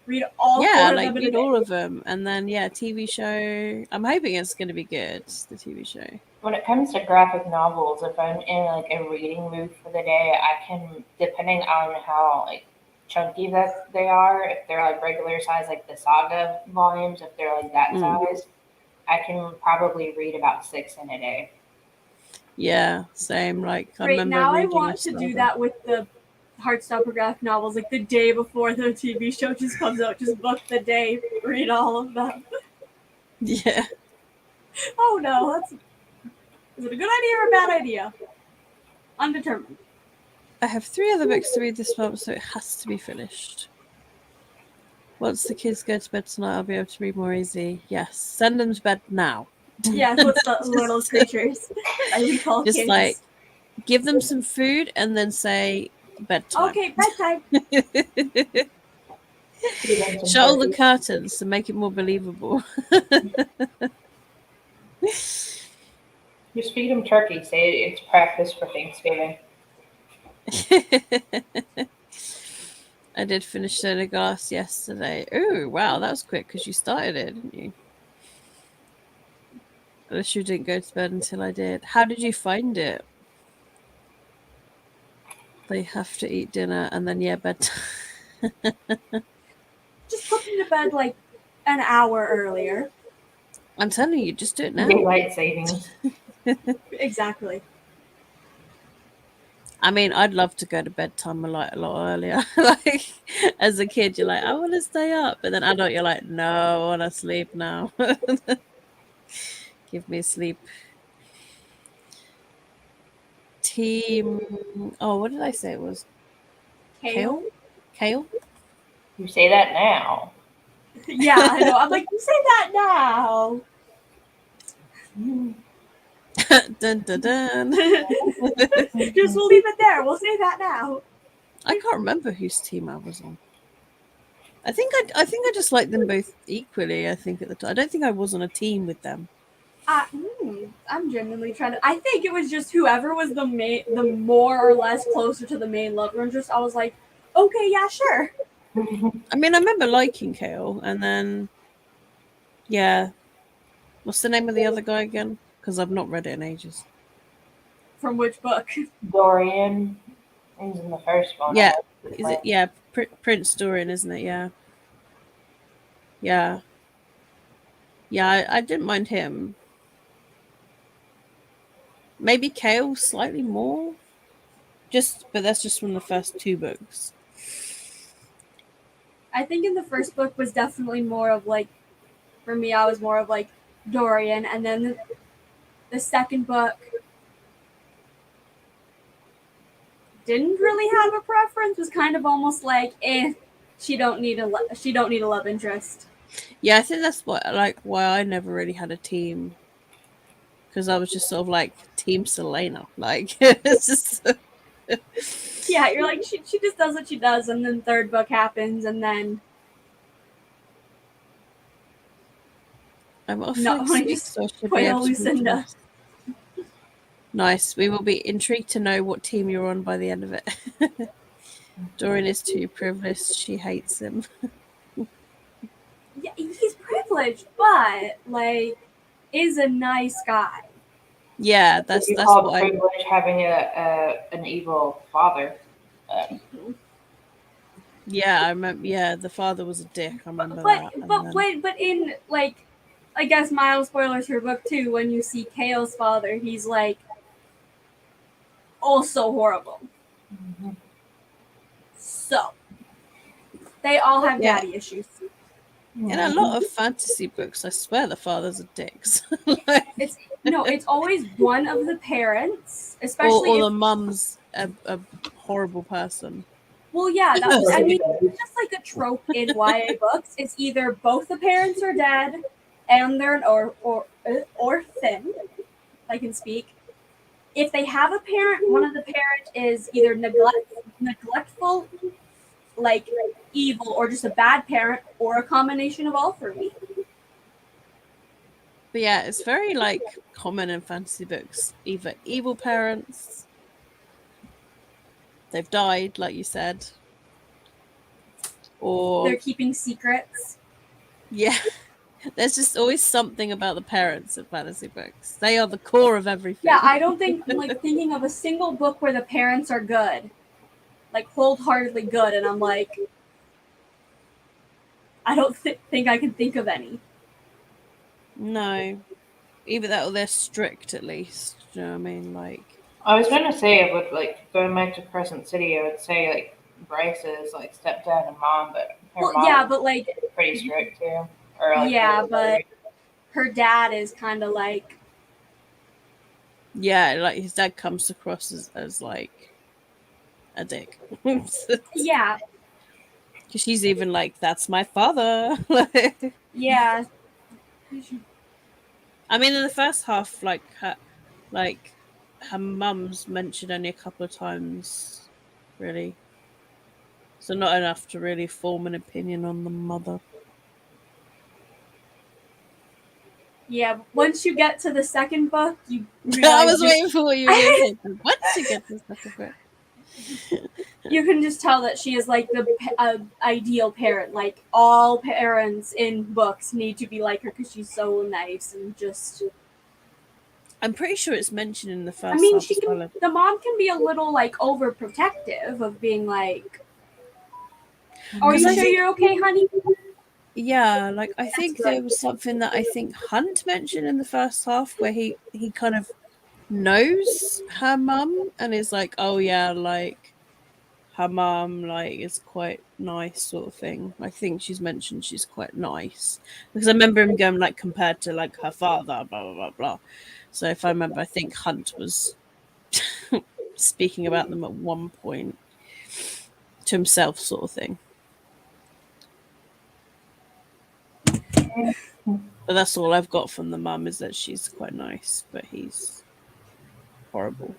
read all four of them in a read day. all of them, and then TV show. I'm hoping it's going to be good. The TV show. When it comes to graphic novels, if I'm in like a reading mood for the day, I can, depending on how like chunky that they are, if they're like regular size, like the Saga volumes, if they're like that size, I can probably read about 6 in a day. Yeah, same. Like I Right remember now, I reading want to do that with the Heartstopper graphic novels, like the day before the TV show just comes out. Just book the day, read all of them. Yeah. Oh no, is it a good idea or a bad idea? Undetermined. I have 3 other books to read this month, so it has to be finished. Once the kids go to bed tonight, I'll be able to read more easy. Yes, send them to bed now. Yeah, what's the little creatures that we call just kids. Like give them some food and then say bedtime. Okay, bedtime. Shut all the curtains to make it more believable. Just feed them turkey. Say it's practice for Thanksgiving. I did finish Soda Glass yesterday. Oh, wow, that was quick because you started it, didn't you? Unless you didn't go to bed until I did. How did you find it? They have to eat dinner and then, yeah, bedtime. Just put me to bed like an hour earlier. I'm telling you, just do it now. Daylight savings. Exactly. I mean, I'd love to go to bedtime a lot earlier. Like, as a kid, you're like, I want to stay up. But then adult, you're like, no, I want to sleep now. Give me sleep. Team. Oh, what did I say it was? Kale? Kale? You say that now. Yeah, I know. I'm like, you say that now. Dun dun dun. Just we'll leave it there. We'll say that now. I can't remember whose team I was on. I think I just liked them both equally. I think at the time, I don't think I was on a team with them. I'm genuinely trying to. I think it was just whoever was the more or less closer to the main love interest. I was like, okay, yeah, sure. I mean, I remember liking Kale, and then yeah, what's the name of the other guy again? Because I've not read it in ages. From which book? Dorian is in the first one. Yeah, is it? Yeah, Prince Dorian, isn't it? Yeah, yeah, yeah. I didn't mind him. Maybe Kale slightly more. But that's just from the first two books. I think in the first book was definitely more of like, for me, I was more of like Dorian, and then the second book didn't really have a preference. Was kind of almost like, she don't need a love interest. Yeah, I think that's why I never really had a team, because I was just sort of like Team Selena. Like, it's just. Yeah, you're like, she just does what she does, and then third book happens, and then I'm off no, next I week, just so I should put be able to Lucinda. rest. Nice. We will be intrigued to know what team you're on by the end of it. Dorian is too privileged. She hates him. Yeah, he's privileged, but like, is a nice guy. Yeah, that's you what call I. privilege having an evil father. Yeah, I remember. Yeah, the father was a dick. I remember that. But in like, I guess mild spoilers for book 2. When you see Kale's father, he's like also horrible. Mm-hmm. So they all have daddy issues. In a lot of fantasy books, I swear the fathers are dicks. It's always one of the parents, especially or the mum's a horrible person. Well, yeah, I mean, it's just like a trope in YA books. It's either both the parents are dead, and they're an orphan. I can speak. If they have a parent, one of the parents is either neglectful, like evil, or just a bad parent, or a combination of all three. But yeah, it's very like common in fantasy books. Either evil parents, they've died, like you said, or they're keeping secrets. Yeah, there's just always something about the parents in fantasy books. They are the core of everything. Yeah, I don't think I'm like thinking of a single book where the parents are good, like wholeheartedly good, and I'm like, I don't think I can think of any. No, either that or they're strict at least. Do you know what I mean? Like, I was gonna say, with like going back to Crescent City, I would say like Bryce's like stepdad and mom, but her mom but like pretty strict too. Or like but her dad is kind of like, yeah, like his dad comes across as like a dick. yeah, because she's even like, that's my father. yeah. I mean, in the first half, like her mum's mentioned only a couple of times, really. So not enough to really form an opinion on the mother. Yeah, once you get to the second book, you I was waiting for what you were going to say. Once you get to the second book. You can just tell that she is like the ideal parent. Like all parents in books need to be like her because she's so nice and just. I'm pretty sure it's mentioned in the first I mean, half she as can. well. The mom can be a little like overprotective of being like, "Are you sure you're okay, honey?" Yeah, like I think good. there was something that I think Hunt mentioned in the first half where he kind of knows her mum and is like, oh yeah, like her mum like is quite nice sort of thing. I think she's mentioned she's quite nice because I remember him going like compared to like her father, blah blah blah blah. So if I remember, I think Hunt was speaking about them at one point to himself, sort of thing. But that's all I've got from the mum is that she's quite nice, but he's horrible.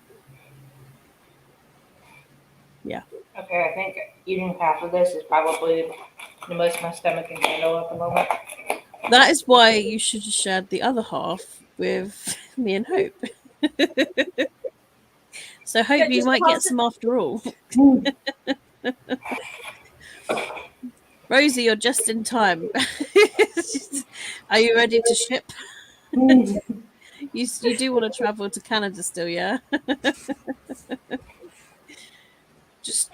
Yeah. Okay, I think eating half of this is probably the most my stomach can handle at the moment. That is why you should have shared the other half with me and Hope. So Hope, Yeah, you just might get toss it. some after all. Rosie, you're just in time. Are you ready to ship? You do want to travel to Canada still, yeah? Just,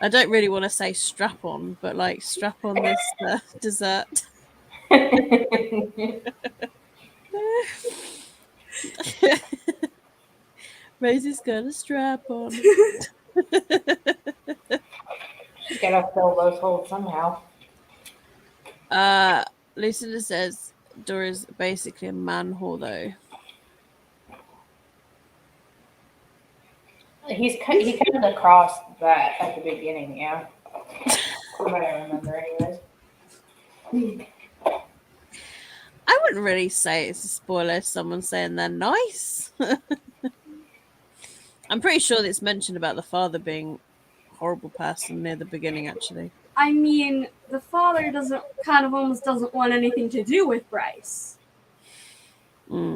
I don't really want to say strap on, but like strap on this dessert. Rosie's got a strap on. She's gotta fill those holes somehow. Lucinda says Dora's basically a man whore, though. He kind of crossed that at the beginning, yeah. From what I remember, anyways. I wouldn't really say it's a spoiler if someone's saying they're nice. I'm pretty sure that it's mentioned about the father being a horrible person near the beginning, actually. I mean, the father almost doesn't want anything to do with Bryce.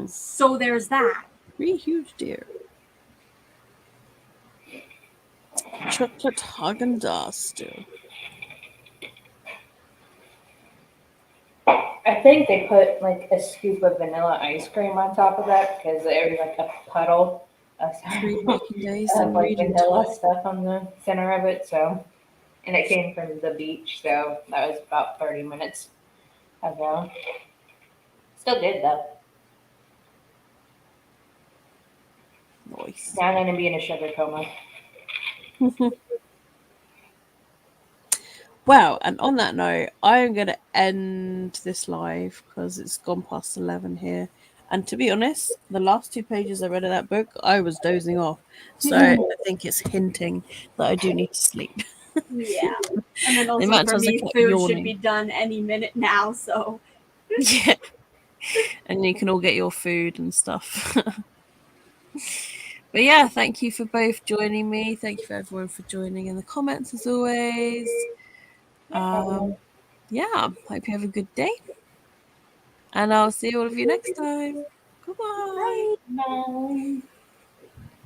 So there's that. Really huge deer. Chocolate Haagen-Dazs still. I think they put like a scoop of vanilla ice cream on top of that because there was like a puddle of 3 working days of and like reading vanilla time. stuff on the center of it. So, and it came from the beach, so that was about 30 minutes ago. Still good though. Nice. Now I'm gonna be in a sugar coma. Well, and on that note, I am going to end this live because it's gone past 11 here. And to be honest, the last 2 pages I read of that book, I was dozing off. So I think it's hinting that I do need to sleep. Yeah. And then The also amount of for times I me, kept food yawning. should be done any minute now, so. Yeah. And you can all get your food and stuff. But yeah, thank you for both joining me. Thank you for everyone for joining in the comments as always. Yeah, hope you have a good day. And I'll see all of you next time. Goodbye. Bye.